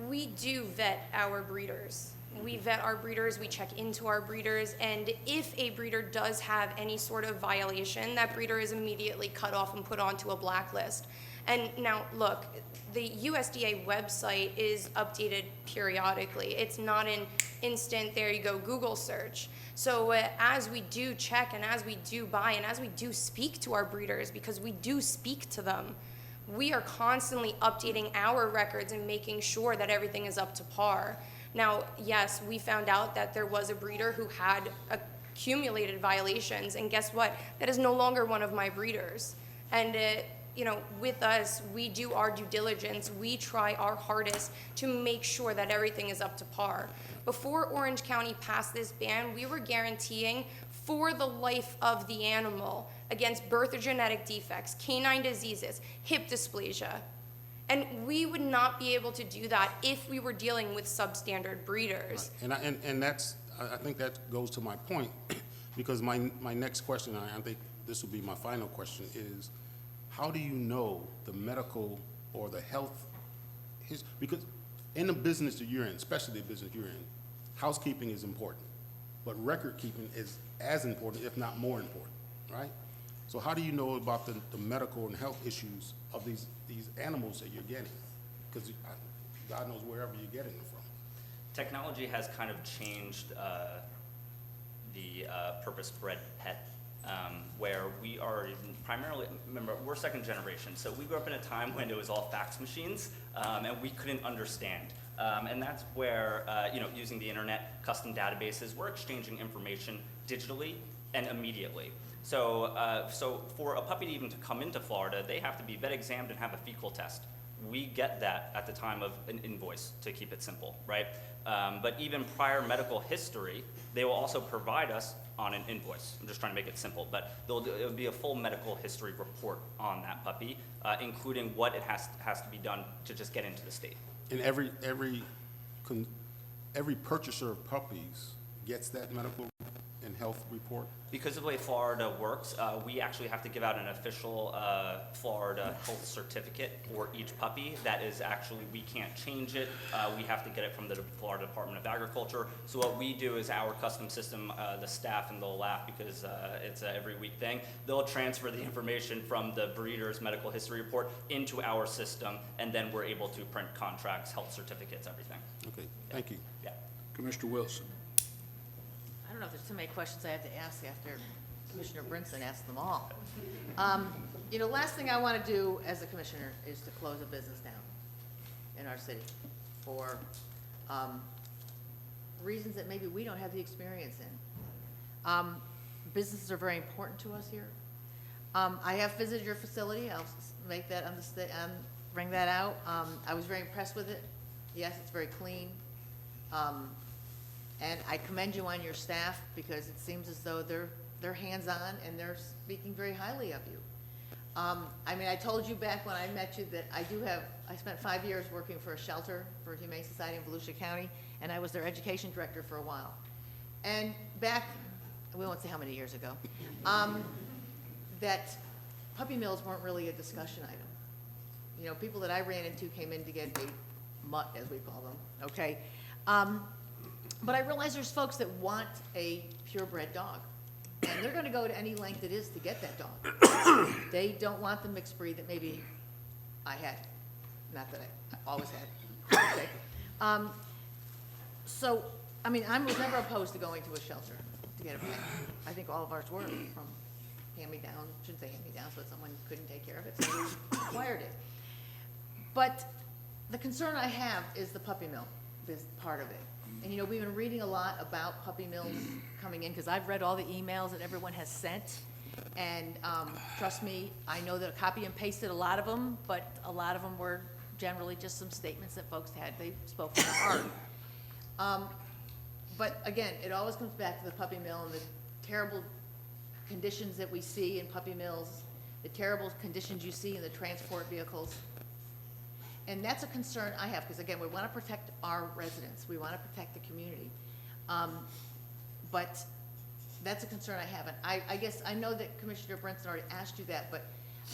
We do vet our breeders. We vet our breeders, we check into our breeders, and if a breeder does have any sort of violation, that breeder is immediately cut off and put onto a blacklist. And now, look, the USDA website is updated periodically. It's not an instant, there you go, Google search. So as we do check and as we do buy and as we do speak to our breeders, because we do speak to them, we are constantly updating our records and making sure that everything is up to par. Now, yes, we found out that there was a breeder who had accumulated violations, and guess what? That is no longer one of my breeders. And you know, with us, we do our due diligence. We try our hardest to make sure that everything is up to par. Before Orange County passed this ban, we were guaranteeing for the life of the animal against birth or genetic defects, canine diseases, hip dysplasia. And we would not be able to do that if we were dealing with substandard breeders. Right. And that's, I think that goes to my point, because my next question, I think this will be my final question, is how do you know the medical or the health, because in the business that you're in, especially the business you're in, housekeeping is important, but record keeping is as important, if not more important, right? So how do you know about the medical and health issues of these animals that you're getting? Because God knows wherever you're getting them from. Technology has kind of changed the purpose-bred pet, where we are primarily, remember, we're second generation, so we grew up in a time when it was all fax machines, and we couldn't understand. And that's where, using the internet, custom databases, we're exchanging information digitally and immediately. So for a puppy to even to come into Florida, they have to be vet examined and have a fecal test. We get that at the time of an invoice, to keep it simple, right? But even prior medical history, they will also provide us on an invoice. I'm just trying to make it simple, but it'll be a full medical history report on that puppy, including what it has to be done to just get into the state. And every purchaser of puppies gets that medical and health report? Because of the way Florida works, we actually have to give out an official Florida health certificate for each puppy. That is actually, we can't change it. We have to get it from the Florida Department of Agriculture. So what we do is our custom system, the staff, and they'll laugh because it's an every week thing, they'll transfer the information from the breeder's medical history report into our system, and then we're able to print contracts, health certificates, everything. Okay, thank you. Yeah. Commissioner Wilson. I don't know if there's too many questions I have to ask after Commissioner Brinson asked them all. Last thing I want to do as a commissioner is to close a business down in our city for reasons that maybe we don't have the experience in. Businesses are very important to us here. I have visited your facility. I'll make that bring that out. I was very impressed with it. Yes, it's very clean. And I commend you on your staff because it seems as though they're hands-on and they're speaking very highly of you. I told you back when I met you that I spent 5 years working for a shelter for Humane Society in Volusia County, and I was their education director for a while. And back, we won't say how many years ago, that puppy mills weren't really a discussion item. People that I ran into came in to get a mutt, as we call them, okay? But I realize there's folks that want a purebred dog, and they're going to go to any length it is to get that dog. They don't want the mixed breed that maybe I had, not that I always had. Okay. I was never opposed to going to a shelter to get a pet. I think all of ours were from hand-me-down, shouldn't say hand-me-downs, but someone couldn't take care of it, so we acquired it. But the concern I have is the puppy mill, this part of it. And we've been reading a lot about puppy mills coming in, because I've read all the emails that everyone has sent. And trust me, I know that I copy and pasted a lot of them, but a lot of them were generally just some statements that folks had. They spoke from their heart. But again, it always comes back to the puppy mill and the terrible conditions that we see in puppy mills, the terrible conditions you see in the transport vehicles. And that's a concern I have, because again, we want to protect our residents. We want to protect the community. But that's a concern I have. And I guess I know that Commissioner Brinson already asked you that, but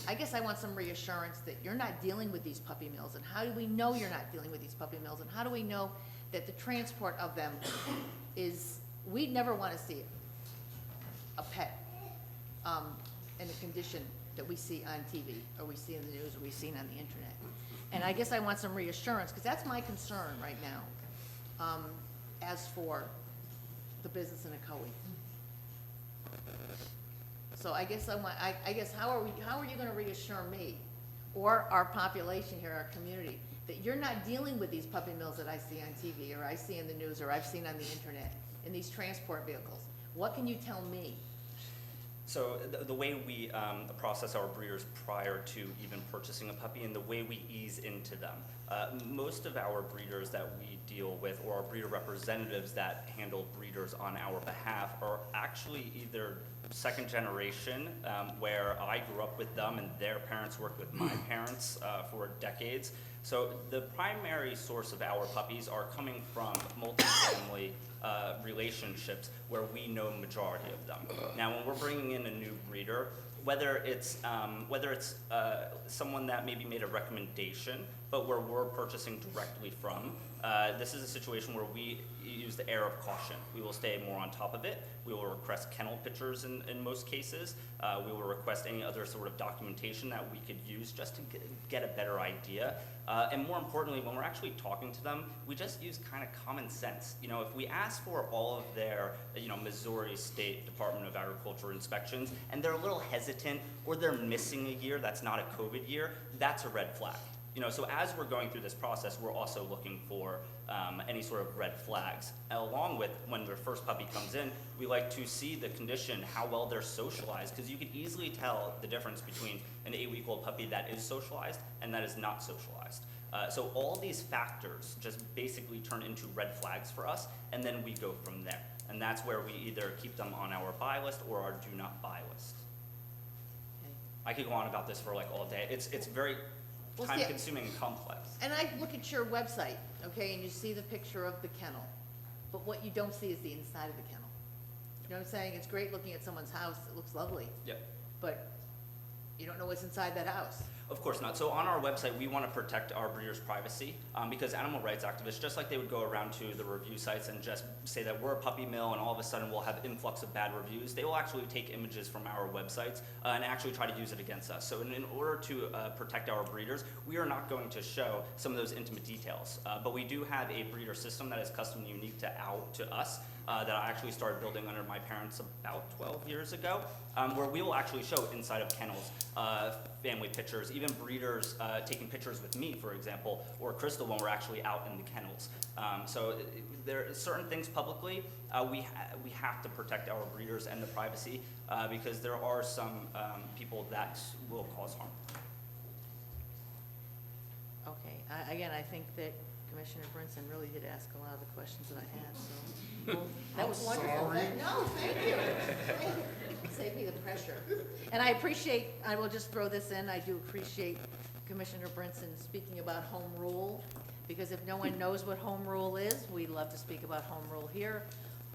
I guess I want some reassurance that you're not dealing with these puppy mills. And how do we know you're not dealing with these puppy mills? And how do we know that the transport of them we'd never want to see a pet in a condition that we see on TV, or we see in the news, or we see on the internet. And I guess I want some reassurance, because that's my concern right now, as for the business in Ocoee. So I guess how are you going to reassure me, or our population here, our community, that you're not dealing with these puppy mills that I see on TV, or I see in the news, or I've seen on the internet, in these transport vehicles? What can you tell me? So the way we process our breeders prior to even purchasing a puppy, and the way we ease into them, most of our breeders that we deal with, or our breeder representatives that handle breeders on our behalf, are actually either second generation, where I grew up with them and their parents worked with my parents for decades. So the primary source of our puppies are coming from multifamily relationships where we know majority of them. Now, when we're bringing in a new breeder, whether it's someone that maybe made a recommendation but where we're purchasing directly from, this is a situation where we use the air of caution. We will stay more on top of it. We will request kennel pictures in most cases. We will request any other sort of documentation that we could use just to get a better idea. And more importantly, when we're actually talking to them, we just use kind of common sense. You know, if we ask for all of their, Missouri State Department of Agriculture inspections, and they're a little hesitant, or they're missing a year that's not a COVID year, that's a red flag. So as we're going through this process, we're also looking for any sort of red flags. Along with when their first puppy comes in, we like to see the condition, how well they're socialized, because you can easily tell the difference between an 8-week-old puppy that is socialized and that is not socialized. So all these factors just basically turn into red flags for us, and then we go from there. And that's where we either keep them on our buy list or our do not buy list. I could go on about this for like all day. It's very time-consuming and complex. And I look at your website, okay, and you see the picture of the kennel, but what you don't see is the inside of the kennel. You know what I'm saying? It's great looking at someone's house, it looks lovely. Yep. But you don't know what's inside that house. Of course not. So on our website, we want to protect our breeders' privacy because animal rights activists, just like they would go around to the review sites and just say that we're a puppy mill and all of a sudden we'll have influx of bad reviews, they will actually take images from our websites and actually try to use it against us. So in order to protect our breeders, we are not going to show some of those intimate details. But we do have a breeder system that is custom and unique to us that I actually started building under my parents about 12 years ago, where we will actually show inside of kennels, family pictures, even breeders taking pictures with me, for example, or Crystal when we're actually out in the kennels. So there are certain things publicly, we have to protect our breeders and the privacy because there are some people that will cause harm. Okay, again, I think that Commissioner Brinson really did ask a lot of the questions that I had, so. That was wonderful. No, thank you. Thank you. Save me the pressure. And I will just throw this in, I do appreciate Commissioner Brinson speaking about home rule, because if no one knows what home rule is, we love to speak about home rule here.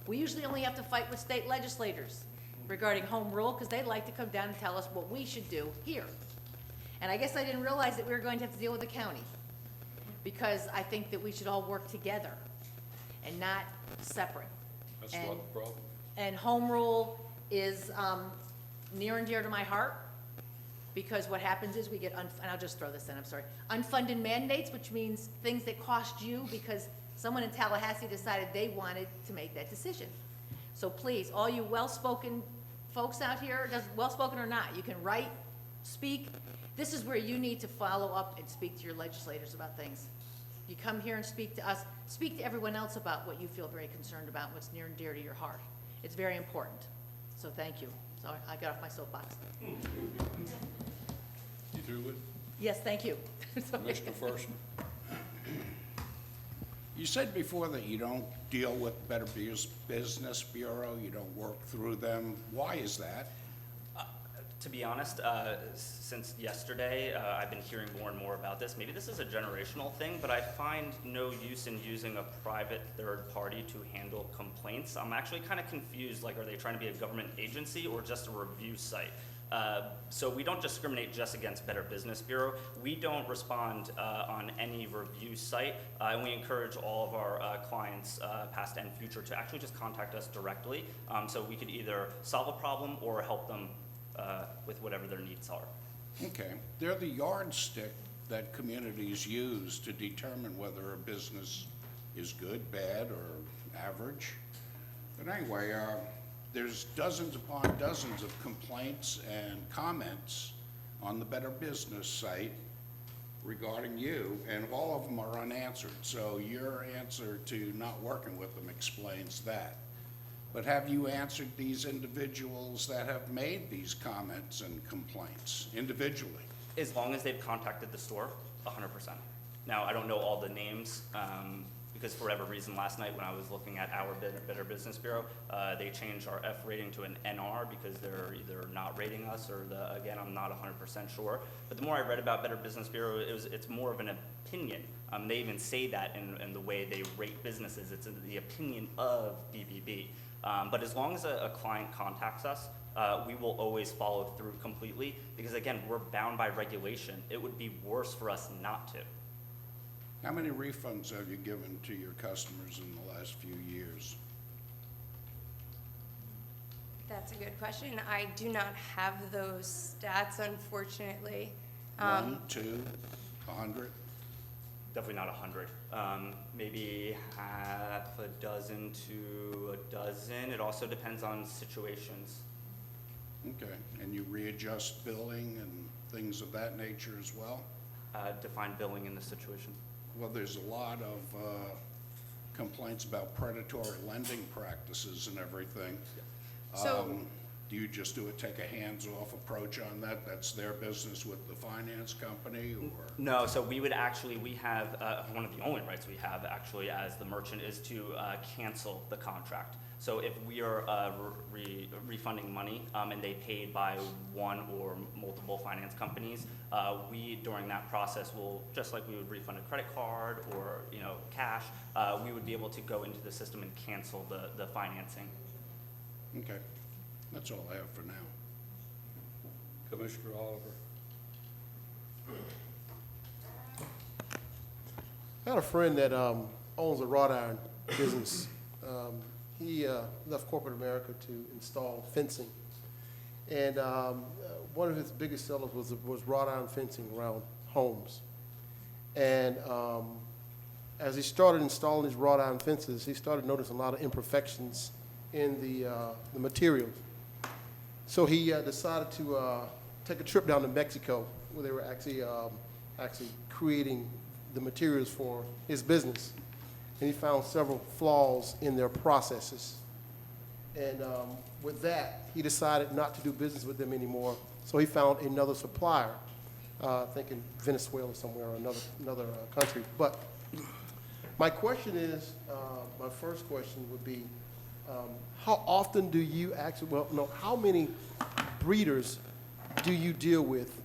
We usually only have to fight with state legislators regarding home rule, because they like to come down and tell us what we should do here. And I guess I didn't realize that we were going to have to deal with the county, because I think that we should all work together and not separate. That's not the problem. And home rule is near and dear to my heart, because what happens is we get, and I'll just throw this in, I'm sorry, unfunded mandates, which means things that cost you because someone in Tallahassee decided they wanted to make that decision. So please, all you well-spoken folks out here, well-spoken or not, you can write, speak. This is where you need to follow up and speak to your legislators about things. You come here and speak to us, speak to everyone else about what you feel very concerned about, what's near and dear to your heart. It's very important. So thank you. So I got off my soapbox. You through with? Yes, thank you. Mr. Fersen. You said before that you don't deal with Better Business Bureau, you don't work through them. Why is that? To be honest, since yesterday, I've been hearing more and more about this. Maybe this is a generational thing, but I find no use in using a private third party to handle complaints. I'm actually kind of confused, like, are they trying to be a government agency or just a review site? So we don't discriminate just against Better Business Bureau. We don't respond on any review site, and we encourage all of our clients, past and future, to actually just contact us directly, so we could either solve a problem or help them with whatever their needs are. Okay. They're the yardstick that communities use to determine whether a business is good, bad, or average. But anyway, there's dozens upon dozens of complaints and comments on the Better Business site regarding you, and all of them are unanswered. So your answer to not working with them explains that. But have you answered these individuals that have made these comments and complaints individually? As long as they've contacted the store, 100%. Now, I don't know all the names, because for whatever reason last night when I was looking at our Better Business Bureau, they changed our F rating to an NR because they're either not rating us or, again, I'm not 100% sure. But the more I read about Better Business Bureau, it's more of an opinion. They even say that in the way they rate businesses. It's the opinion of BBB. But as long as a client contacts us, we will always follow through completely because, again, we're bound by regulation. It would be worse for us not to. How many refunds have you given to your customers in the last few years? That's a good question. I do not have those stats, unfortunately. 1, 2, 100? Definitely not 100. Maybe half a dozen to a dozen. It also depends on situations. Okay, and you readjust billing and things of that nature as well? Define billing in this situation. Well, there's a lot of complaints about predatory lending practices and everything. So- Do you just take a hands-off approach on that? That's their business with the finance company, or? No, so we have, one of the only rights we have actually as the merchant is to cancel the contract. So if we are refunding money and they paid by one or multiple finance companies, we, during that process, will, just like we would refund a credit card or, cash, we would be able to go into the system and cancel the financing. Okay, that's all I have for now. Commissioner Oliver. I got a friend that owns a wrought iron business. He left corporate America to install fencing. And one of his biggest sellers was wrought iron fencing around homes. And as he started installing these wrought iron fences, he started noticing a lot of imperfections in the materials. So he decided to take a trip down to Mexico, where they were actually creating the materials for his business. And he found several flaws in their processes. And with that, he decided not to do business with them anymore. So he found another supplier, I think in Venezuela somewhere, or another country. But my question is, my first question would be, how often do you actually, how many breeders do you deal with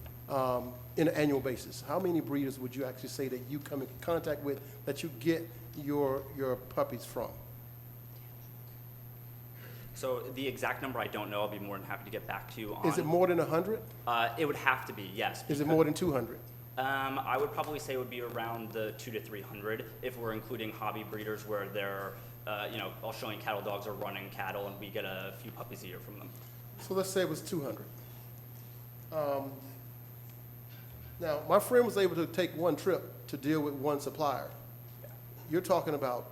in an annual basis? How many breeders would you actually say that you come in contact with, that you get your puppies from? So the exact number I don't know. I'll be more than happy to get back to you on. Is it more than 100? It would have to be, yes. Is it more than 200? I would probably say it would be around the 200 to 300 if we're including hobby breeders where they're, Australian cattle dogs are running cattle and we get a few puppies a year from them. So let's say it was 200. Now, my friend was able to take one trip to deal with one supplier. You're talking about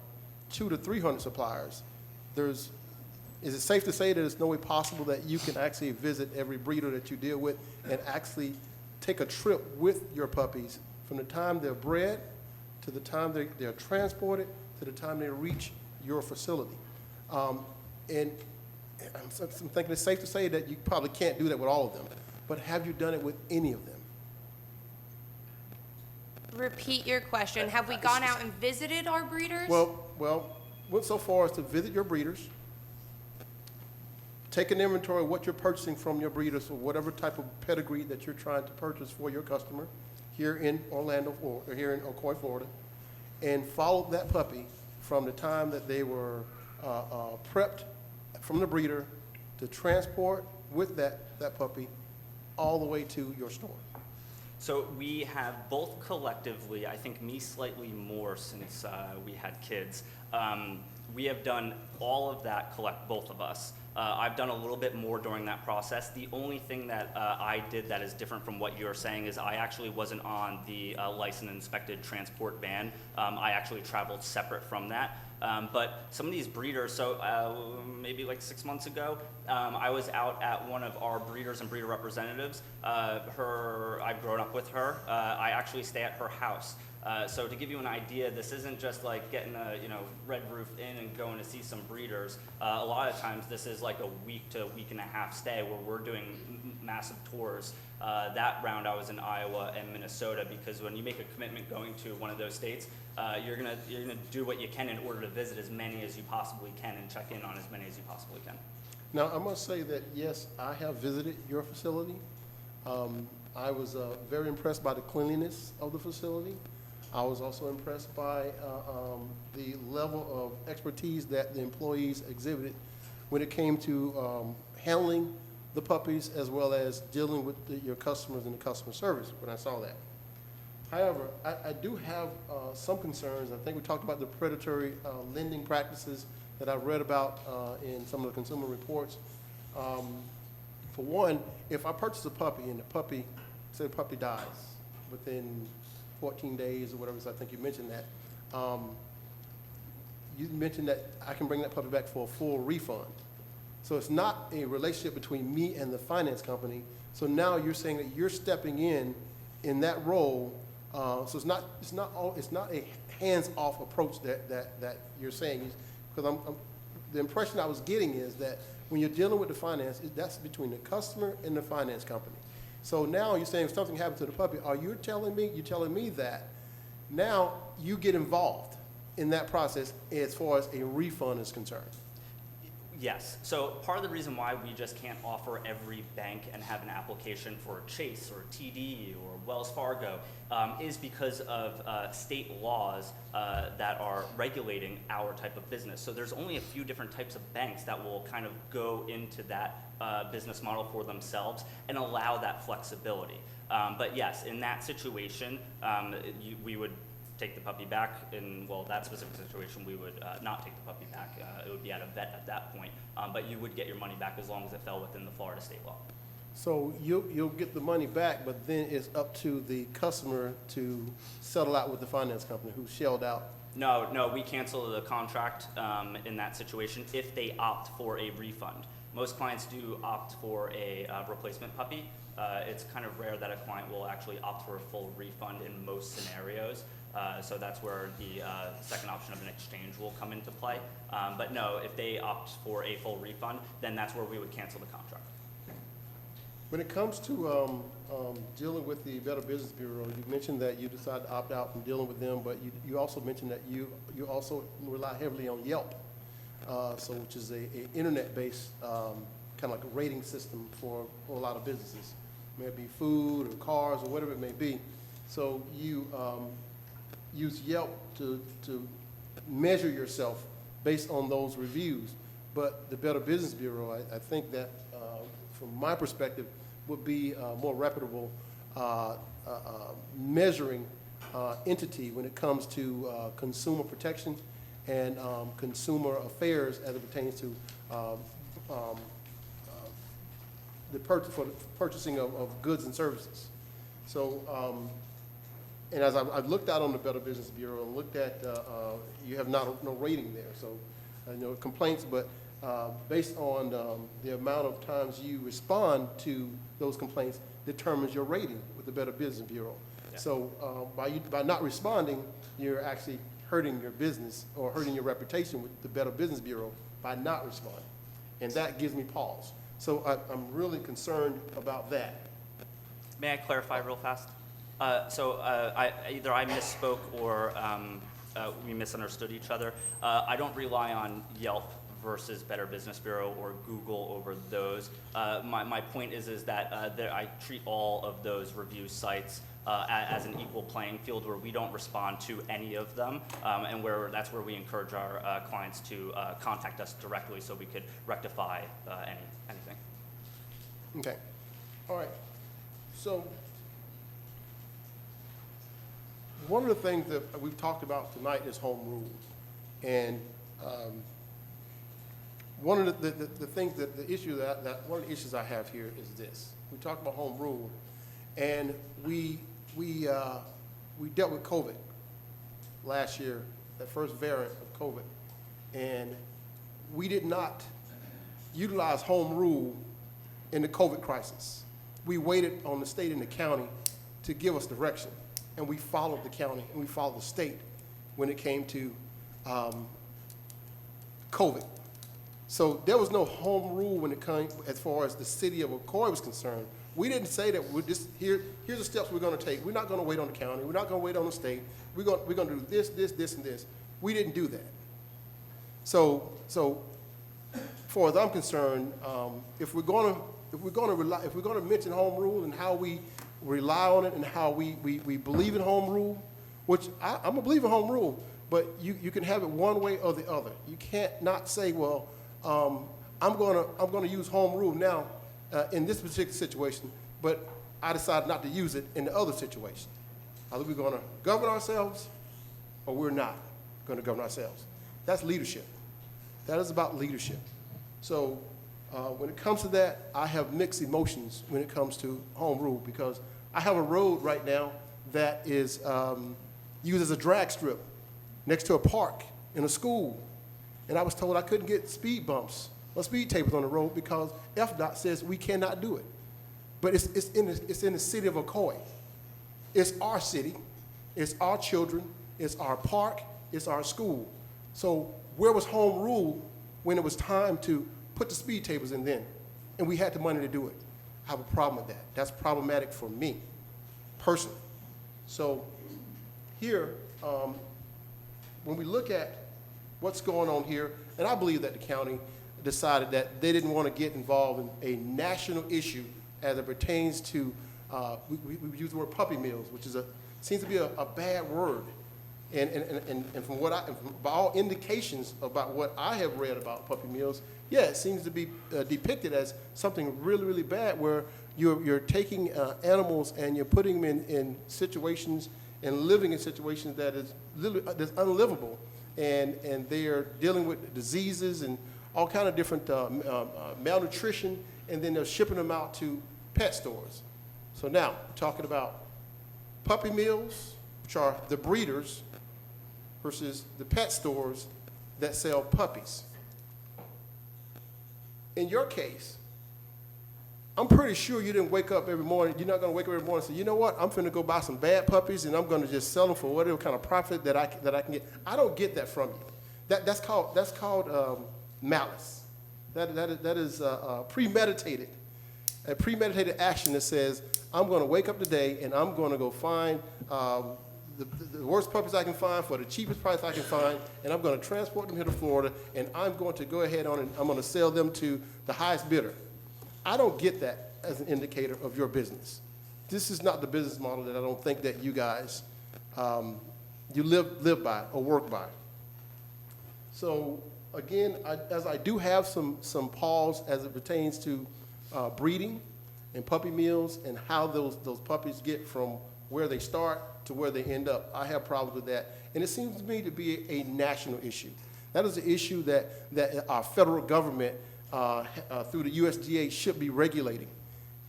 200 to 300 suppliers. Is it safe to say that there's no way possible that you can actually visit every breeder that you deal with and actually take a trip with your puppies from the time they're bred to the time they're transported to the time they reach your facility? And I'm thinking it's safe to say that you probably can't do that with all of them, but have you done it with any of them? Repeat your question. Have we gone out and visited our breeders? Well, went so far as to visit your breeders, take an inventory of what you're purchasing from your breeders or whatever type of pedigree that you're trying to purchase for your customer here in Orlando or here in Ocoee, Florida, and follow that puppy from the time that they were prepped from the breeder to transport with that puppy all the way to your store. So we have both collectively, I think me slightly more since we had kids. We have done all of that, both of us. I've done a little bit more during that process. The only thing that I did that is different from what you're saying is I actually wasn't on the licensed and inspected transport ban. I actually traveled separate from that. But some of these breeders, so maybe like 6 months ago, I was out at one of our breeders and breeder representatives. I've grown up with her. I actually stay at her house. So to give you an idea, this isn't just like getting a red roof in and going to see some breeders. A lot of times this is like a week to a week and a half stay where we're doing massive tours. That round I was in Iowa and Minnesota because when you make a commitment going to one of those states, you're gonna do what you can in order to visit as many as you possibly can and check in on as many as you possibly can. Now, I must say that, yes, I have visited your facility. I was very impressed by the cleanliness of the facility. I was also impressed by the level of expertise that the employees exhibited when it came to handling the puppies as well as dealing with your customers and the customer service when I saw that. However, I do have some concerns. I think we talked about the predatory lending practices that I've read about in some of the consumer reports. For one, if I purchase a puppy and say the puppy dies within 14 days or whatever, so I think you mentioned that. You mentioned that I can bring that puppy back for a full refund. So it's not a relationship between me and the finance company. So now you're saying that you're stepping in that role. So it's not a hands-off approach that you're saying. Because the impression I was getting is that when you're dealing with the finance, that's between the customer and the finance company. So now you're saying if something happened to the puppy, you're telling me that now you get involved in that process as far as a refund is concerned. Yes. So part of the reason why we just can't offer every bank and have an application for Chase or TD or Wells Fargo is because of state laws that are regulating our type of business. So there's only a few different types of banks that will kind of go into that business model for themselves and allow that flexibility. But yes, in that situation, we would take the puppy back. In, well, that specific situation, we would not take the puppy back. It would be at a vet at that point, but you would get your money back as long as it fell within the Florida state law. So you'll get the money back, but then it's up to the customer to settle out with the finance company who shelled out. No, we cancel the contract in that situation if they opt for a refund. Most clients do opt for a replacement puppy. It's kind of rare that a client will actually opt for a full refund in most scenarios. So that's where the second option of an exchange will come into play. But no, if they opt for a full refund, then that's where we would cancel the contract. When it comes to dealing with the Better Business Bureau, you mentioned that you decided to opt out from dealing with them, but you also mentioned that you also rely heavily on Yelp, which is a internet-based kind of like a rating system for a lot of businesses. Maybe food or cars or whatever it may be. So you use Yelp to measure yourself based on those reviews. But the Better Business Bureau, I think that from my perspective, would be a more reputable measuring entity when it comes to consumer protection and consumer affairs as it pertains to the purchasing of goods and services. So, and as I've looked out on the Better Business Bureau and looked at, you have no rating there, so complaints, but based on the amount of times you respond to those complaints determines your rating with the Better Business Bureau. Yeah. So by not responding, you're actually hurting your business or hurting your reputation with the Better Business Bureau by not responding, and that gives me pause. So I'm really concerned about that. May I clarify real fast? Either I misspoke or we misunderstood each other. I don't rely on Yelp versus Better Business Bureau or Google over those. My point is that I treat all of those review sites as an equal playing field where we don't respond to any of them, and that's where we encourage our clients to contact us directly so we could rectify anything. Okay. All right. So one of the things that we've talked about tonight is home rule. And one of the things one of the issues I have here is this. We talked about home rule, and we dealt with COVID last year, that first variant of COVID, and we did not utilize home rule in the COVID crisis. We waited on the state and the county to give us direction, and we followed the county and we followed the state when it came to COVID. So there was no home rule when it came as far as the city of Ocoee was concerned. We didn't say that here's the steps we're going to take. We're not going to wait on the county. We're not going to wait on the state. We're going to do this, and this. We didn't do that. So far as I'm concerned, if we're going to mention home rule and how we rely on it and how we believe in home rule, which I'm a believer in home rule, but you can have it one way or the other. You can't not say, well, I'm going to use home rule now in this particular situation, but I decided not to use it in the other situation. Either we're gonna govern ourselves or we're not gonna govern ourselves. That's leadership. That is about leadership. So when it comes to that, I have mixed emotions when it comes to home rule, because I have a road right now that is used as a drag strip next to a park in a school. And I was told I couldn't get speed bumps or speed tables on the road because FDOT says we cannot do it. But it's in the city of Ocoee. It's our city, it's our children, it's our park, it's our school. So where was home rule when it was time to put the speed tables in then? And we had the money to do it. I have a problem with that. That's problematic for me, personally. So here, when we look at what's going on here, and I believe that the county decided that they didn't want to get involved in a national issue as it pertains to, we use the word puppy mills, which is seems to be a bad word. And from by all indications about what I have read about puppy mills, yeah, it seems to be depicted as something really, really bad, where you're taking animals and you're putting them in situations and living in situations that is that's unlivable, and they are dealing with diseases and all kind of different malnutrition, and then they're shipping them out to pet stores. So now, talking about puppy mills, which are the breeders, versus the pet stores that sell puppies. In your case, I'm pretty sure you didn't wake up every morning, you're not going to wake up every morning and say, you know what, I'm finna go buy some bad puppies and I'm going to just sell them for whatever kind of profit that I can get. I don't get that from you. That's called malice. That is premeditated. A premeditated action that says, I'm going to wake up today and I'm going to go find the worst puppies I can find for the cheapest price I can find, and I'm going to transport them here to Florida, and I'm going to go ahead on and I'm going to sell them to the highest bidder. I don't get that as an indicator of your business. This is not the business model that I don't think that you guys, you live by or work by. So again, as I do have some pause as it pertains to breeding and puppy mills and how those puppies get from where they start to where they end up, I have problems with that. And it seems to me to be a national issue. That is an issue that our federal government, through the USDA, should be regulating.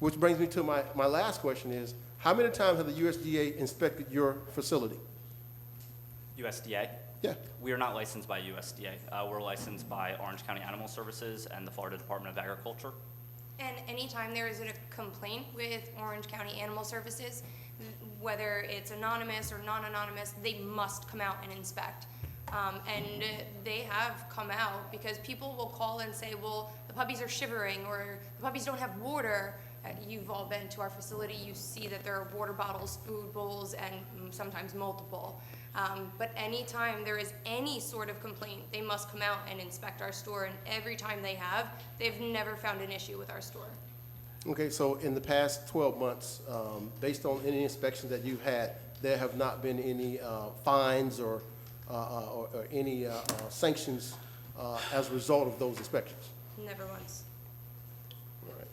Which brings me to my last question is, how many times have the USDA inspected your facility? USDA? Yeah. We are not licensed by USDA. We're licensed by Orange County Animal Services and the Florida Department of Agriculture. And anytime there is a complaint with Orange County Animal Services, whether it's anonymous or non-anonymous, they must come out and inspect. And they have come out because people will call and say, well, the puppies are shivering or the puppies don't have water. You've all been to our facility, you see that there are water bottles, food bowls, and sometimes multiple. But anytime there is any sort of complaint, they must come out and inspect our store, and every time they have, they've never found an issue with our store. Okay, so in the past 12 months, based on any inspections that you've had, there have not been any fines or any sanctions as a result of those inspections? Never once. All right.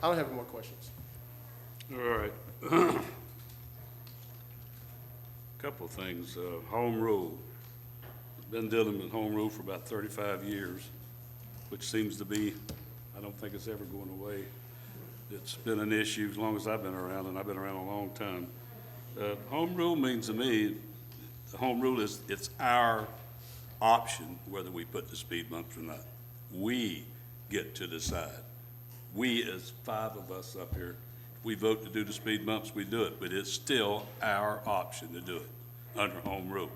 I don't have any more questions. All right. Couple of things. Home rule. Been dealing with home rule for about 35 years, which seems to be, I don't think it's ever going away. It's been an issue as long as I've been around, and I've been around a long time. Home rule means to me, home rule is it's our option whether we put the speed bumps or not. We get to decide. We, as 5 of us up here, if we vote to do the speed bumps, we do it, but it's still our option to do it under home rule.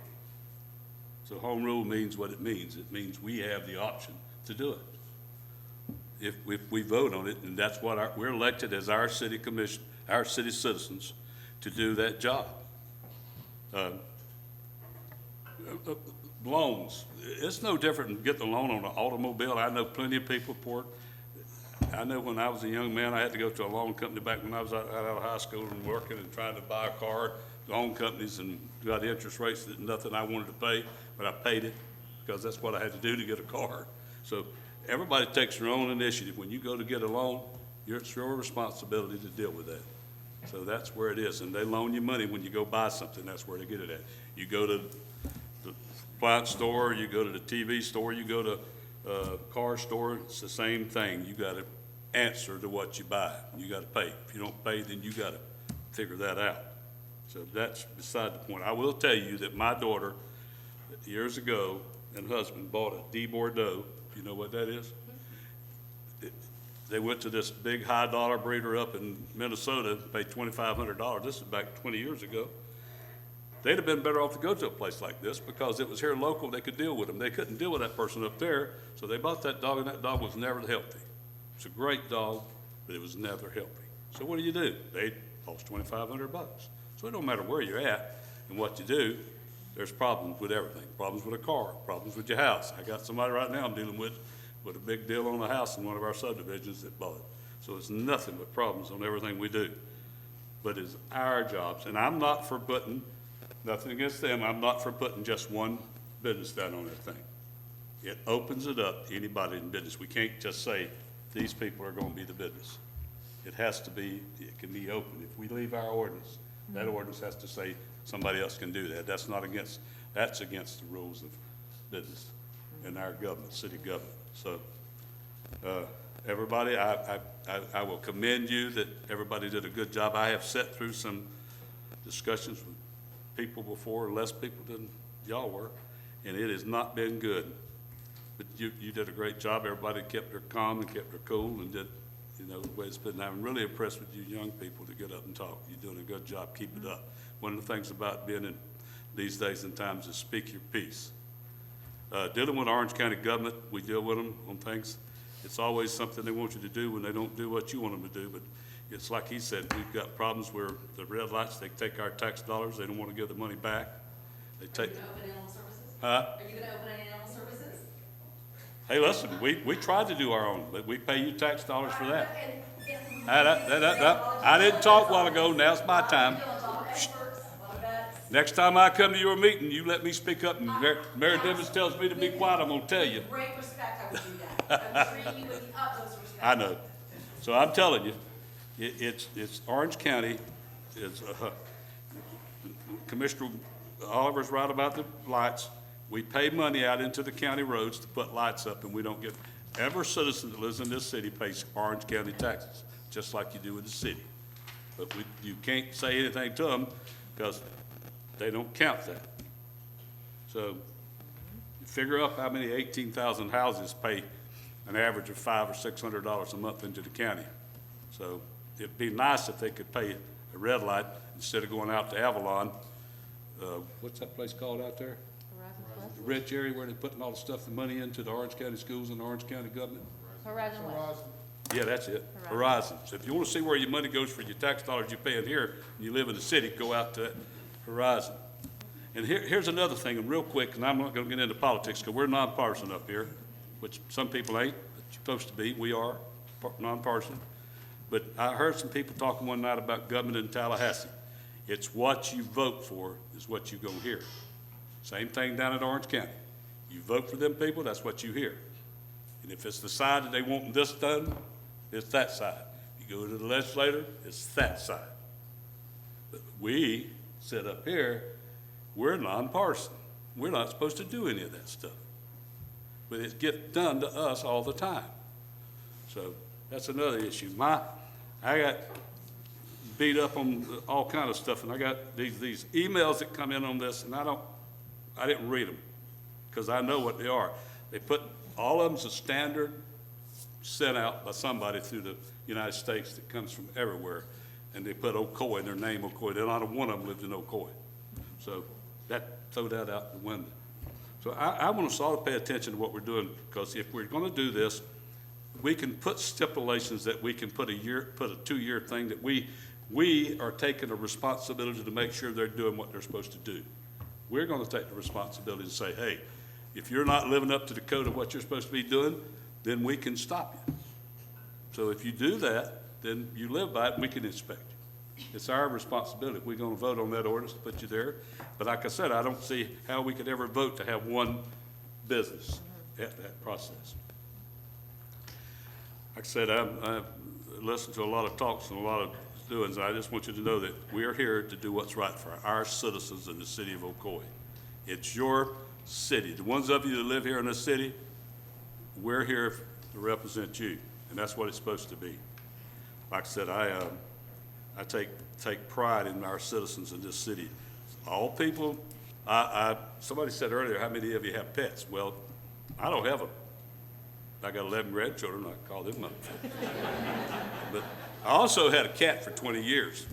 So home rule means what it means. It means we have the option to do it. If we vote on it, and that's what we're elected as our city commission, our city citizens, to do that job. Loans, it's no different than getting a loan on an automobile. I know plenty of people, I know when I was a young man, I had to go to a loan company back when I was out of high school and working and trying to buy a car, loan companies, and got interest rates that nothing I wanted to pay, but I paid it because that's what I had to do to get a car. So everybody takes their own initiative. When you go to get a loan, it's your responsibility to deal with that. So that's where it is, and they loan you money when you go buy something, that's where they get it at. You go to the appliance store, you go to the TV store, you go to car store, it's the same thing. You gotta answer to what you buy. You gotta pay. If you don't pay, then you gotta figure that out. So that's beside the point. I will tell you that my daughter, years ago, and husband bought a D Bordeaux. You know what that is? They went to this big high dollar breeder up in Minnesota, paid $2,500. This is back 20 years ago. They'd have been better off to go to a place like this because it was here local, they could deal with them. They couldn't deal with that person up there, so they bought that dog, and that dog was never healthy. It's a great dog, but it was never healthy. So what do? They cost $2,500. So it don't matter where you're at and what you do, there's problems with everything. Problems with a car, problems with your house. I got somebody right now I'm dealing with a big deal on the house in one of our subdivisions that bought it. So it's nothing but problems on everything we do. But it's our jobs, and I'm not for putting, nothing against them, I'm not for putting just one business down on that thing. It opens it up to anybody in business. We can't just say, these people are gonna be the business. It has to be, it can be open. If we leave our ordinance, that ordinance has to say somebody else can do that. That's against the rules of business in our government, city government. So, everybody, I will commend you that everybody did a good job. I have sat through some discussions with people before, less people than y'all were, and it has not been good. But you did a great job. Everybody kept their calm and kept their cool and did, the way it's been. I'm really impressed with you young people to get up and talk. You're doing a good job. Keep it up. One of the things about being in these days and times is speak your piece. Dealing with Orange County government, we deal with them on things. It's always something they want you to do when they don't do what you want them to do. But it's like he said, we've got problems where the red lights, they take our tax dollars, they don't want to give the money back. They take. Are you going to open animal services? Huh? Are you going to open any animal services? Hey, listen, we tried to do our own, but we pay you tax dollars for that. I didn't talk a while ago, now's my time. Next time I come to your meeting, you let me speak up, and Mary Dimmons tells me to be quiet, I'm gonna tell you. With great respect, I would do that. I would treat you with the utmost respect. I know. So I'm telling you, it's Orange County, Commissioner Oliver's right about the lights. We pay money out into the county roads to put lights up, and we don't get, every citizen that lives in this city pays Orange County taxes, just like you do in the city. But you can't say anything to them, because they don't count that. So you figure up how many 18,000 houses pay an average of $500 or $600 a month into the county. So it'd be nice if they could pay a red light instead of going out to Avalon. What's that place called out there? The rich area where they're putting all the stuff, the money into the Orange County schools and the Orange County government. Horizon West. Yeah, that's it, Horizon. So if you want to see where your money goes for your tax dollars you're paying here, and you live in the city, go out to Horizon. And here's another thing, and real quick, and I'm not going to get into politics because we're nonpartisan up here, which some people ain't, but you're supposed to be. We are nonpartisan. But I heard some people talking one night about government in Tallahassee. It's what you vote for is what you're going to hear. Same thing down at Orange County. You vote for them people, that's what you hear. And if it's the side that they want this done, it's that side. You go to the legislator, it's that side. But we sit up here, we're nonpartisan. We're not supposed to do any of that stuff. But it gets done to us all the time. So that's another issue. I got beat up on all kind of stuff, and I got these emails that come in on this, and I didn't read them because I know what they are. They put all of them's a standard sent out by somebody through the United States that comes from everywhere, and they put Ocoee in their name, Ocoee. Then not one of them lives in Ocoee. So throw that out the window. So I want us all to pay attention to what we're doing, because if we're going to do this, we can put stipulations that we can put a 2-year thing that we are taking a responsibility to make sure they're doing what they're supposed to do. We're going to take the responsibility to say, hey, if you're not living up to the code of what you're supposed to be doing, then we can stop you. So if you do that, then you live by it, and we can inspect you. It's our responsibility. We're going to vote on that ordinance to put you there. But like I said, I don't see how we could ever vote to have one business at that process. Like I said, I've listened to a lot of talks and a lot of doing, I just want you to know that we're here to do what's right for our citizens in the city of Ocoee. It's your city. The ones of you that live here in this city, we're here to represent you, and that's what it's supposed to be. Like I said, I take pride in our citizens in this city. All people, somebody said earlier, how many of you have pets? Well, I don't have them. I got 11 grandchildren, I call them up. But I also had a cat for 20 years.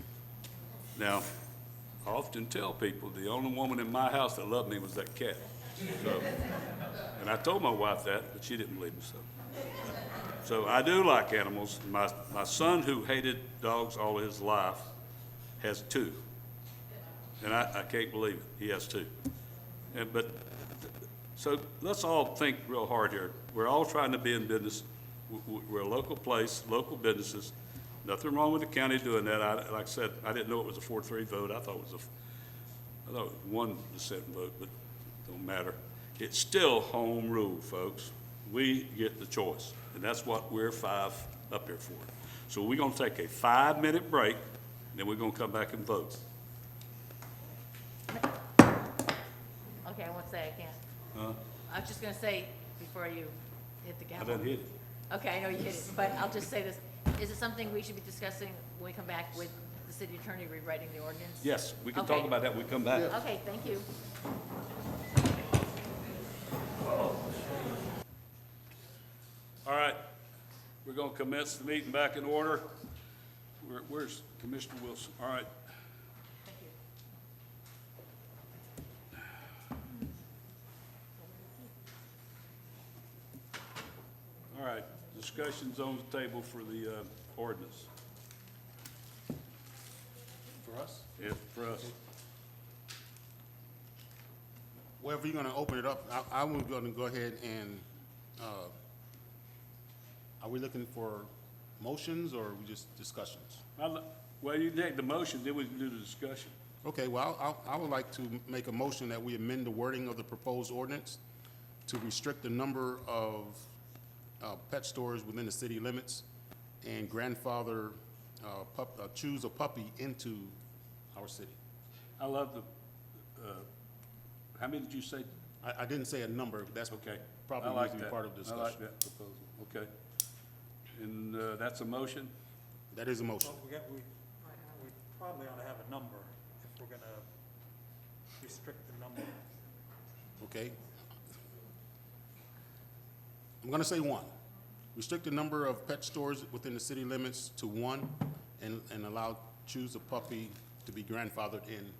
Now, I often tell people the only woman in my house that loved me was that cat. So, and I told my wife that, but she didn't believe me. So I do like animals. My son, who hated dogs all his life, has 2. And I can't believe it. He has 2. So let's all think real hard here. We're all trying to be in business. We're a local place, local businesses. Nothing wrong with the county doing that. Like I said, I didn't know it was a 4-3 vote. I thought it was 1 dissent vote, but it don't matter. It's still home rule, folks. We get the choice, and that's what we're 5 up here for. So we're gonna take a 5-minute break, and then we're gonna come back and vote. Okay, I won't say I can't. I was just gonna say, before you hit the I gavel. done hit it. Okay, I know you hit it, but I'll just say this. Is it something we should be discussing when we come back with the city attorney rewriting the ordinance? Yes, we can Okay. talk about that when we come back. Okay, thank you. All right, we're gonna commence the meeting back in order. Where's Commissioner Wilson? All right. All right, discussion's on the table for the ordinance. For us? Yeah, for us. Well, if you're gonna open it up, I was gonna go ahead and, are we looking for motions or are we just discussions? Well, you take the motion, then we can do the discussion. Okay, well, I would like to make a motion that we amend the wording of the proposed ordinance to restrict the number of pet stores within the city limits and grandfather, choose a puppy into our city. I love the, how many did you say? I didn't say a number, that's Okay. probably I like needs to be that. part of the I like discussion. that proposal, okay. And that's a motion? That is a motion. Well, we probably ought to have a number if we're gonna restrict the number. Okay. I'm gonna say 1. Restrict the number of pet stores within the city limits to 1 and allow choose a puppy to be grandfathered in.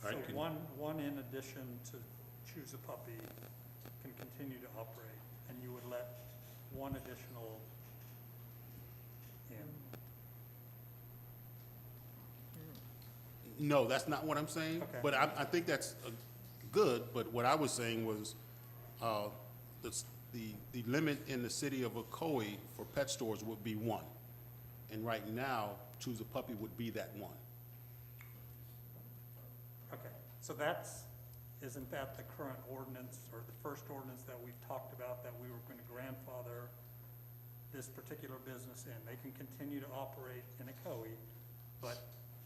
So All right, one in addition to choose a puppy can continue to operate, and you would let 1 additional in. No, that's not what I'm saying. Okay. But I think that's good, but what I was saying was, the limit in the city of Ocoee for pet stores would be 1. And right now, choose a puppy would be that 1. Okay, so isn't that the current ordinance, or the first ordinance that we've talked about, that we were going to grandfather this particular business in? They can continue to operate in Ocoee, but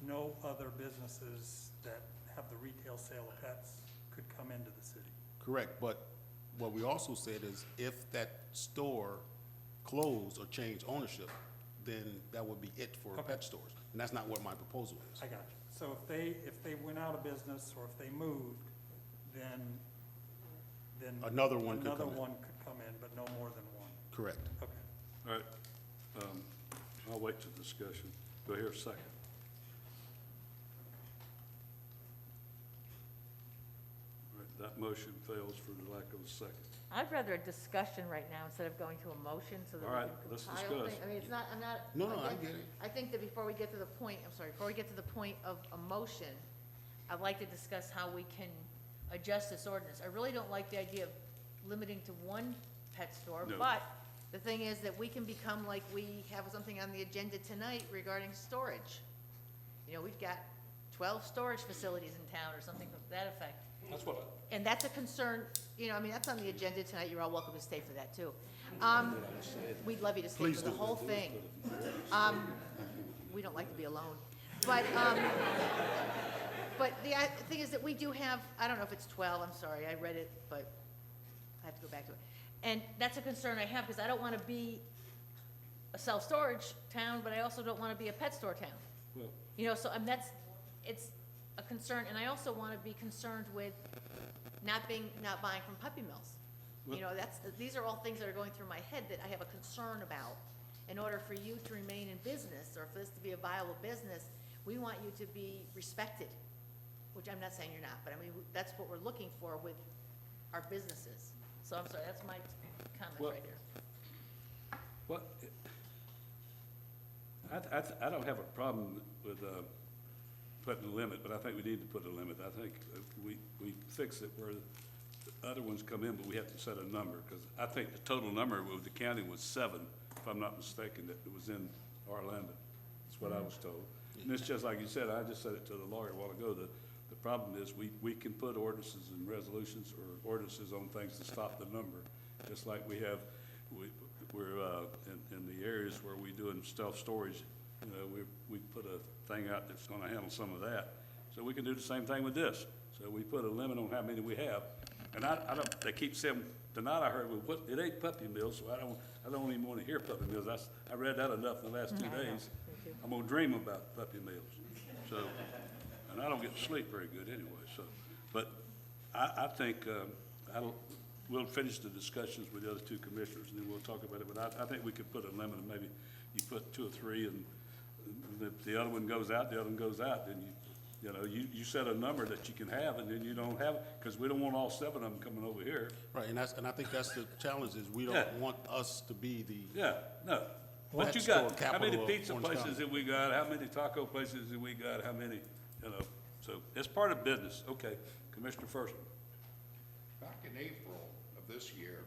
no other businesses that have the retail sale of pets could come into the city. Correct, but what we also said is if that store closed or changed ownership, then that would be it for pet stores. And that's not what my proposal is. I got you. So if they went out of business, or if they moved, then Another one could come in. Another one could come in, but no more than 1. Correct. Okay. all right. I'll wait to discussion. Do I hear a second? All right, that motion fails for the lack of a second. I'd rather a discussion right now instead of going to a motion so that All we right, can let's compile discuss. things. I mean, it's not, I'm not. No, I again, get it. I think that before we get to the point, before we get to the point of a motion, I'd like to discuss how we can adjust this ordinance. I really don't like the idea of limiting to 1 pet store, No. but the thing is that we can become like we have something on the agenda tonight regarding storage. You know, we've got 12 storage facilities in town or something to that effect. That's what And that's a concern, you know, I mean, that's on the agenda tonight, you're all welcome to stay for that too. We'd love you to stay Please for the do. whole thing. We don't like to be alone. But the thing is that we do have, I don't know if it's 12, I'm sorry, I read it, but I have to go back to it. And that's a concern I have, because I don't want to be a self-storage town, but I also don't want to be a pet store town. Well, You know, so it's a concern, and I also want to be concerned with not buying from puppy mills. You know, these are all things that are going through my head that I have a concern about. In order for you to remain in business, or for this to be a viable business, we want you to be respected, which I'm not saying you're not, but I mean, that's what we're looking for with our businesses. So I'm sorry, that's my comment Well, right here. Well, I don't have a problem with putting a limit, but I think we need to put a limit. I think we fix it where the other ones come in, but we have to set a number, because I think the total number with the county was 7, if I'm not mistaken, that it was in Orlando. That's what I was told. And it's just like you said, I just said it to the lawyer a while ago, the problem is we can put ordinances and resolutions or ordinances on things to stop the number, just like we have, we're in the areas where we're doing self-storage, you know, we put a thing out that's gonna handle some of that. So we can do the same thing with this. So we put a limit on how many we have. And I don't, they keep saying, tonight I heard, well, it ain't puppy mills, so I don't even wanna hear puppy mills. I read that enough in the last 2 days. I'm gonna dream about puppy mills. So, and I don't get to sleep very good anyway, so. But I think, we'll finish the discussions with the other 2 commissioners, and then we'll talk about it. But I think we could put a limit, and maybe you put 2 or 3, and if the other one goes out, the other one goes out, then you know, you set a number that you can have, and then you don't have, because we don't want all 7 of them coming over here. Right, and I think that's the challenge, is we Yeah. don't want us to be the. Yeah, no. What Pet you store got, how many capital of pizza Orange places County. have we got, how many taco places have we got, how many, you know, so it's part of business. Okay, Commissioner First. Back in April of this year,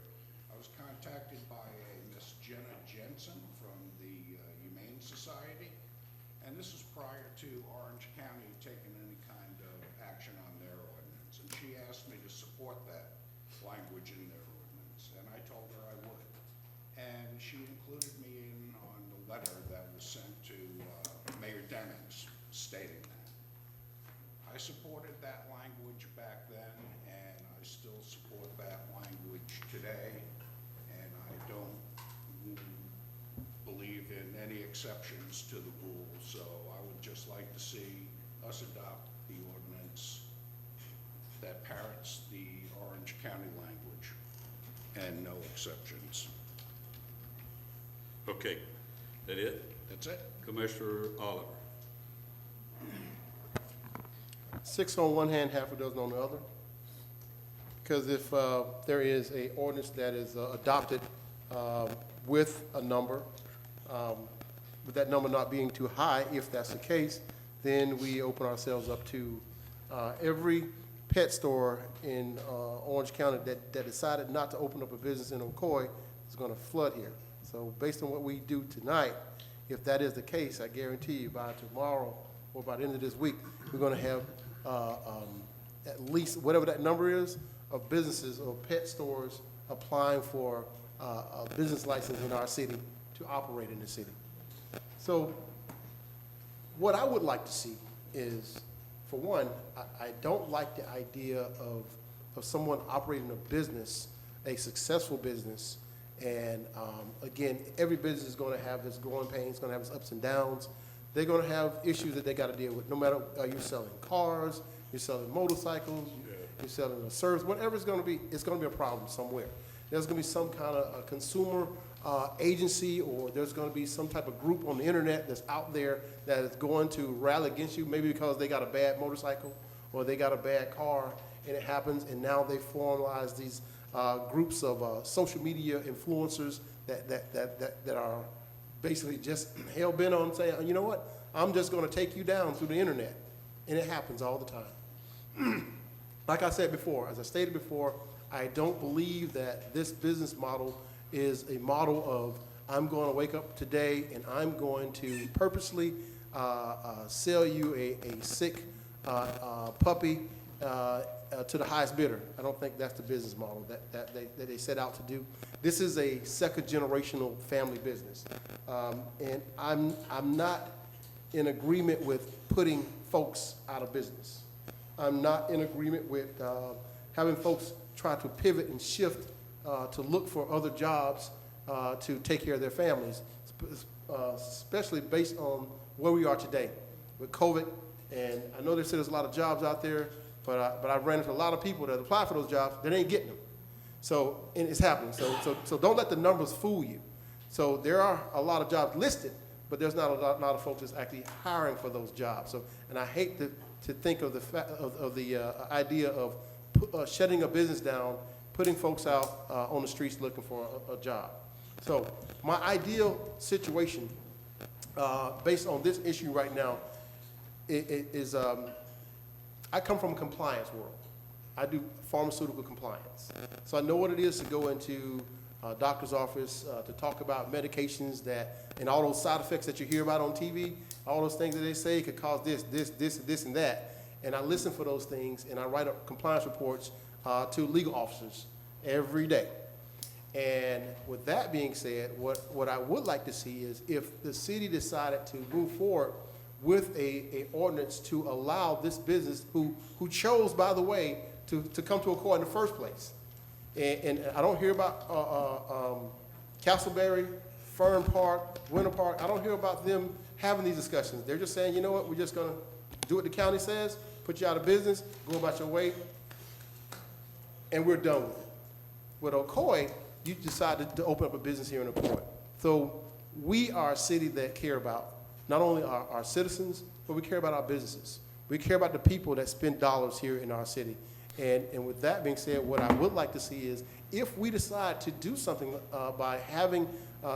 I was contacted by a Miss Jenna Jensen from the Humane Society, and this is prior to Orange County taking any kind of action on their ordinance. And she asked me to support that language in their ordinance, and I told her I would. And she included me in on the letter that was sent to Mayor Demmings stating that. I supported that language back then, and I still support that language today, and I don't believe in any exceptions to the rule, so I would just like to see us adopt the ordinance that parrots the Orange County language and no exceptions. Okay, that it? That's it. Commissioner Oliver. 6 on one hand, half a dozen on the other. Because if there is a ordinance that is adopted with a number, with that number not being too high, if that's the case, then we open ourselves up to every pet store in Orange County that decided not to open up a business in Ocoee is going to flood here. So based on what we do tonight, if that is the case, I guarantee you by tomorrow or by the end of this week, we're going to have at least whatever that number is of businesses or pet stores applying for a business license in our city to operate in the city. So what I would like to see is, for one, I don't like the idea of someone operating a business, a successful business, and again, every business is going to have its growing pains, going to have its ups and downs. They're going to have issues that they got to deal with, no matter, are you selling cars, you're selling motorcycles, you're selling a service, whatever it's going to be, it's going to be a problem somewhere. There's going to be some kind of a consumer agency, or there's going to be some type of group on the internet that's out there that is going to rally against you, maybe because they got a bad motorcycle or they got a bad car, and it happens, and now they formalize these groups of social media influencers that are basically just hell-bent on saying, you know what, I'm just going to take you down through the internet. And it happens all the time. Like I said before, as I stated before, I don't believe that this business model is a model of, I'm going to wake up today and I'm going to purposely sell you a sick puppy to the highest bidder. I don't think that's the business model that they set out to do. This is a second generational family business. And I'm not in agreement with putting folks out of business. I'm not in agreement with having folks try to pivot and shift to look for other jobs to take care of their families, especially based on where we are today with COVID. And I know they said there's a lot of jobs out there, but I've ran into a lot of people that apply for those jobs that ain't getting them. So, and it's happening. So don't let the numbers fool you. So there are a lot of jobs listed, but there's not a lot of folks that's actually hiring for those jobs. So, and I hate to think of the idea of shutting a business down, putting folks out on the streets looking for a job. So my ideal situation, based on this issue right now, is I come from a compliance world. I do pharmaceutical compliance. So I know what it is to go into a doctor's office to talk about medications and all those side effects that you hear about on TV, all those things that they say could cause this, and that. And I listen for those things, and I write up compliance reports to legal officers every day. And with that being said, what I would like to see is if the city decided to move forward with a ordinance to allow this business, who chose, by the way, to come to Ocoee in the first place. And I don't hear about Castleberry, Fern Park, Winter Park. I don't hear about them having these discussions. They're just saying, you know what, we're just going to do what the county says, put you out of business, go about your way, and we're done with it. With Ocoee, you decided to open up a business here in Ocoee. So we are a city that care about not only our citizens, but we care about our businesses. We care about the people that spend dollars here in our city. And with that being said, what I would like to see is if we decide to do something by having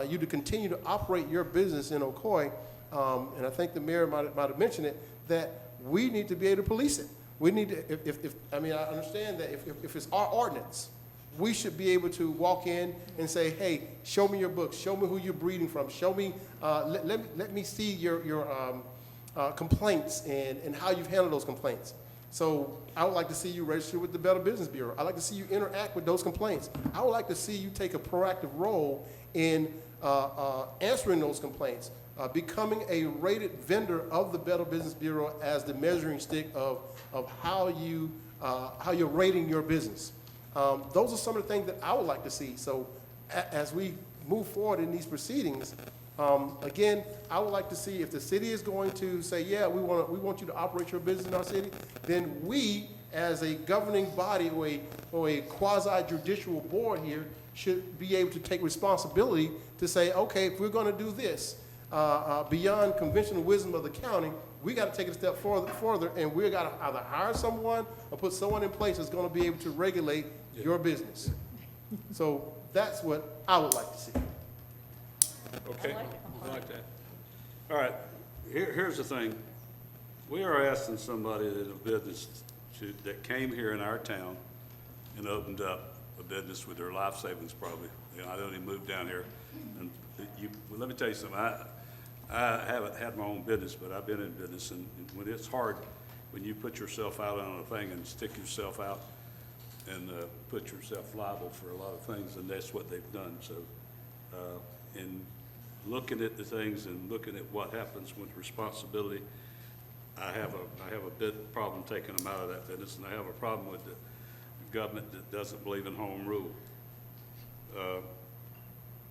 you to continue to operate your business in Ocoee, and I think the mayor might have mentioned it, that we need to be able to police it. We need to, I mean, I understand that if it's our ordinance, we should be able to walk in and say, hey, show me your books, show me who you're breeding from, show me, let me see your complaints and how you've handled those complaints. So I would like to see you register with the Better Business Bureau. I'd like to see you interact with those complaints. I would like to see you take a proactive role in answering those complaints, becoming a rated vendor of the Better Business Bureau as the measuring stick of how you're rating your business. Those are some of the things that I would like to see. So as we move forward in these proceedings, again, I would like to see if the city is going to say, yeah, we want you to operate your business in our city, then we, as a governing body or a quasi-judicial board here, should be able to take responsibility to say, okay, if we're going to do this, beyond conventional wisdom of the county, we got to take it a step further, and we got to either hire someone or put someone in place that's going to be able to regulate your business. So that's what I would like to see. Okay, I like that. All right, here's the thing. We are asking somebody in a business that came here in our town and opened up a business with their life savings probably. You know, I don't even move down here. And well, let me tell you something. I haven't had my own business, but I've been in business, and when it's hard, when you put yourself out on a thing and stick yourself out and put yourself liable for a lot of things, and that's what they've done. So, in looking at the things and looking at what happens with responsibility, I have a big problem taking them out of that business, and I have a problem with the government that doesn't believe in home rule.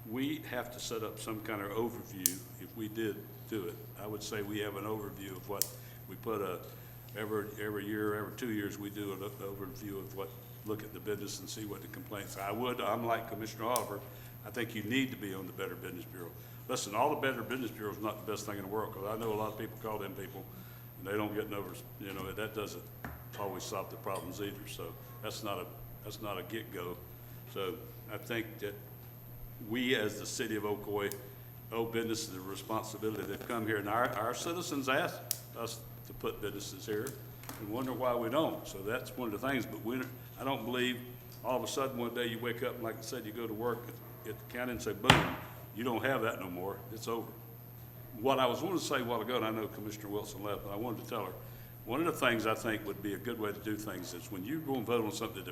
We have to set up some kind of overview if we did do it. I would say we have an overview of what we put every year, every 2 years, we do an overview of what, look at the business and see what the complaints are. I'm like Commissioner Oliver, I think you need to be on the Better Business Bureau. Listen, all the Better Business Bureau is not the best thing in the world, because I know a lot of people call them people and they don't get no, you know, that doesn't always solve the problems either. So that's not a get-go. So I think that we, as the city of Ocoee, owe businesses the responsibility. They've come here, and our citizens ask us to put businesses here and wonder why we don't. So that's one of the things. But I don't believe all of a sudden one day you wake up and, like I said, you go to work at the county and say, boom, you don't have that no more. It's over. What I was wanting to say a while ago, and I know Commissioner Wilson left, but I wanted to tell her, one of the things I think would be a good way to do things is when you go and vote on something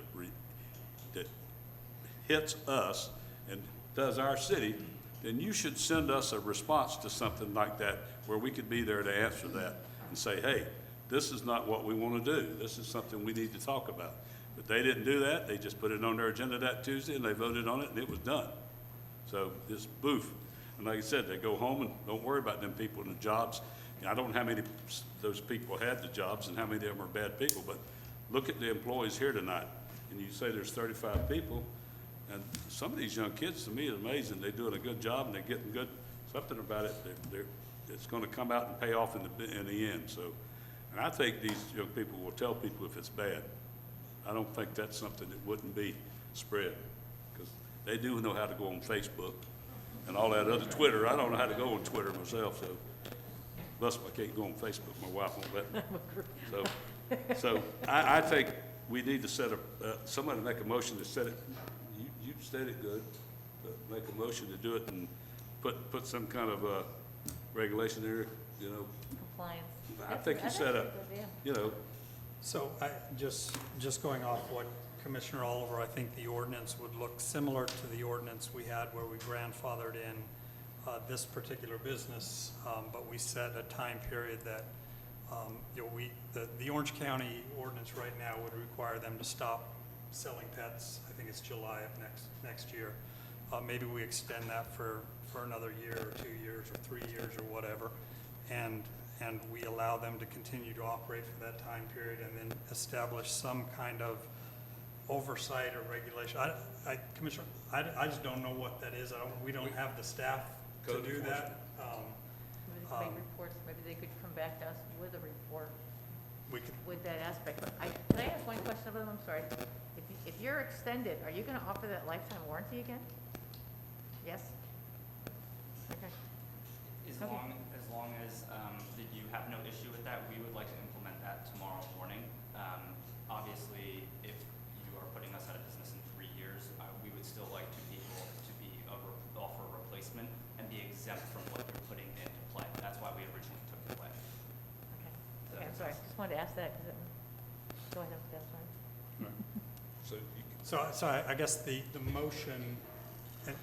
that hits us and does our city, then you should send us a response to something like that where we could be there to answer that and say, hey, this is not what we want to do. This is something we need to talk about. But they didn't do that. They just put it on their agenda that Tuesday and they voted on it and it was done. So it's boof. And like I said, they go home and don't worry about them people in the jobs. I don't know how many those people had the jobs and how many of them are bad people, but look at the employees here tonight. And you say there's 35 people, and some of these young kids, to me, is amazing. They're doing a good job and they're getting good, something about it. It's going to come out and pay off in the end. So, and I think these young people will tell people if it's bad. I don't think that's something that wouldn't be spread, because they do know how to go on Facebook and all that other Twitter. I don't know how to go on Twitter myself, so plus I can't go on Facebook. My wife won't let me. So I think we need to set somebody make a motion to set it. You said it good. Make a motion to do it and put some kind of regulation there. You know. Compliance. You know. So just going off what Commissioner Oliver, I think the ordinance would look similar to the ordinance we had where we grandfathered in this particular business, but we set a time period that, the Orange County ordinance right now would require them to stop selling pets. I think it's July of next year. Maybe we extend that for another year or 2 years or 3 years or whatever, and we allow them to continue to operate for that time period and then establish some kind of oversight or regulation. Commissioner, I just don't know what that is. We don't have the staff to do that. Maybe they could make reports, maybe they could come back to us with a report with that aspect. Can I ask one question of them? I'm sorry. If you're extended, are you gonna offer that lifetime warranty again? Yes? Okay. As long as that you have no issue with that, we would like to implement that tomorrow morning. Obviously, if you are putting us out of business in 3 years, we would still like to be able to offer a replacement and be exempt from what you're putting into play. That's why we originally took it away. Okay, I'm sorry. Just wanted to ask that because go ahead. That's fine. So I guess the motion, and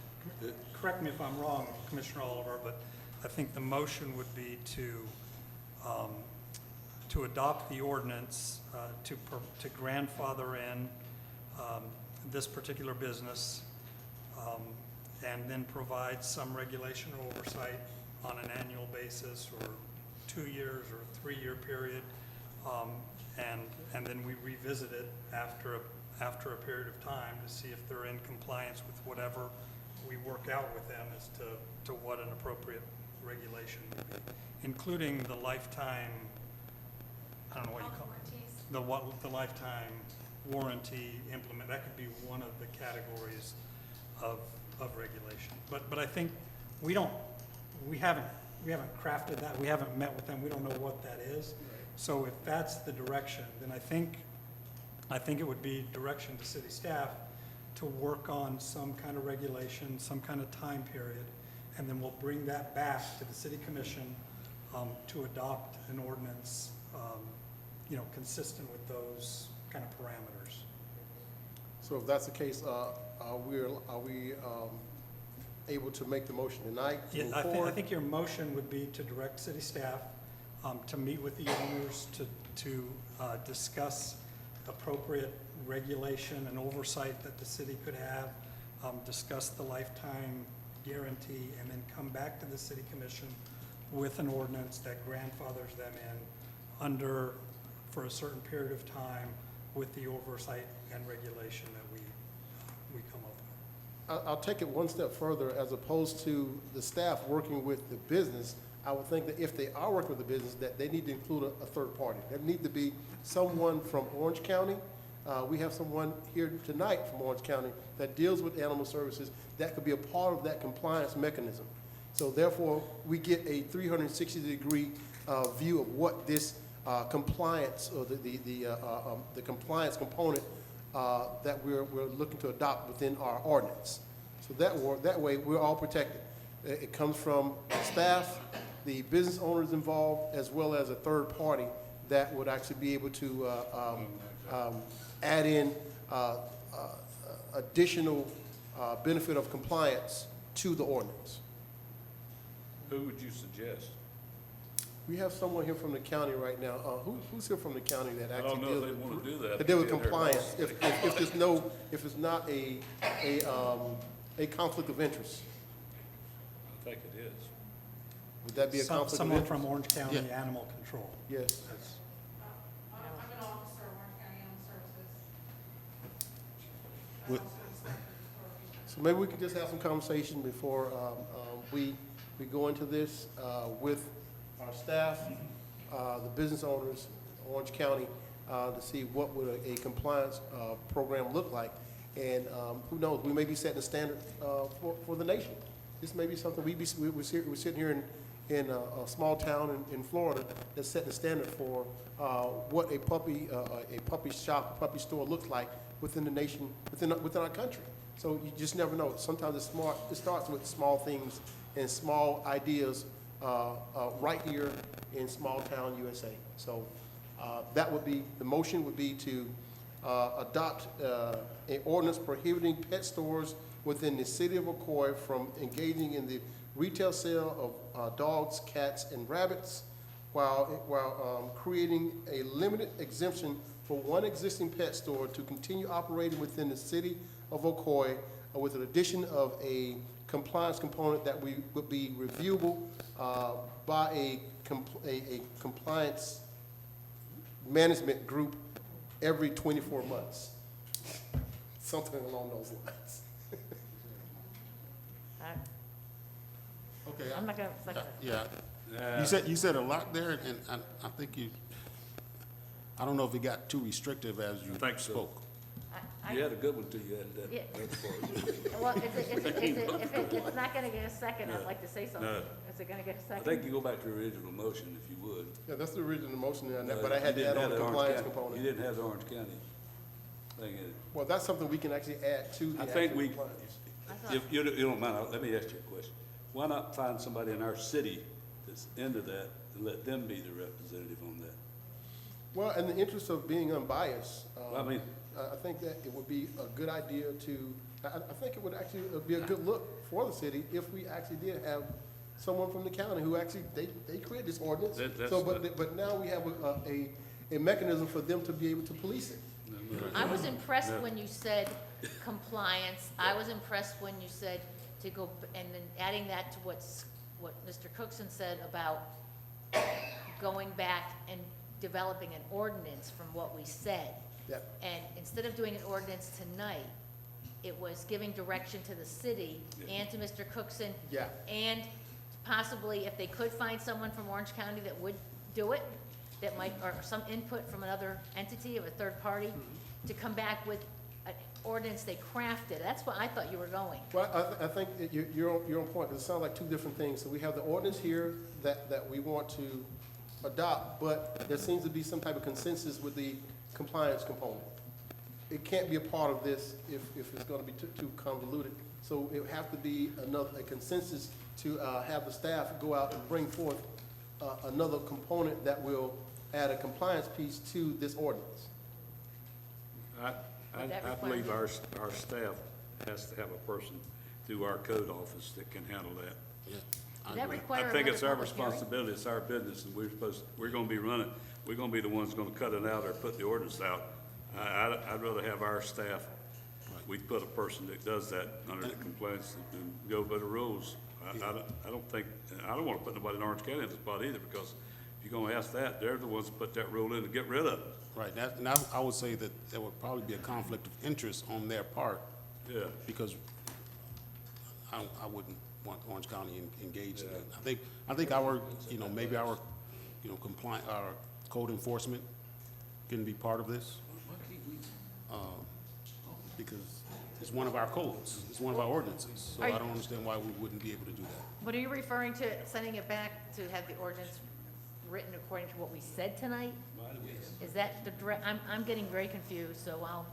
correct me if I'm wrong, Commissioner Oliver, but I think the motion would be to adopt the ordinance, to grandfather in this particular business, and then provide some regulation or oversight on an annual basis or 2 years or a 3-year period, and then we revisit it after a period of time to see if they're in compliance with whatever we work out with them as to what an appropriate regulation would be, including the lifetime, I don't know what you call it. The lifetime warranty implement, that could be one of the categories of regulation. But I think we haven't crafted that, we haven't met with them, we don't know what that is. So if that's the direction, then I think it would be direction to city staff to work on some kind of regulation, some kind of time period, and then we'll bring that back to the city commission to adopt an ordinance, consistent with those kind of parameters. So if that's the case, are we able to make the motion tonight? Yeah, I think your motion would be to direct city staff to meet with the owners to discuss appropriate regulation and oversight that the city could have, discuss the lifetime guarantee, and then come back to the city commission with an ordinance that grandfathers them in for a certain period of time with the oversight and regulation that we come up with. I'll take it one step further. As opposed to the staff working with the business, I would think that if they are working with the business, that they need to include a third party. There need to be someone from Orange County. We have someone here tonight from Orange County that deals with animal services that could be a part of that compliance mechanism. So therefore, we get a 360-degree view of what this compliance or the compliance component that we're looking to adopt within our ordinance. So that way, we're all protected. It comes from staff, the business owners involved, as well as a third party that would actually be able to add in additional benefit of compliance to the ordinance. Who would you suggest? We have someone here from the county right now. Who's here from the county that I actually don't know deals if they with, want to do that. that deal with They're compliance? lost. If it's not a conflict of interest, I think it is. would that be a conflict of interest? Someone from Orange County Yeah. Animal Control. Yes. I'm an officer of Orange County Animal Services. Would- So maybe we could just have some conversation before we go into this with our staff, the business owners, Orange County, to see what would a compliance program look like. And who knows, we may be setting a standard for the nation. This may be something, we're sitting here in a small town in Florida that's setting a standard for what a puppy shop, a puppy store looks like within the nation, within our country. So you just never know. Sometimes it starts with small things and small ideas right here in small town USA. So that would be, the motion would be to adopt an ordinance prohibiting pet stores within the city of Ocoee from engaging in the retail sale of dogs, cats, and rabbits, while creating a limited exemption for one existing pet store to continue operating within the city of Ocoee with an addition of a compliance component that would be reviewable by a compliance management group every 24 months. Something along those lines. Okay. I'm not gonna second it. Yeah. You said a lot there, and I think I don't know if it got too restrictive as you think so. spoke. You had a good one till you had that. Yeah. that part. Well, if it's not gonna get a second, I'd like to say something. No. Is it gonna get a I second? think you go back to the original motion if you would. Yeah, that's the original motion, but I had You to add didn't on the have Orange compliance County. component. You didn't have the Orange County thing in it. Well, that's something we can actually add to the I think actual we, compliance. if you don't mind, let me ask you a question. Why not find somebody in our city that's into that and let them be the representative on that? Well, in the interest of being unbiased, Well, I mean- I think that it would be a good idea to, I think it would actually be a good look for the city if we actually did have someone from the county who actually, they created this ordinance. So, but now we have a mechanism for them to be able to police it. I was impressed when you said compliance. I was impressed when you said to go, and then adding that to what Mr. Cookson said about going back and developing an ordinance from what we said. Yep. And instead of doing an ordinance tonight, it was giving direction to the city and to Mr. Cookson. Yeah. And possibly if they could find someone from Orange County that would do it, that might, or some input from another entity of a third party, to come back with an ordinance they crafted. That's what I thought you were going. Well, I think that you're on point, because it sounds like two different things. So we have the ordinance here that we want to adopt, but there seems to be some type of consensus with the compliance component. It can't be a part of this if it's gonna be too convoluted. So it would have to be a consensus to have the staff go out and bring forth another component that will add a compliance piece to this ordinance. I believe our staff has to have a person through our code office that can handle that. Yeah. Does that require I think it's our another public hearing? responsibility, it's our business, and we're gonna be running, we're gonna be the ones gonna cut it out or put the ordinance out. I'd rather have our staff, we put a person that does that under the compliance and go by the rules. I don't think, I don't wanna put nobody in Orange County in this spot either, because if you're gonna ask that, they're the ones that put that rule in to get rid of it. Right, and I would say that there would probably be a conflict of interest on their part. Yeah. Because I wouldn't want Orange County engaged in it. I think our, maybe our, our code enforcement can be part of this. Because it's one of our codes, it's one of our ordinances, so Are I you- don't understand why we wouldn't be able to do that. But are you referring to sending it back to have the ordinance written according to what we said tonight? Is that the direct, I'm getting very confused, so I'll,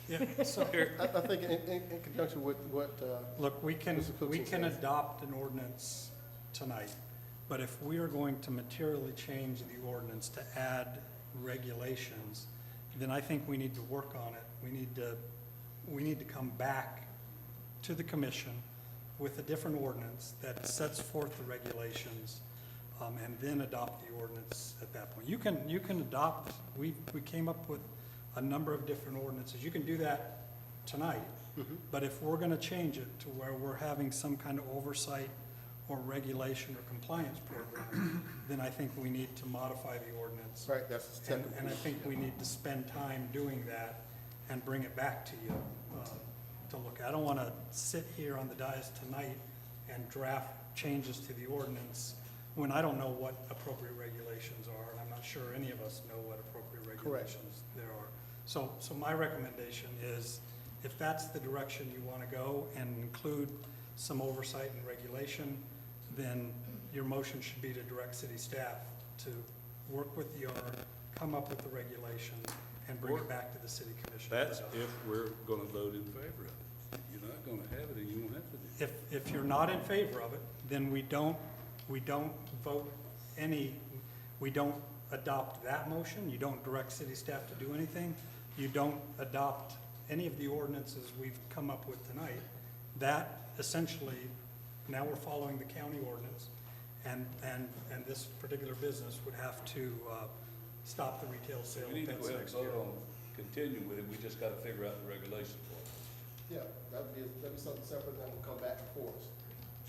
Yeah, so, I think in conjunction with what, look, we can Mr. Cookson said. adopt an ordinance tonight. But if we are going to materially change the ordinance to add regulations, then I think we need to work on it. We need to come back to the commission with a different ordinance that sets forth the regulations, and then adopt the ordinance at that point. You can adopt, we came up with a number of different ordinances. You can do that tonight, but if we're gonna change it to where we're having some kind of oversight or regulation or compliance program, then I think we need to modify the ordinance. Right, that's And I think we need to spend time doing that and bring it back to you to look at. I don't want to sit here on the dais tonight and draft changes to the ordinance when I don't know what appropriate regulations are, and I'm not sure any of us know what appropriate regulations there are. So my recommendation is, if that's the direction you want to go and include some oversight and regulation, then your motion should be to direct city staff to work with the owner, come up with the regulation, and bring it back to the city commission. That's if we're gonna vote in favor of it. If you're not gonna have it, then you won't have to do it. If you're not in favor of it, then we don't vote we don't adopt that motion, you don't direct city staff to do anything, you don't adopt any of the ordinances we've come up with tonight. That essentially, now we're following the county ordinance, and this particular business would have to stop the retail sale We need of to pets go ahead and next vote year. on continuing with it, we just gotta figure out the regulation for it. Yeah, that'd be something separate, that will come back before us.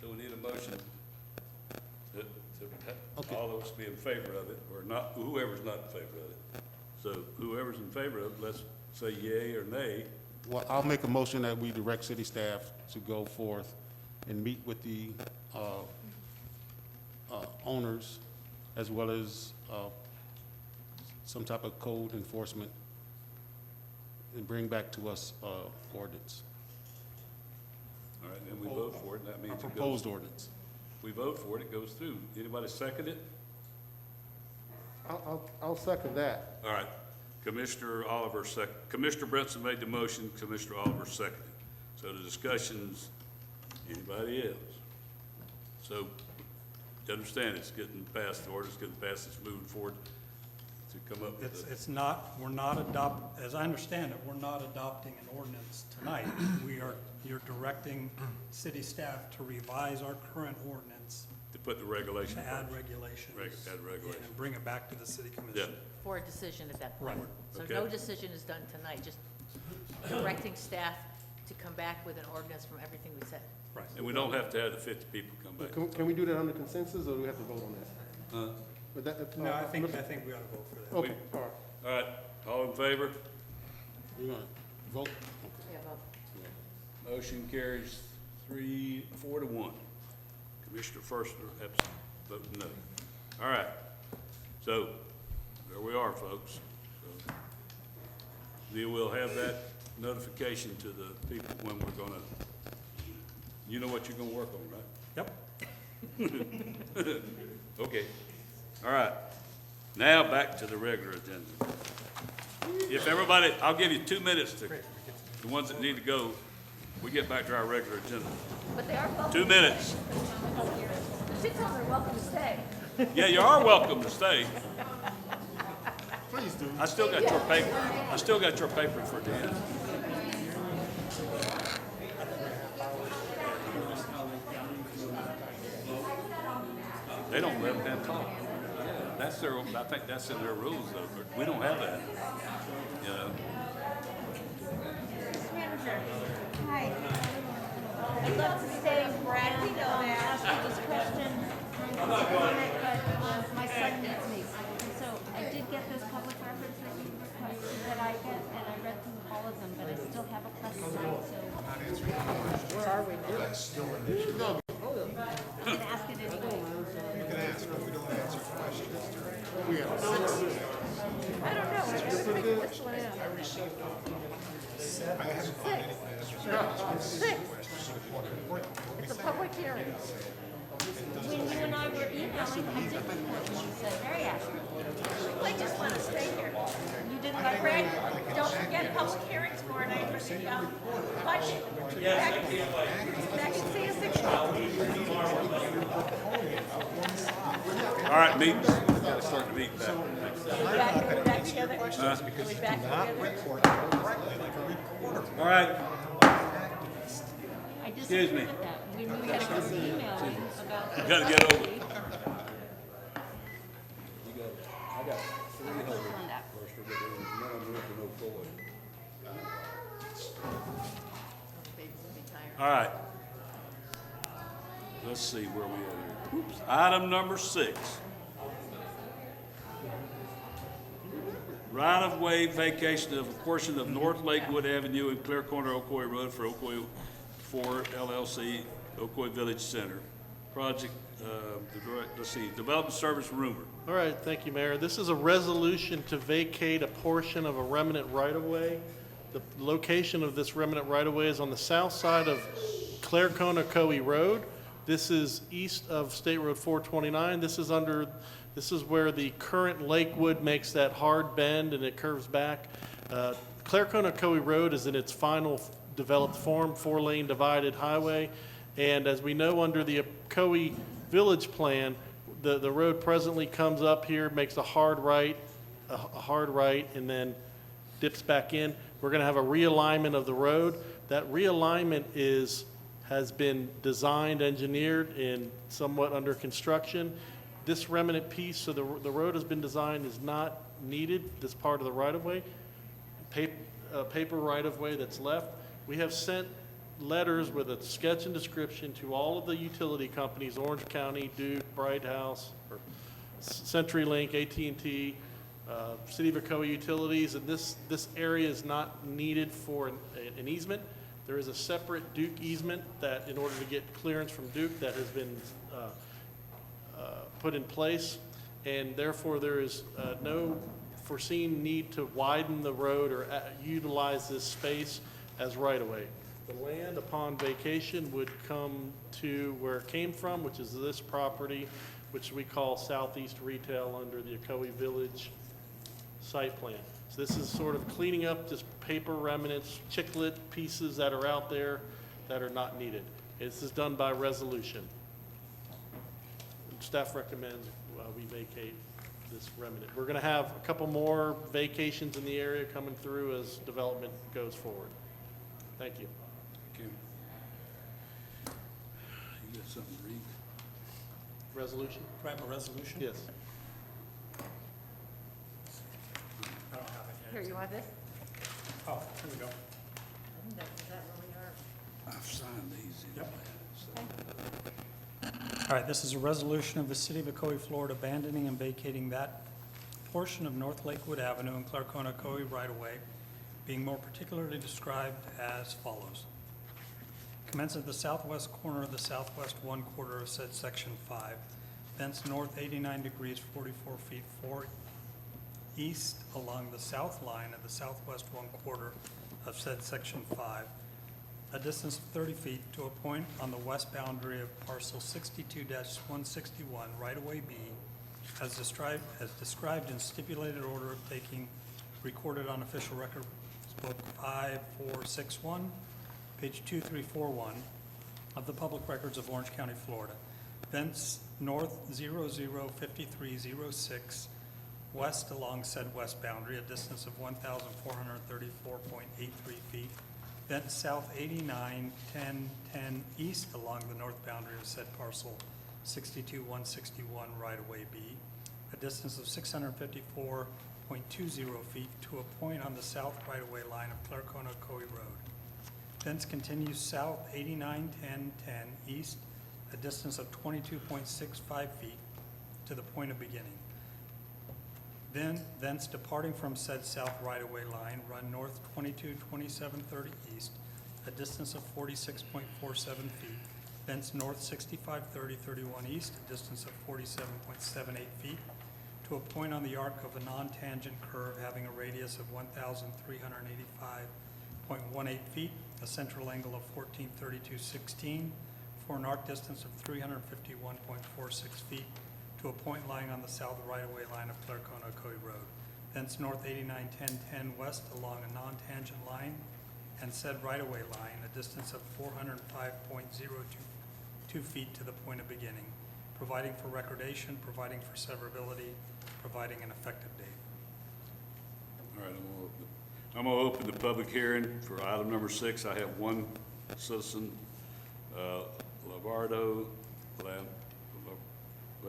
So we need a motion to Okay. all of us be in favor of it, or not, whoever's not in favor of it. So whoever's in favor of it, let's say yea or nay. Well, I'll make a motion that we direct city staff to go forth and meet with the owners, as well as some type of code enforcement, and bring back to us ordinance, All right, then we vote for it, and that means a it goes. proposed ordinance. We vote for it, it goes through. Anybody second it? I'll second that. All right. Commissioner Brenson made the motion, Commissioner Oliver seconded. So the discussions, anybody else? So, you understand, it's getting passed, the order's getting passed, it's moving forward to come up with It's not, as I understand it, we're not adopting an ordinance tonight. You're directing city staff to revise our current ordinance, to put the regulation. to add regulations. Add regulation. And bring it back to the city commission. For a decision at that point. Right. So Okay. no decision is done tonight, just directing staff to come back with an ordinance from everything we said. Right. And we don't have to have the 50 people come back. Can we do that under consensus, or do we have to vote on that? But that- No, I think we ought to vote for that. Okay, all right. All right, all in favor? You gonna vote? Yeah, well, Motion carries 4 to 1. Commissioner Forster absent, voting no. All right, so there we are, folks. So, then we'll have that notification to the people when we're gonna, you know what you're gonna work on, right? Yep. Okay, all right. Now back to the regular agenda. If everybody, I'll give you 2 minutes to, the ones that need to go, we get back to our regular agenda. but they are welcome. 2 minutes. The chicks are welcome to stay. Yeah, you are welcome to stay. Please do. I still got your paper for the end. They don't let them talk. That's their, I think that's in their rules though, but we don't have that. You know, Hi. I'd love to stay, Brad, we know that. Ask you this question. But my son needs me. So I did get those public records that you requested that I get, and I read through all of them, but I still have a question, so. Where are we now? Still an issue. No. I can ask it anyway. You can ask, but we don't answer questions. We have 6. I don't know. I gotta pick which one out. I received I haven't found anything. 6. It's a public hearing. When you and I were emailing, I did the question. You said, very accurate. I just want to stay here. You didn't like Brad, don't forget public hearings tomorrow night for All right, meeting. Gotta start the meeting back. All right. Excuse me. Gotta get over it. I got 300. All right. Let's see where we are here. Oops. Item number 6. Right-of-way vacation of a portion of North Lakewood Avenue and Clear Corner Ocoee Road for Ocoee 4 LLC, Ocoee Village Center. Project, let's see, Development Service Rumor. All right, thank you, Mayor. This is a resolution to vacate a portion of a remnant right-of-way. The location of this remnant right-of-way is on the south side of Clear Corner Ocoee Road. This is east of State Road 429. This is where the current Lakewood makes that hard bend and it curves back. Clear Corner Ocoee Road is in its final developed form, 4-lane divided highway. And as we know, under the Ocoee Village Plan, the road presently comes up here, makes a hard right, and then dips back in. We're going to have a realignment of the road. That realignment has been designed, engineered, and somewhat under construction. This remnant piece, so the road has been designed, is not needed, this part of the right-of-way. Paper right-of-way that's left. We have sent letters with a sketch and description to all of the utility companies, Orange County, Duke, Bright House, or CenturyLink, AT&T, City of Ocoee Utilities, and this area is not needed for an easement. There is a separate Duke easement that, in order to get clearance from Duke, that has been put in place, and therefore there is no foreseen need to widen the road or utilize this space as right-of-way. The land upon vacation would come to where it came from, which is this property, which we call Southeast Retail under the Ocoee Village site plan. So this is sort of cleaning up just paper remnants, chiclet pieces that are out there that are not needed. This is done by resolution. Staff recommends we vacate this remnant. We're going to have a couple more vacations in the area coming through as development goes forward. Thank you. Thank you. You got something to read? Resolution? Do I have a resolution? Yes. I don't have it Here, yet. you want this? Oh, here we go. Is that really our? I've signed these. Yep. All right, this is a resolution of the City of Ocoee, Florida, abandoning and vacating that portion of North Lakewood Avenue and Clear Corner Ocoee right-of-way, being more particularly described as follows. Commence at the southwest corner of the southwest 1/4 of said section 5, thence north 89 degrees 44 feet 4 east along the south line of the southwest 1/4 of said section 5, a distance of 30 feet to a point on the west boundary of parcel 62-161 right-of-way B, as described in stipulated order of taking recorded on official record book 5461, page 2341 of the public records of Orange County, Florida. Thence north 005306 west along said west boundary, a distance of 1,434.83 feet. Thence south 891010 east along the north boundary of said parcel 62161 right-of-way B, a distance of 654.20 feet to a point on the south right-of-way line of Clear Corner Ocoee Road. Thence continues south 891010 east, a distance of 22.65 feet to the point of beginning. Thence departing from said south right-of-way line, run north 222730 east, a distance of 46.47 feet. Thence north 653031 east, a distance of 47.78 feet, to a point on the arc of a non-tangent curve having a radius of 1,385.18 feet, a central angle of 1432.16, for an arc distance of 351.46 feet, to a point lying on the south right-of-way line of Clear Corner Ocoee Road. Thence north 891010 west along a non-tangent line and said right-of-way line a distance of 405.022 feet to the point of beginning, providing for recordation, providing for severability, providing an effective date. All right, I'm gonna open the public hearing for item number 6. I have one citizen, Lavardo Lambrino. I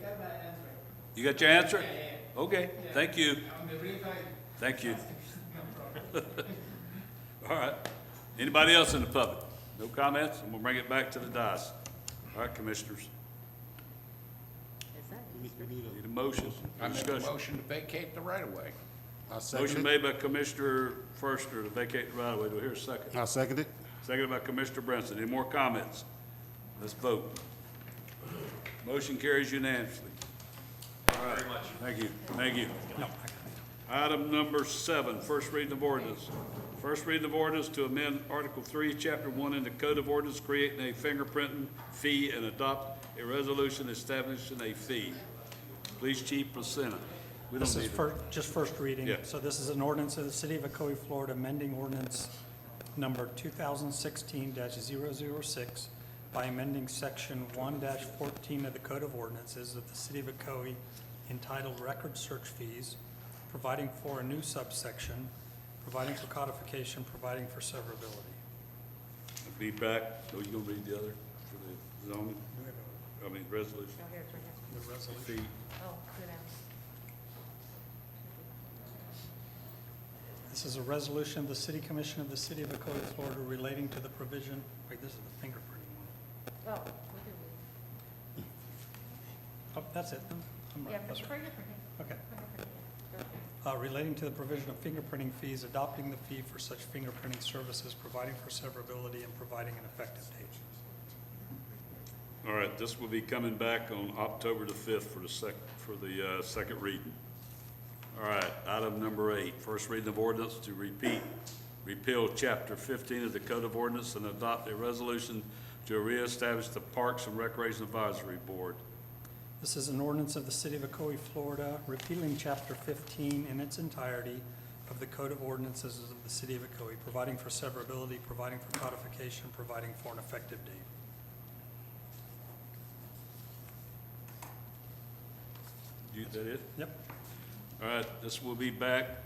got my answer. You got your answer? Yeah. Okay, thank you. On the brief, Thank you. All right. Anybody else in the public? No comments? I'm gonna bring it back to the dais. All right, commissioners. Need a motion, I make a discussion. motion to vacate the right-of-way. I'll second Motion it. made by Commissioner Forster to vacate the right-of-way. Do I hear a second? I'll second it. Seconded by Commissioner Brinson. Any more comments? Let's vote. Motion carries unanimously. All right. Thank you. Thank you. Item number 7, first reading of ordinance. First reading of ordinance to amend Article 3, Chapter 1 in the Code of Ordinance, creating a fingerprinting fee and adopt a resolution establishing a fee. Police Chief Prasad. We don't This is need it. just first reading. Yeah. So this is an ordinance of the City of Ocoee, Florida, amending ordinance number 2016-006 by amending section 1-14 of the Code of Ordinances of the City of Ocoee entitled Record Search Fees, providing for a new subsection, providing for codification, providing for severability. Be back. So you gonna read the other for the zoning? I mean, resolution. The resolution. Fee. This is a resolution of the City Commission of the City of Ocoee, Florida, relating to the provision, wait, this is the fingerprinting one. Oh, that's it. I'm right. That's right. Okay. Relating to the provision of fingerprinting fees, adopting the fee for such fingerprinting services, providing for severability, and providing an effective date. All right, this will be coming back on October the 5th for the second reading. All right, item number 8, first reading of ordinance to repeal Chapter 15 of the Code of Ordinance and adopt a resolution to reestablish the Parks and Recreation Advisory Board. This is an ordinance of the City of Ocoee, Florida, repealing Chapter 15 in its entirety of the Code of Ordinances of the City of Ocoee, providing for severability, providing for codification, providing for an effective date. Is that it? Yep. All right, this will be back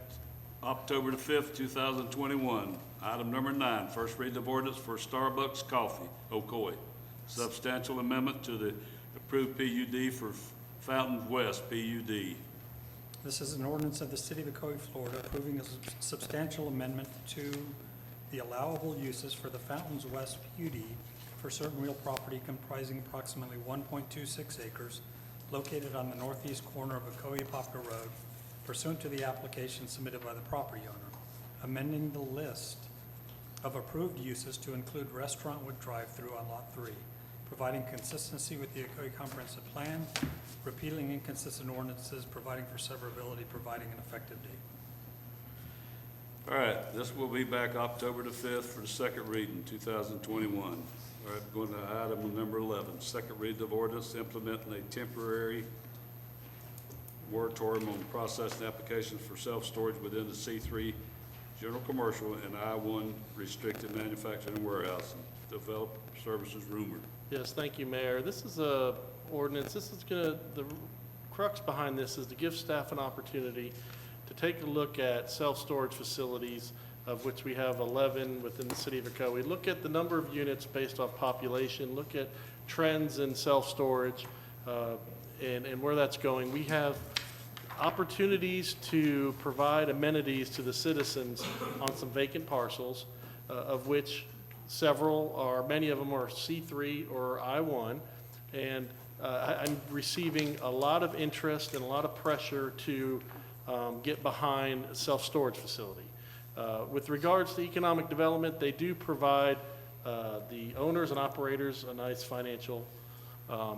October the 5th, 2021. Item number 9, first reading of ordinance for Starbucks Coffee, Ocoee. Substantial amendment to the approved PUD for Fountain West PUD. This is an ordinance of the City of Ocoee, Florida, approving a substantial amendment to the allowable uses for the Fountains West PUD for certain real property comprising approximately 1.26 acres located on the northeast corner of Ocoee Poplar Road pursuant to the application submitted by the property owner, amending the list of approved uses to include restaurant with drive-through on Lot 3, providing consistency with the Ocoee Comprehensive Plan, repealing inconsistent ordinances, providing for severability, providing an effective date. All right, this will be back October the 5th for the second reading, 2021. All right, going to item number 11, second reading of ordinance implementing a temporary moratorium on processing applications for self-storage within the C3 general commercial and I-1 restricted manufacturing and warehouse and develop services rumored. Yes, thank you, Mayor. This is a ordinance, the crux behind this is to give staff an opportunity to take a look at self-storage facilities, of which we have 11 within the City of Ocoee. Look at the number of units based off population, look at trends in self-storage, and where that's going. We have opportunities to provide amenities to the citizens on some vacant parcels, of which many of them are C3 or I1, and I'm receiving a lot of interest and a lot of pressure to get behind a self-storage facility. With regards to economic development, they do provide the owners and operators a nice financial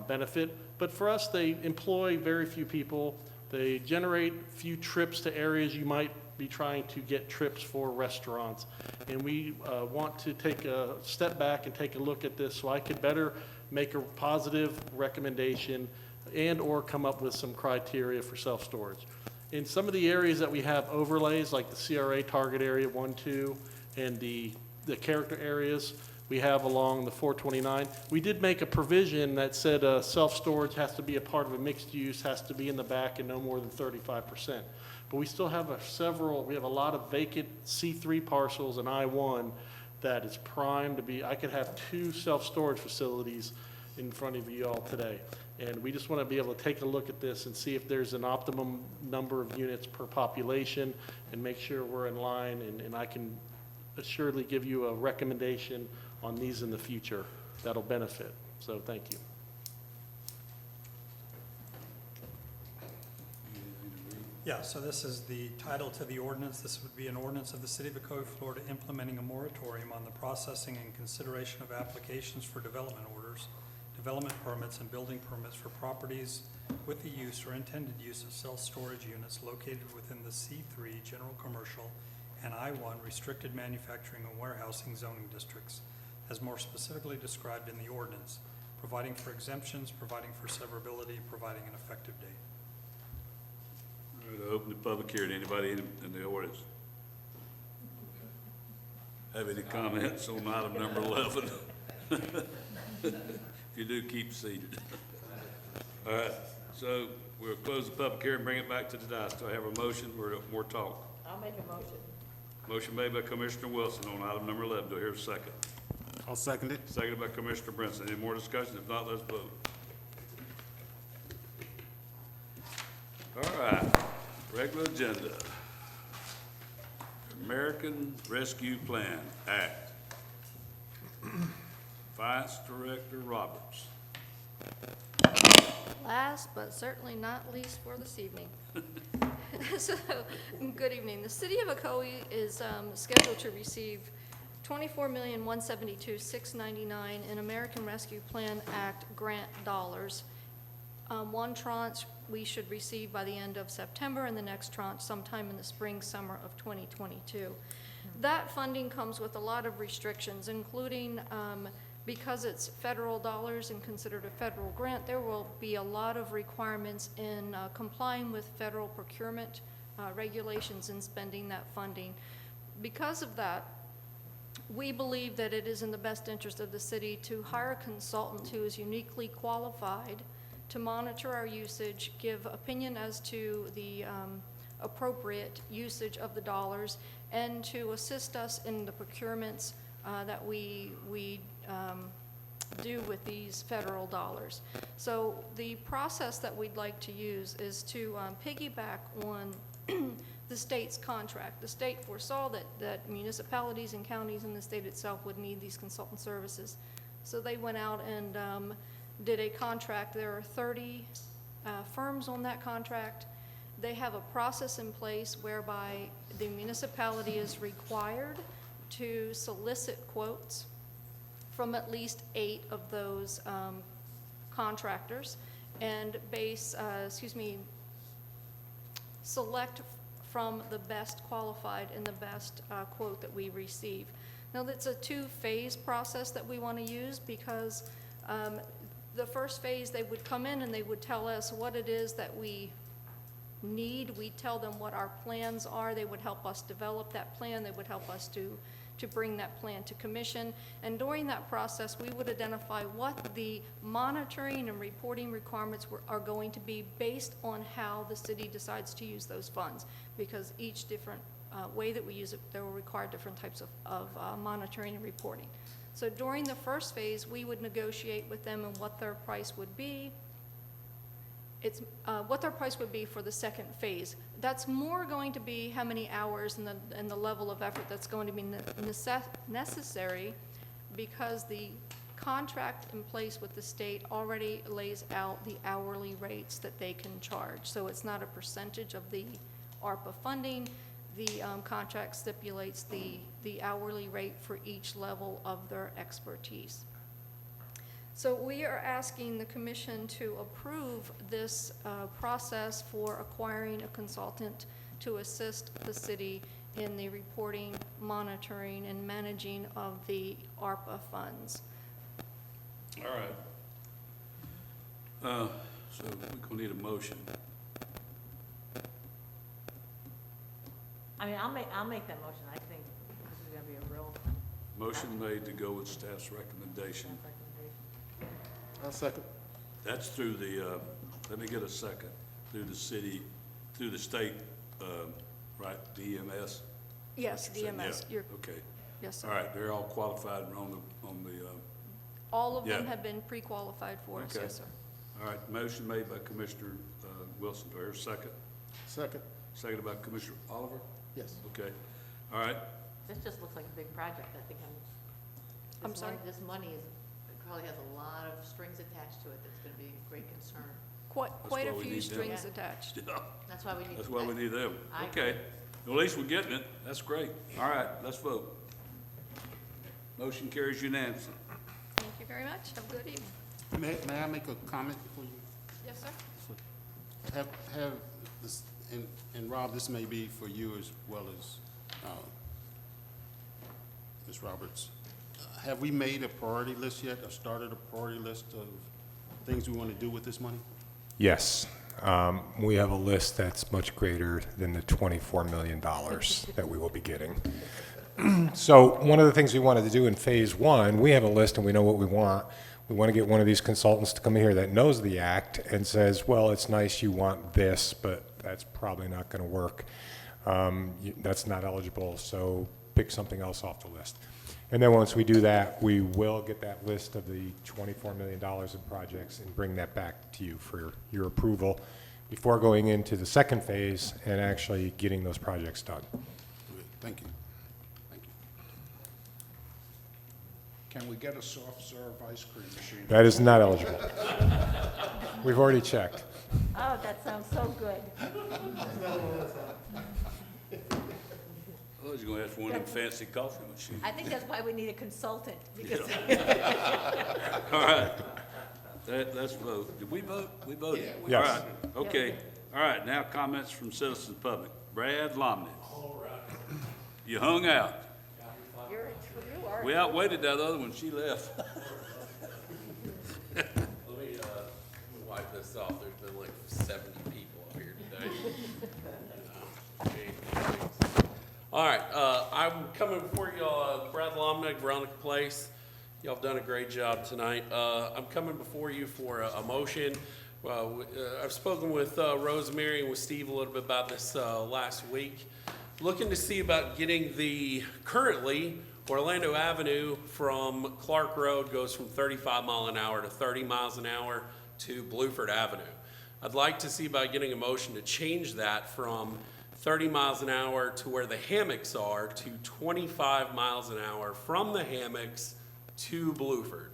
benefit, but for us, they employ very few people. They generate few trips to areas you might be trying to get trips for restaurants. And we want to take a step back and take a look at this so I could better make a positive recommendation and or come up with some criteria for self-storage. In some of the areas that we have overlays, like the CRA target area 1, 2, and the character areas we have along the 429. We did make a provision that said self-storage has to be a part of a mixed use, has to be in the back and no more than 35%. But we still have we have a lot of vacant C3 parcels in I-1 that is primed to be, I could have 2 self-storage facilities in front of you all today. And we just want to be able to take a look at this and see if there's an optimum number of units per population and make sure we're in line, and I can assuredly give you a recommendation on these in the future that'll benefit. So thank you. Yeah, so this is the title to the ordinance. This would be an ordinance of the City of Ocoee, Florida, implementing a moratorium on the processing and consideration of applications for development orders, development permits, and building permits for properties with the use or intended use of self-storage units located within the C3 General Commercial and I-1 Restricted Manufacturing and Warehousing zoning districts, as more specifically described in the ordinance, providing for exemptions, providing for severability, providing an effective date. All right, I open the public hearing. Anybody in the audience have any comments on item number 11? If you do, keep seated. All right, so we'll close the public hearing, bring it back to the dais. Do I have a motion or more talk? I'll make a motion. Motion made by Commissioner Wilson on item number 11. Do I hear a second? I'll second it. Seconded by Commissioner Brinson. Any more discussion? If not, let's vote. All right, regular agenda. American Rescue Plan Act. Finance Director Roberts. Last but certainly not least for this evening. So, good evening. The City of Ocoee is scheduled to receive $24,172,699 in American Rescue Plan Act grant dollars. One tranche we should receive by the end of September, and the next tranche sometime in the spring, summer of 2022. That funding comes with a lot of restrictions, including because it's federal dollars and considered a federal grant, there will be a lot of requirements in complying with federal procurement regulations and spending that funding. Because of that, we believe that it is in the best interest of the city to hire a consultant who is uniquely qualified to monitor our usage, give opinion as to the appropriate usage of the dollars, and to assist us in the procurements that we do with these federal dollars. So the process that we'd like to use is to piggyback on the state's contract. The state foresaw that municipalities and counties in the state itself would need these consultant services. So they went out and did a contract. There are 30 firms on that contract. They have a process in place whereby the municipality is required to solicit quotes from at least 8 of those contractors and select from the best qualified and the best quote that we receive. Now, that's a 2-phase process that we want to use because the first phase, they would come in and they would tell us what it is that we need. We'd tell them what our plans are. They would help us develop that plan. They would help us to bring that plan to commission. And during that process, we would identify what the monitoring and reporting requirements are going to be based on how the city decides to use those funds. Because each different way that we use it, they will require different types of monitoring and reporting. So during the first phase, we would negotiate with them and what their price would be. It's what their price would be for the second phase. That's more going to be how many hours and the level of effort that's going to be necessary, because the contract in place with the state already lays out the hourly rates that they can charge. So it's not a percentage of the ARPA funding. The contract stipulates the hourly rate for each level of their expertise. So we are asking the commission to approve this process for acquiring a consultant to assist the city in the reporting, monitoring, and managing of the ARPA funds. All right. So we're gonna need a motion. I mean, I'll make that motion. I think this is gonna be a Motion made to go with staff's recommendation. I'll second. That's through the, let me get a second, through the city, through the state, right, DMS? Yes, DMS, Yeah, you're, okay. yes, sir. All right, they're all qualified and on the, All of them Yeah. have been pre-qualified for us, Okay. yes, sir. all right, motion made by Commissioner Wilson, do I hear a second? Second. Seconded by Commissioner Oliver? Yes. Okay, all right, This just looks like a big project, I think I'm sorry? This money is, it probably has a lot of strings attached to it that's gonna be a great concern. Quite why a we few need them. strings Yeah. attached. That's why we need. that's why we need them. I Okay, well, at least we're getting it, that's great. All right, let's vote. Motion carries unanimously. Thank you very much. Have a good evening. May I make a comment before you? Yes, sir? Have this, and Rob, this may be for you as well as Ms. Roberts. Have we made a priority list yet, or started a priority list of things we want to do with this money? Yes. We have a list that's much greater than the $24 million that we will be getting. So one of the things we wanted to do in phase one, we have a list and we know what we want. We want to get one of these consultants to come here that knows the act and says, well, it's nice you want this, but that's probably not going to work. That's not eligible, so pick something else off the list. And then once we do that, we will get that list of the $24 million in projects and bring that back to you for your approval before going into the second phase and actually getting those projects done. Okay, thank you. Thank you. Can we get a soft serve ice cream machine? That is not eligible. We've already checked. Oh, that sounds so good. I was going to ask for one of them fancy coffee machines. I think that's why we need a consultant, because. All right, let's vote. Did we vote? We voted. Yes. All right, okay. All right, now comments from citizens public. Brad Lomney. You hung out. You're a true We outwaited that other one, she left. Let me wipe this off. There's been like 70 people up here today. All right, I'm coming before y'all, Brad Lomnick, Veronica Place. Y'all have done a great job tonight. I'm coming before you for a motion. I've spoken with Rosemary and with Steve a little bit about this last week. Looking to see about getting currently, Orlando Avenue from Clark Road goes from 35 mile an hour to 30 miles an hour to Bluford Avenue. I'd like to see about getting a motion to change that from 30 miles an hour to where the hammocks are to 25 miles an hour from the hammocks to Bluford.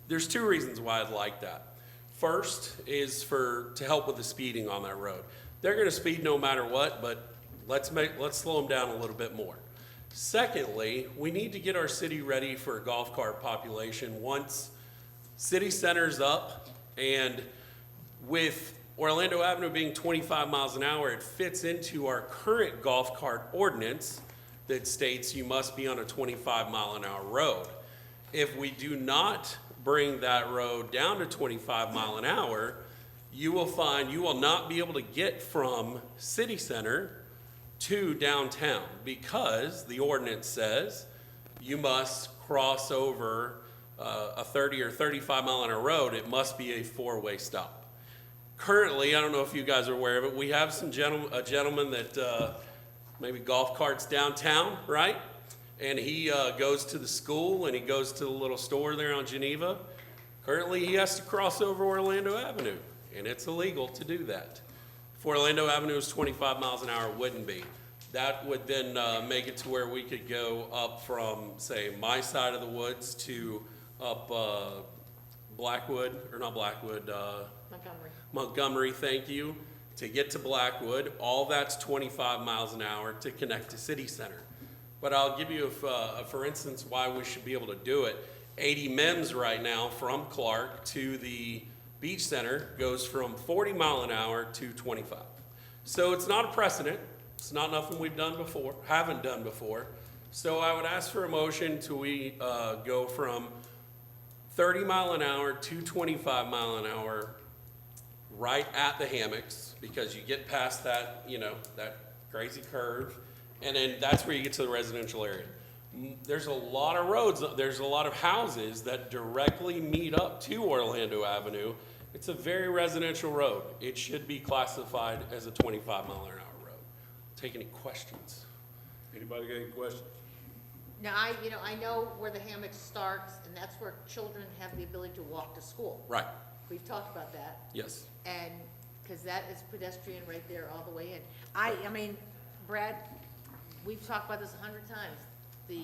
There's two reasons why I'd like that. First is to help with the speeding on that road. They're gonna speed no matter what, but let's slow them down a little bit more. Secondly, we need to get our city ready for a golf cart population once city center's up, and with Orlando Avenue being 25 miles an hour, it fits into our current golf cart ordinance that states you must be on a 25 mile an hour road. If we do not bring that road down to 25 mile an hour, you will find you will not be able to get from city center to downtown because the ordinance says you must cross over a 30 or 35 mile an hour road. It must be a four-way stop. Currently, I don't know if you guys are aware of it, we have a gentleman that maybe golf carts downtown, right? And he goes to the school and he goes to the little store there on Geneva. Currently, he has to cross over Orlando Avenue, and it's illegal to do that. If Orlando Avenue is 25 miles an hour, it wouldn't be. That would then make it to where we could go up from, say, my side of the woods to up Blackwood, or not Blackwood, Montgomery, thank you, to get to Blackwood. All that's 25 miles an hour to connect to City Center. But I'll give you, for instance, why we should be able to do it. 80 MEMS right now from Clark to the Beach Center goes from 40 mile an hour to 25. So it's not a precedent. It's not nothing we've done before, haven't done before. So I would ask for a motion to go from 30 mile an hour to 25 mile an hour right at the hammocks, because you get past that, that crazy curve, and then that's where you get to the residential area. There's a lot of roads, there's a lot of houses that directly meet up to Orlando Avenue. It's a very residential road. It should be classified as a 25-mile-an-hour road. Take any questions? Anybody got any questions? Now, I know where the hammock starts, and that's where children have the ability to walk to school. Right, We've talked about that. yes. And, because that is pedestrian right there all the way in. I mean, Brad, we've talked about this 100 times. The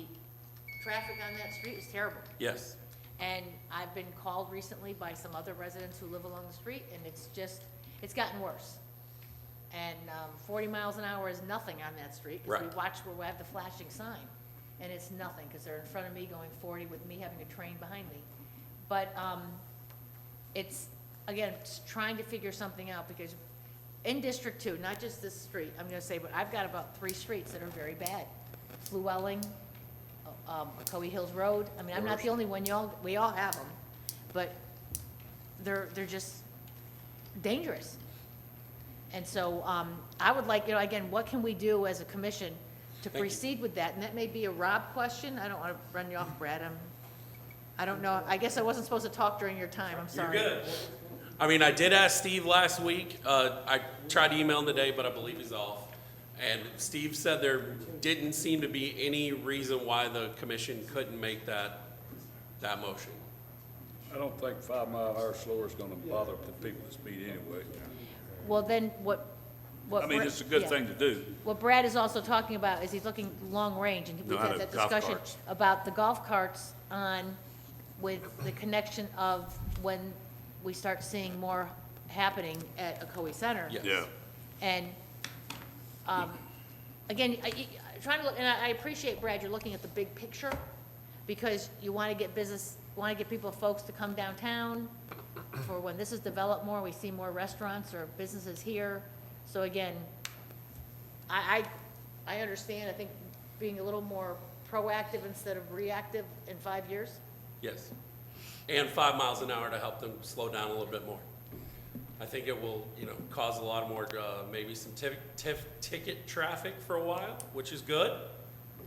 traffic on that street is terrible. Yes. And I've been called recently by some other residents who live along the street, and it's gotten worse. And 40 miles an hour is nothing on that street, because we Right. watch where we have the flashing sign, and it's nothing, because they're in front of me going 40 with me having a train behind me. But it's, again, it's trying to figure something out, because in District 2, not just this street, I'm gonna say, but I've got about 3 streets that are very bad. Llewellyn, Ocoee Hills Road, I mean, I'm not the only one, we all have them, but they're just dangerous. And so, I would like, again, what can we do as a commission to proceed with that? And that may be a Rob question, I don't wanna run you off, Brad, I don't know, I guess I wasn't supposed to talk during your time, I'm sorry. You're good. I mean, I did ask Steve last week. I tried to email him today, but I believe he's off. And Steve said there didn't seem to be any reason why the commission couldn't make that motion. I don't think 5-mile-an-hour slower is gonna bother the people that speed anyway. Well, then, what I mean, Brad- it's a good yeah. thing to do. What Brad is also talking about is he's looking long range, and we've No, I had know, that golf discussion carts. about the golf carts on, with the connection of when we start seeing more happening at Ocoee Center. Yes. Yeah. And, again, trying to look, and I appreciate, Brad, you're looking at the big picture, because you want to get folks to come downtown for when this is developed more, we see more restaurants or businesses here. So again, I understand, I think being a little more proactive instead of reactive in 5 years. Yes. And 5 miles an hour to help them slow down a little bit more. I think it will, cause a lot more, maybe some ticket traffic for a while, which is good.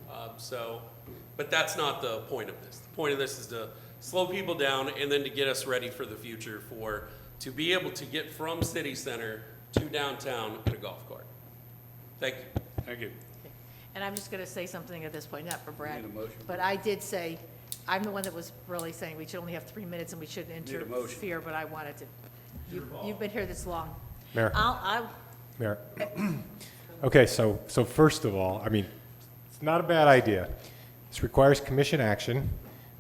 But that's not the point of this. The point of this is to slow people down and then to get us ready for the future to be able to get from city center to downtown in a golf cart. Thank you. Thank you. And I'm just going to say something at this point, not for Brad. Need a motion? But I did say, I'm the one that was really saying we should only have 3 minutes and we shouldn't Need a motion. interfere, but I wanted to. You've been here this long. Mayor. I'll, Mayor. Okay, so first of all, I mean, it's not a bad idea. This requires commission action,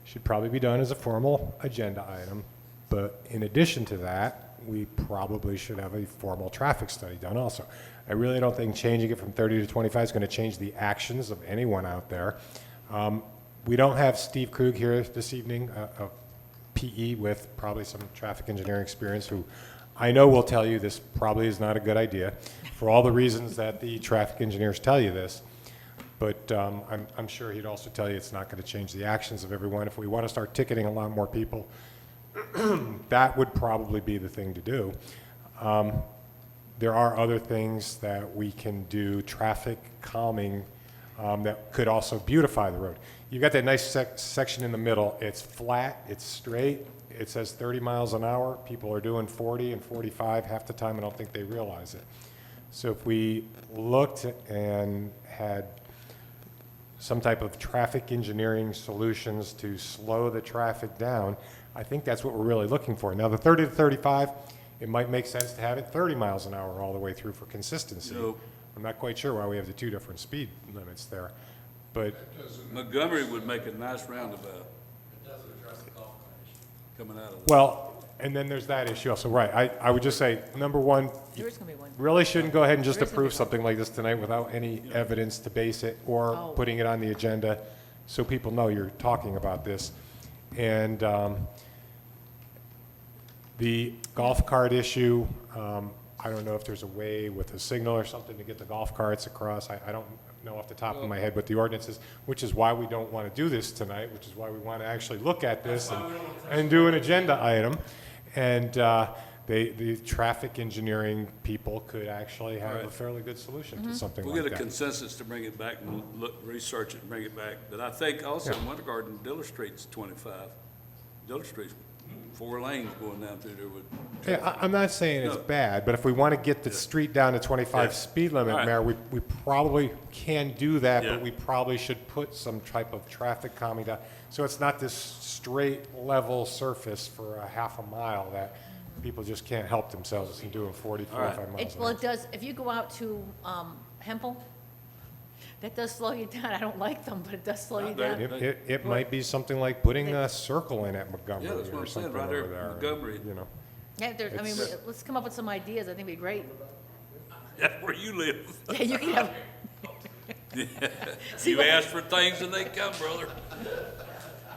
should probably be done as a formal agenda item, but in addition to that, we probably should have a formal traffic study done also. I really don't think changing it from 30 to 25 is going to change the actions of anyone out there. We don't have Steve Krug here this evening, a PE with probably some traffic engineering experience, who I know will tell you this probably is not a good idea for all the reasons that the traffic engineers tell you this. But I'm sure he'd also tell you it's not going to change the actions of everyone. If we want to start ticketing a lot more people, that would probably be the thing to do. There are other things that we can do, traffic calming, that could also beautify the road. You've got that nice section in the middle. It's flat, it's straight, it says 30 miles an hour. People are doing 40 and 45 half the time. I don't think they realize it. So if we looked and had some type of traffic engineering solutions to slow the traffic down, I think that's what we're really looking for. Now, the 30 to 35, it might make sense to have it 30 miles an hour all the way through for consistency. No. I'm not quite sure why we have the 2 different speed limits there, but Montgomery would make a nice roundabout. It doesn't address the golf coming out of there. well, and then there's that issue also. Right, I would just say, number one, there is going to be one. really shouldn't go ahead and just There is gonna be approve something like this tonight without any evidence to base it or Oh. putting it on the agenda so people know you're talking about this. And the golf cart issue, I don't know if there's a way with a signal or something to get the golf carts across. I don't know off the top of my head what the ordinance is, which is why we don't want to do this tonight, which is why we want to actually look at this and do an agenda item. And the traffic engineering people could actually have a Right. fairly good solution to something We'll like get a that. consensus to bring it back and look, research it and bring it back. But I think also in Winter Garden, Diller Street's 25. Diller Street's 4 lanes going down through there with. Yeah, I'm not saying it's No. bad, but if we want to get the street down to 25 Yeah. speed limit, All right. Mayor, we probably can do that, Yeah. but we probably should put some type of traffic calming down. So it's not this straight, level surface for a half a mile that people just can't help themselves from doing 40, All right. 45 miles It, an well, hour. it does, if you go out to Hempel, that does slow you down. I don't like them, but it does slow you down. It might be something like putting a circle in at Yeah, Montgomery that's what or I'm saying, something right there over at there. Montgomery. You know, Yeah, there, I mean, It's- let's come up with some ideas. I think it'd be great. That's where you live. Yeah, you can have, You ask for things and they come, brother.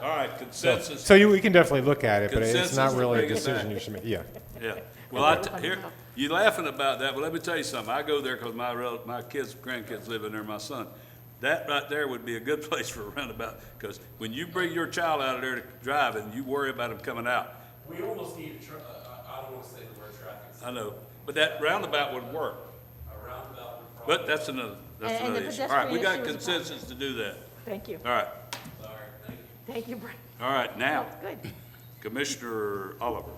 All right, consensus. so we can definitely look at it, but it's Consensus not to really a bring it decision back. you should make, yeah. Yeah, well, here, you laughing about that, but let me tell you something, I go there because my kids, grandkids live in there, my son. That right there would be a good place for a roundabout, because when you bring your child out of there to drive and you worry about them coming out, We almost need I don't want to say the word traffic. I know, but that roundabout would work. A roundabout would probably. But that's another And the issue. All right, we got pedestrian issue is a problem. consensus to do that. thank you. All right, Thank you, Brian. all right, now, Good. Commissioner Oliver.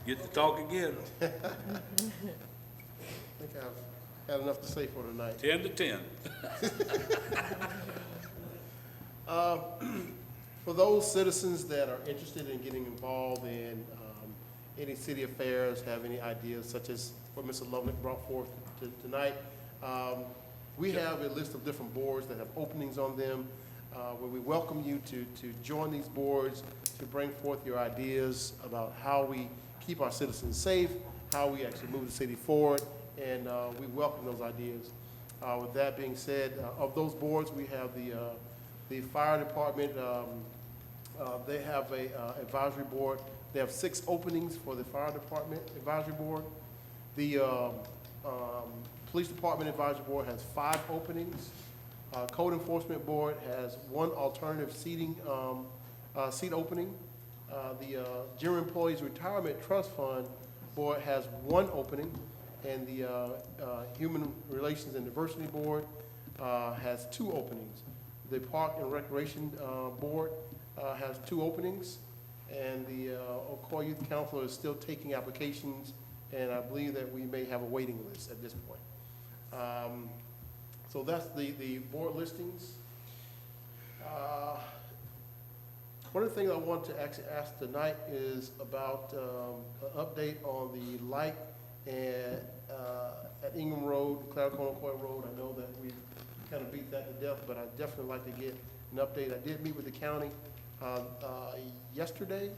Get to talk again, I think I've had enough to say for tonight. 10 to 10. For those citizens that are interested in getting involved in any city affairs, have any ideas such as what Mr. Lovenick brought forth tonight, we have a list of different boards that have openings on them, where we welcome you to join these boards, to bring forth your ideas about how we keep our citizens safe, how we actually move the city forward, and we welcome those ideas. With that being said, of those boards, we have the fire department. They have a advisory board. They have 6 openings for the fire department advisory board. The police department advisory board has 5 openings. Code enforcement board has 1 alternative seating seat opening. The General Employees Retirement Trust Fund board has 1 opening, and the Human Relations and Diversity board has 2 openings. The Park and Recreation board has 2 openings, and the Ocoee Youth Council is still taking applications, and I believe that we may have a waiting list at this point. So that's the board listings. One of the things I want to actually ask tonight is about an update on the light at Ingham Road, Claricona Road. I know that we kind of beat that to death, but I'd definitely like to get an update. I did meet with the county yesterday.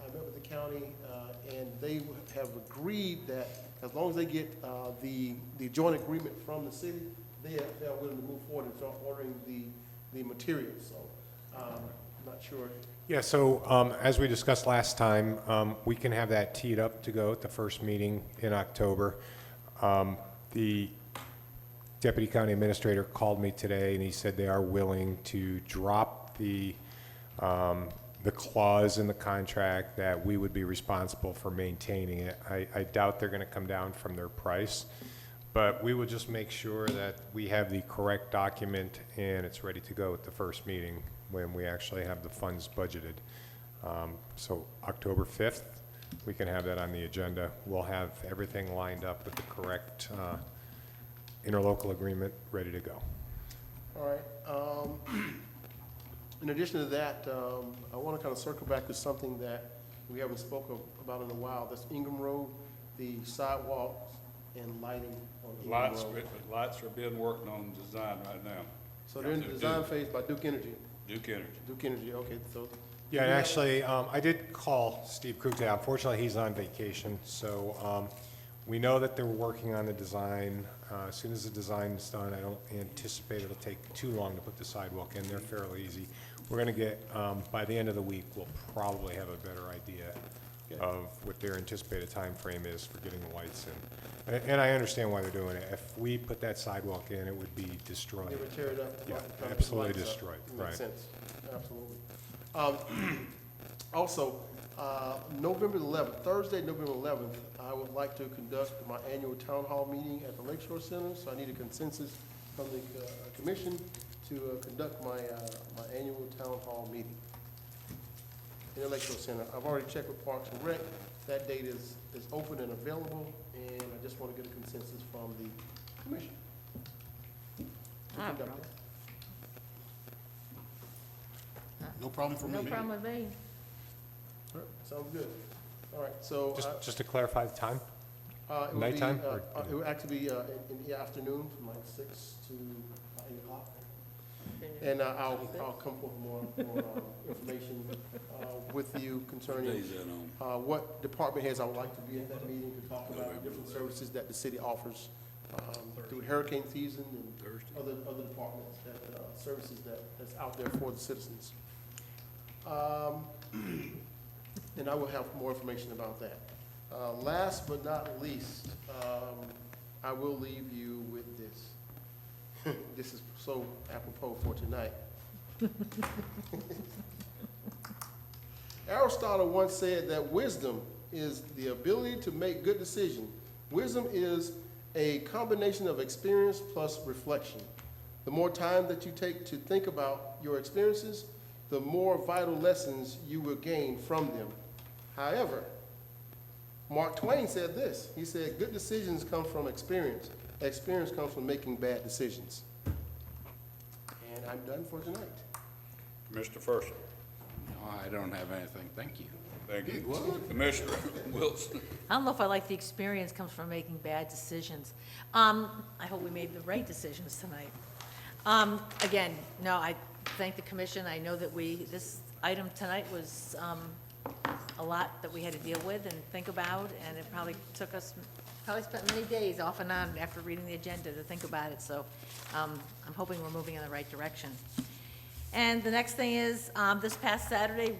I met with the county, and they have agreed that as long as they get the joint agreement from the city, they are willing to move forward and start ordering the materials. So I'm not sure. Yeah, so as we discussed last time, we can have that teed up to go at the first meeting in October. The Deputy County Administrator called me today, and he said they are willing to drop the clause in the contract that we would be responsible for maintaining it. I doubt they're going to come down from their price, but we will just make sure that we have the correct document and it's ready to go at the first meeting when we actually have the funds budgeted. So October 5th, we can have that on the agenda. We'll have everything lined up with the correct interlocal agreement ready to go. All right. In addition to that, I want to kind of circle back to something that we haven't spoken about in a while. That's Ingham Road, the sidewalks and lighting on Ingham Road. Lights are being worked on design right now. So they're in the design phase by Duke Energy. Duke Energy. Duke Energy, okay, so. Yeah, and actually, I did call Steve Krug today. Unfortunately, he's on vacation, so we know that they're working on the design. As soon as the design is done, I don't anticipate it'll take too long to put the sidewalk in. They're fairly easy. We're going to get, by the end of the week, we'll probably have a better idea of what their anticipated time frame is for getting the lights in. And I understand why they're doing it. If we put that sidewalk in, it would be destroyed. They would tear it up. Yeah, try to put absolutely lights up. destroyed, Makes right. sense, absolutely. Also, November 11th, Thursday, November 11th, I would like to conduct my annual town hall meeting at the Lakeshore Center, so I need a consensus from the commission to conduct my annual town hall meeting in the Lakeshore Center. I've already checked with Parks and Rec. That date is open and available, and I just want to get a consensus from the commission. to conduct it. No problem for me. No problem with me. All right, sounds good. All right, so. Just to clarify the time? It would be, Nighttime or- It would actually be in the afternoon from like 6 to 8 o'clock. And I'll come forth with more information with you concerning Days that on? what department heads I would like to be at that meeting to talk about different services that the city offers through hurricane season and other departments, services that's out there for the citizens. And I will have more information about that. Last but not least, I will leave you with this. This is so apropos for tonight. Aristotle once said that wisdom is the ability to make good decisions. Wisdom is a combination of experience plus reflection. The more time that you take to think about your experiences, the more vital lessons you will gain from them. However, Mark Twain said this. He said, good decisions come from experience. Experience comes from making bad decisions. And I'm done for tonight. Mr. First. No, I don't have anything. Thank you. Thank you. Commissioner Wilson. I don't know if I like the experience comes from making bad decisions. I hope we made the right decisions tonight. Again, no, I thank the commission. I know that this item tonight was a lot that we had to deal with and think about, and it probably spent many days off and on after reading the agenda to think about it, so I'm hoping we're moving in the right direction. And the next thing is, this past Saturday,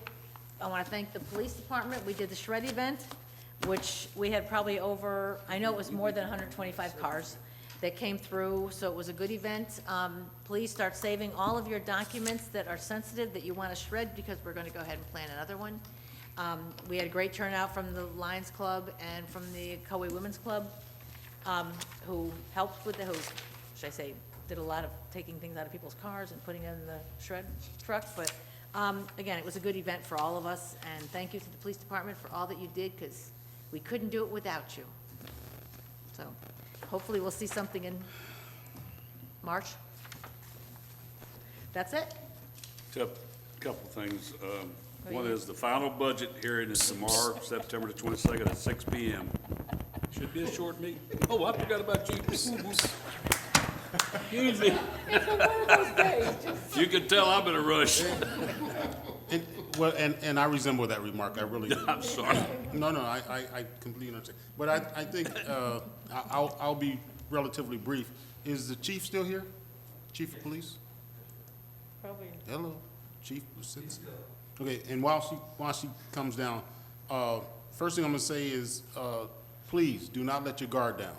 I want to thank the police department. We did the shred event, which we had probably I know it was more than 125 cars that came through, so it was a good event. Please start saving all of your documents that are sensitive that you want to shred, because we're going to go ahead and plan another one. We had a great turnout from the Lions Club and from the Ocoee Women's Club, who helped with did a lot of taking things out of people's cars and putting them in the shred truck. But again, it was a good event for all of us, and thank you to the police department for all that you did, because we couldn't do it without you. So hopefully we'll see something in March. That's it. Couple things. One is the final budget hearing is tomorrow, September the 22nd at 6 p.m. Should be a short meeting. Oh, I forgot about you. Excuse me. You can tell I'm in a rush. And I resemble that remark. I really do. I'm sorry. No, I completely understand. But I think I'll be relatively brief. Is the chief still here? Chief of police? Probably. Hello, chief of citizen. Okay, and while she comes down, first thing I'm gonna say is, please do not let your guard down.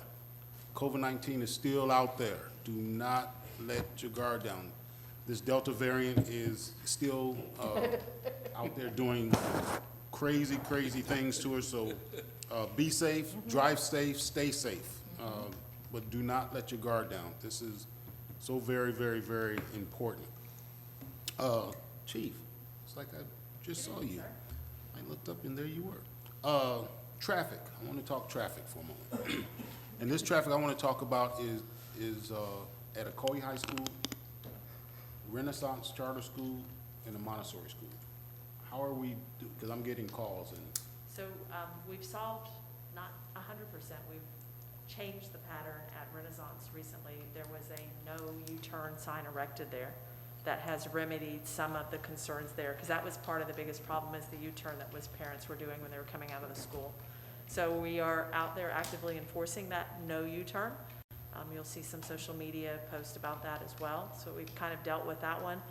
COVID-19 is still out there. Do not let your guard down. This Delta variant is still out there doing crazy things to us. So be safe, drive safe, stay safe, but do not let your guard down. This is so very important. Chief, it's like I just saw you. I looked up and there you were. Traffic. I want to talk traffic for a moment. And this traffic I want to talk about is at Ocoee High School, Renaissance Charter School, and the Montessori School. How are we, because I'm getting calls and. So we've solved not 100%. We've changed the pattern at Renaissance recently. There was a no U-turn sign erected there that has remedied some of the concerns there, because that was part of the biggest problem, is the U-turn that parents were doing when they were coming out of the school. So we are out there actively enforcing that no U-turn. You'll see some social media post about that as well. So we've kind of dealt with that one.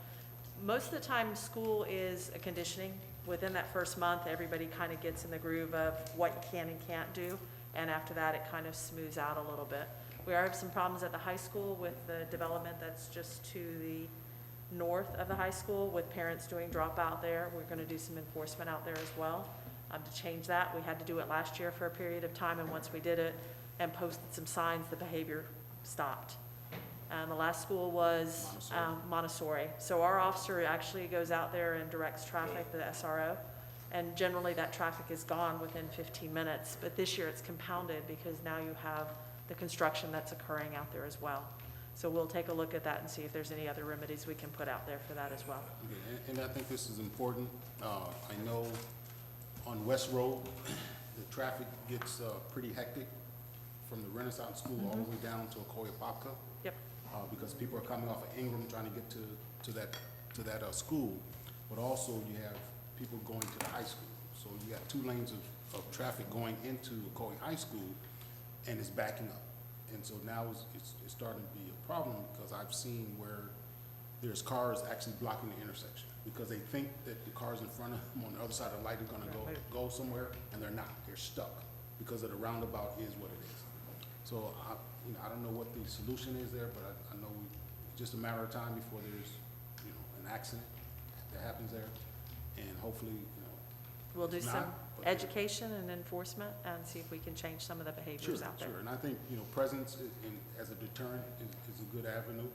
Most of the time, school is a conditioning. Within that first month, everybody kind of gets in the groove of what you can and can't do, and after that, it kind of smooths out a little bit. We are having some problems at the high school with the development that's just to the north of the high school, with parents doing dropout there. We're going to do some enforcement out there as well. to change that. We had to do it last year for a period of time, and once we did it and posted some signs, the behavior stopped. The last school was Montessori. So our officer actually goes out there and directs traffic, the SRO, and generally that traffic is gone within 15 minutes. But this year it's compounded because now you have the construction that's occurring out there as well. So we'll take a look at that and see if there's any other remedies we can put out there for that as well. Okay, and I think this is important. I know on West Road, the traffic gets pretty hectic from the Renaissance School all the way down to Ocoee. Yep. Because people are coming off of Ingram trying to get to that school, but also you have people going to the high school. So you got 2 lanes of traffic going into Ocoee High School, and it's backing up. And so now it's starting to be a problem because I've seen where there's cars actually blocking the intersection because they think that the cars in front of them on the other side of the light are going to go somewhere, and they're not. They're stuck because of the roundabout is what it is. So I don't know what the solution is there, but I know it's just a matter of time before there's an accident that happens there, and hopefully We'll do it's some not, but- education and enforcement and see if we can change some of the behaviors out there. Sure, and I think, presence as a deterrent is a good avenue.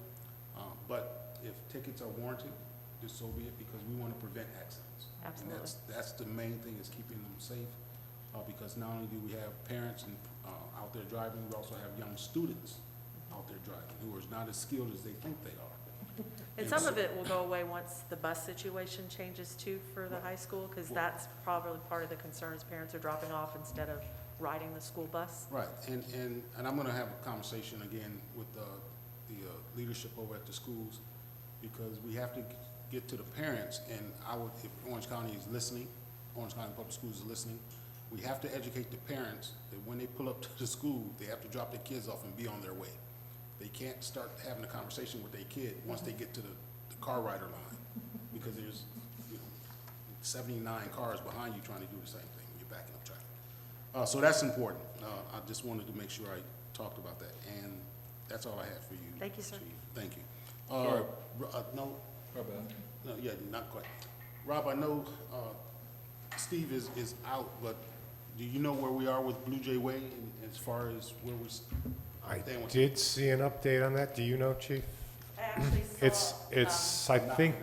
But if tickets are warranted, just so be it, because we want to prevent accidents. Absolutely. And that's the main thing, is keeping them safe, because not only do we have parents out there driving, we also have young students out there driving who are not as skilled as they think they are. And some of it will go away once the bus situation changes too for the high school, because that's probably part of the concerns. Parents are dropping off instead of riding the school bus. Right, and I'm gonna have a conversation again with the leadership over at the schools, because we have to get to the parents, and if Orange County is listening, Orange County Public Schools is listening, we have to educate the parents that when they pull up to the school, they have to drop their kids off and be on their way. They can't start having a conversation with their kid once they get to the car rider line, because there's 79 cars behind you trying to do the same thing. You're backing up traffic. So that's important. I just wanted to make sure I talked about that, and that's all I had for you. Thank you, sir. Chief. Thank you. Sorry. No, yeah, not quite. Rob, I know Steve is out, but do you know where we are with Blue Jay Way as far as where we I stand with? did see an update on that. Do you know, Chief? I actually saw. It's, I think,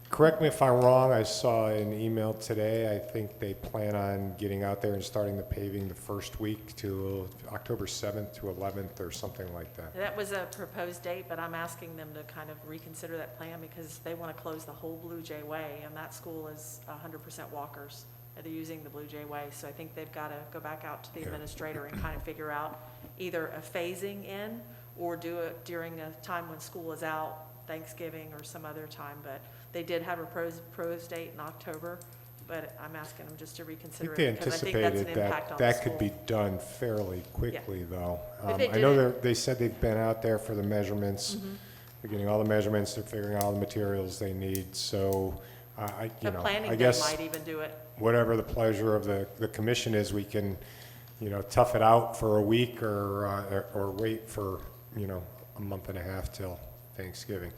correct me if I'm wrong, I saw an email today. I think they plan on getting out there and starting the paving the first week to October 7th to 11th or something like that. That was a proposed date, but I'm asking them to kind of reconsider that plan because they want to close the whole Blue Jay Way, and that school is 100% walkers. They're using the Blue Jay Way, so I think they've got to go back out to the administrator and kind of figure out either a phasing in or do it during a time when school is out, Thanksgiving or some other time. But they did have a proposed date in October, but I'm asking them just to I reconsider think they it because I think that's an anticipated impact on that the that could school. be done fairly quickly, though. If they I know did they said they've been out there for the measurements. Mm-hmm. They're getting all the measurements, they're figuring out all the materials they need, so The planning, I they guess might even do it. whatever the pleasure of the commission is, we can, tough it out for a week or wait for, a month and a half till Thanksgiving.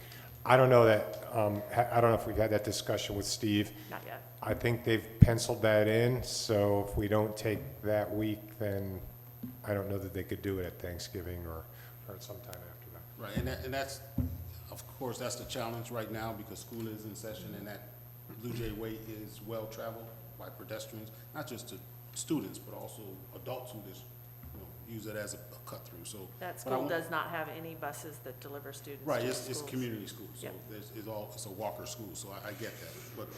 I don't know that, I don't know if we've had that discussion with Steve. Not yet. I think they've penciled that in, so if we don't take that week, then I don't know that they could do it at Thanksgiving or at some time after that. Right, and that's, of course, that's the challenge right now because school is in session and that Blue Jay Way is well-traveled by pedestrians, not just to students, but also adults who just, use it as a cut-through, so. That but I school want- does not have any buses that deliver students Right, to it's schools. community school, so Yep. it's a walker school, so I get that. But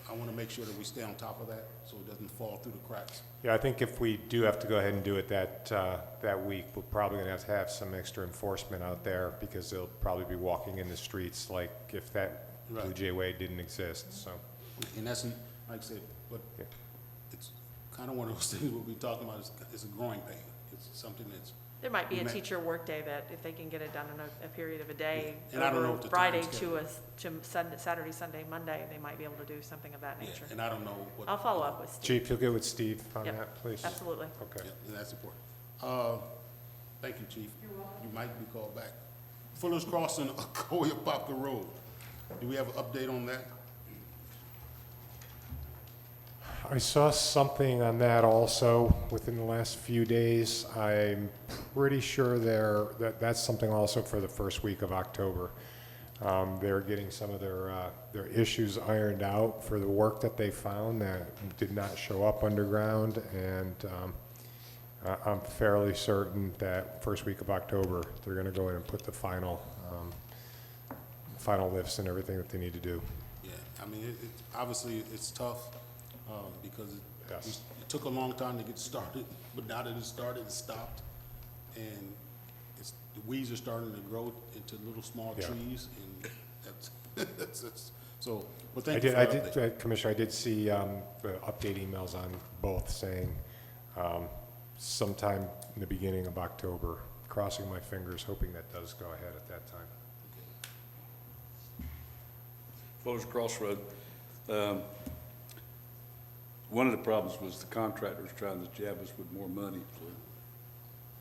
I want to make sure that we stay on top of that, so it doesn't fall through the cracks. Yeah, I think if we do have to go ahead and do it that week, we're probably gonna have to have some extra enforcement out there because they'll probably be walking in the streets like if that Right. Blue Jay Way didn't exist, so. And that's, like I said, but Yeah. it's kind of one of those things we'll be talking about, it's a growing pain. It's something that's. There might be we a may- teacher workday that if they can get it done in a period of a day, Yeah. And I don't know over what the Friday time to schedule Saturday, Sunday, Monday, they might be able to do something of that Yeah, nature. and I don't know what. I'll follow up with Steve. Chief, you'll get with Steve on Yep, that, please? absolutely. Okay. Yeah, and that's important. Thank you, Chief. You might be called back. Fuller's Crossing, Ocoee Road. Do we have an update on that? I saw something on that also within the last few days. I'm pretty sure that's something also for the first week of October. They're getting some of their issues ironed out for the work that they found that did not show up underground, and I'm fairly certain that first week of October they're going to go in and put the final lifts and everything that they need to do. Yeah, I mean, obviously it's tough because it took a long time to get started, but now that it's started, it's stopped, and the weeds are starting to grow into little small trees, and that's so. But thank you for the update. Commissioner, I did see the update emails on both saying sometime in the beginning of October. Crossing my fingers, hoping that does go ahead at that time. Flowers Crossroad. One of the problems was the contractors trying to jab us with more money.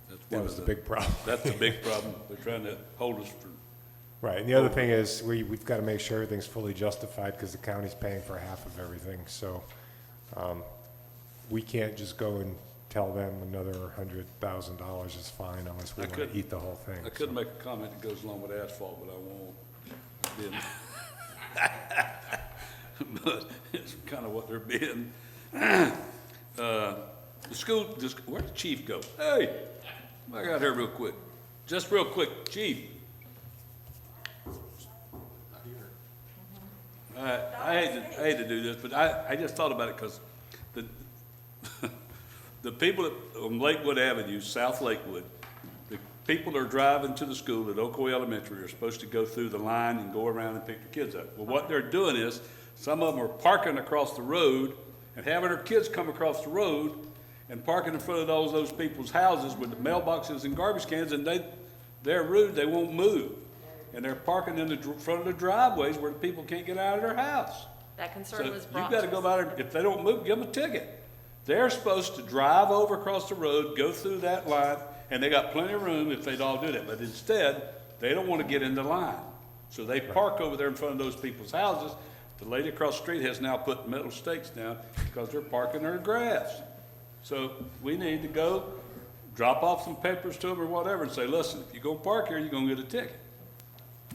So That was the big problem. That's the big problem. They're trying to hold us for. Right, and the other thing is we've got to make sure everything's fully justified because the county's paying for half of everything. So we can't just go and tell them another $100,000 is fine unless we want to eat the whole thing. I could make a comment that goes along with asphalt, but I won't. But it's kind of what they're being. The school, where'd the chief go? Hey, I got here real quick. Just real quick, chief. I hate to do this, but I just thought about it because the people on Lakewood Avenue, South Lakewood, the people that are driving to the school at Ocoee Elementary are supposed to go through the line and go around and pick the kids up. Well, what they're doing is some of them are parking across the road and having their kids come across the road and parking in front of all those people's houses with the mailboxes and garbage cans, and they're rude, they won't move. And they're parking in the front of the driveways where the people can't get out of their house. That concern was brought So you've got to go by there, if they don't move, give them a ticket. They're supposed to drive over across the road, go through that line, and they got plenty of room if they'd all do that. But instead, they don't want to get in the line. So they park over there in front of those people's houses. The lady across the street has now put metal stakes down because they're parking their grass. So we need to go drop off some papers to them or whatever and say, listen, if you're going to park here, you're going to get a ticket.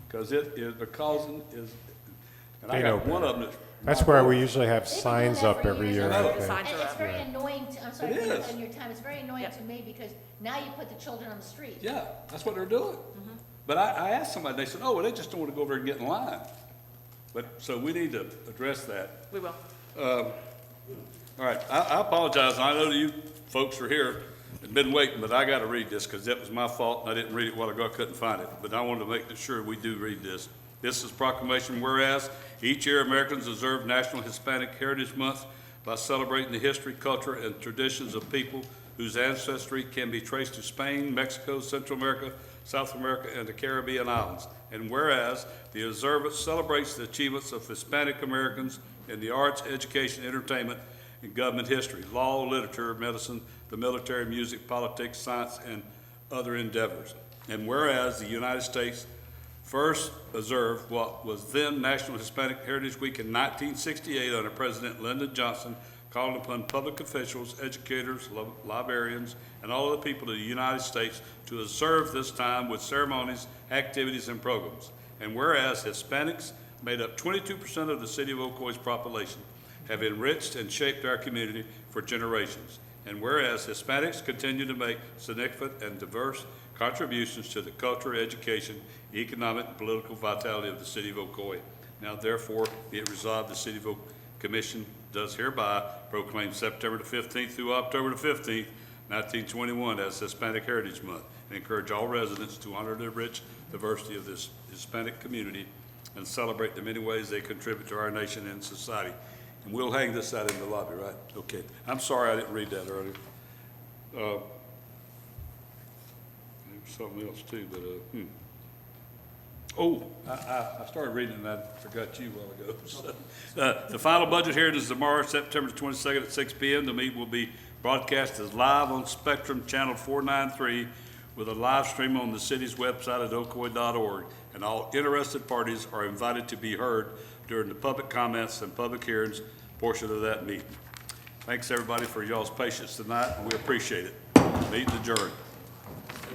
Because it is, the causing is, and I got one of them that's where we usually have signs up every year. I think. And it's very annoying, I'm sorry It for is. on your time, it's very annoying to me because now you put the children on the street. Yeah, that's what they're doing. But I asked somebody, they said, oh, well, they just don't want to go over and get in line. But, so we need to address that. We will. All right, I apologize, I know you folks are here and been waiting, but I got to read this because that was my fault and I didn't read it a while ago, I couldn't find it. But I wanted to make sure we do read this. This is proclamation, whereas each year Americans observe National Hispanic Heritage Month by celebrating the history, culture, and traditions of people whose ancestry can be traced to Spain, Mexico, Central America, South America, and the Caribbean islands. And whereas the observance celebrates the achievements of Hispanic Americans in the arts, education, entertainment, and government history, law, literature, medicine, the military, music, politics, science, and other endeavors. And whereas the United States first observed what was then National Hispanic Heritage Week in 1968 under President Lyndon Johnson, calling upon public officials, educators, librarians, and all of the people of the United States to observe this time with ceremonies, activities, and programs. And whereas Hispanics made up 22% of the city of Ocoee's population, have enriched and shaped our community for generations. And whereas Hispanics continue to make significant and diverse contributions to the culture, education, economic, and political vitality of the city of Ocoee. Now therefore be it resolved, the City of Ocoee Commission does hereby proclaim September the 15th through October the 15th, 1921 as Hispanic Heritage Month, and encourage all residents to honor the rich diversity of this Hispanic community and celebrate the many ways they contribute to our nation and society. And we'll hang this out in the lobby, right? Okay. I'm sorry I didn't read that earlier. There was something else too, but, Oh, I started reading and I forgot you a while ago. So, the final budget hearing is tomorrow, September 22nd at 6 p.m. The meeting will be broadcast as live on Spectrum Channel 493 with a live stream on the city's website at ocoee.org. And all interested parties are invited to be heard during the public comments and public hearings portion of that meeting. Thanks, everybody, for y'all's patience tonight, and we appreciate it. Meeting adjourned.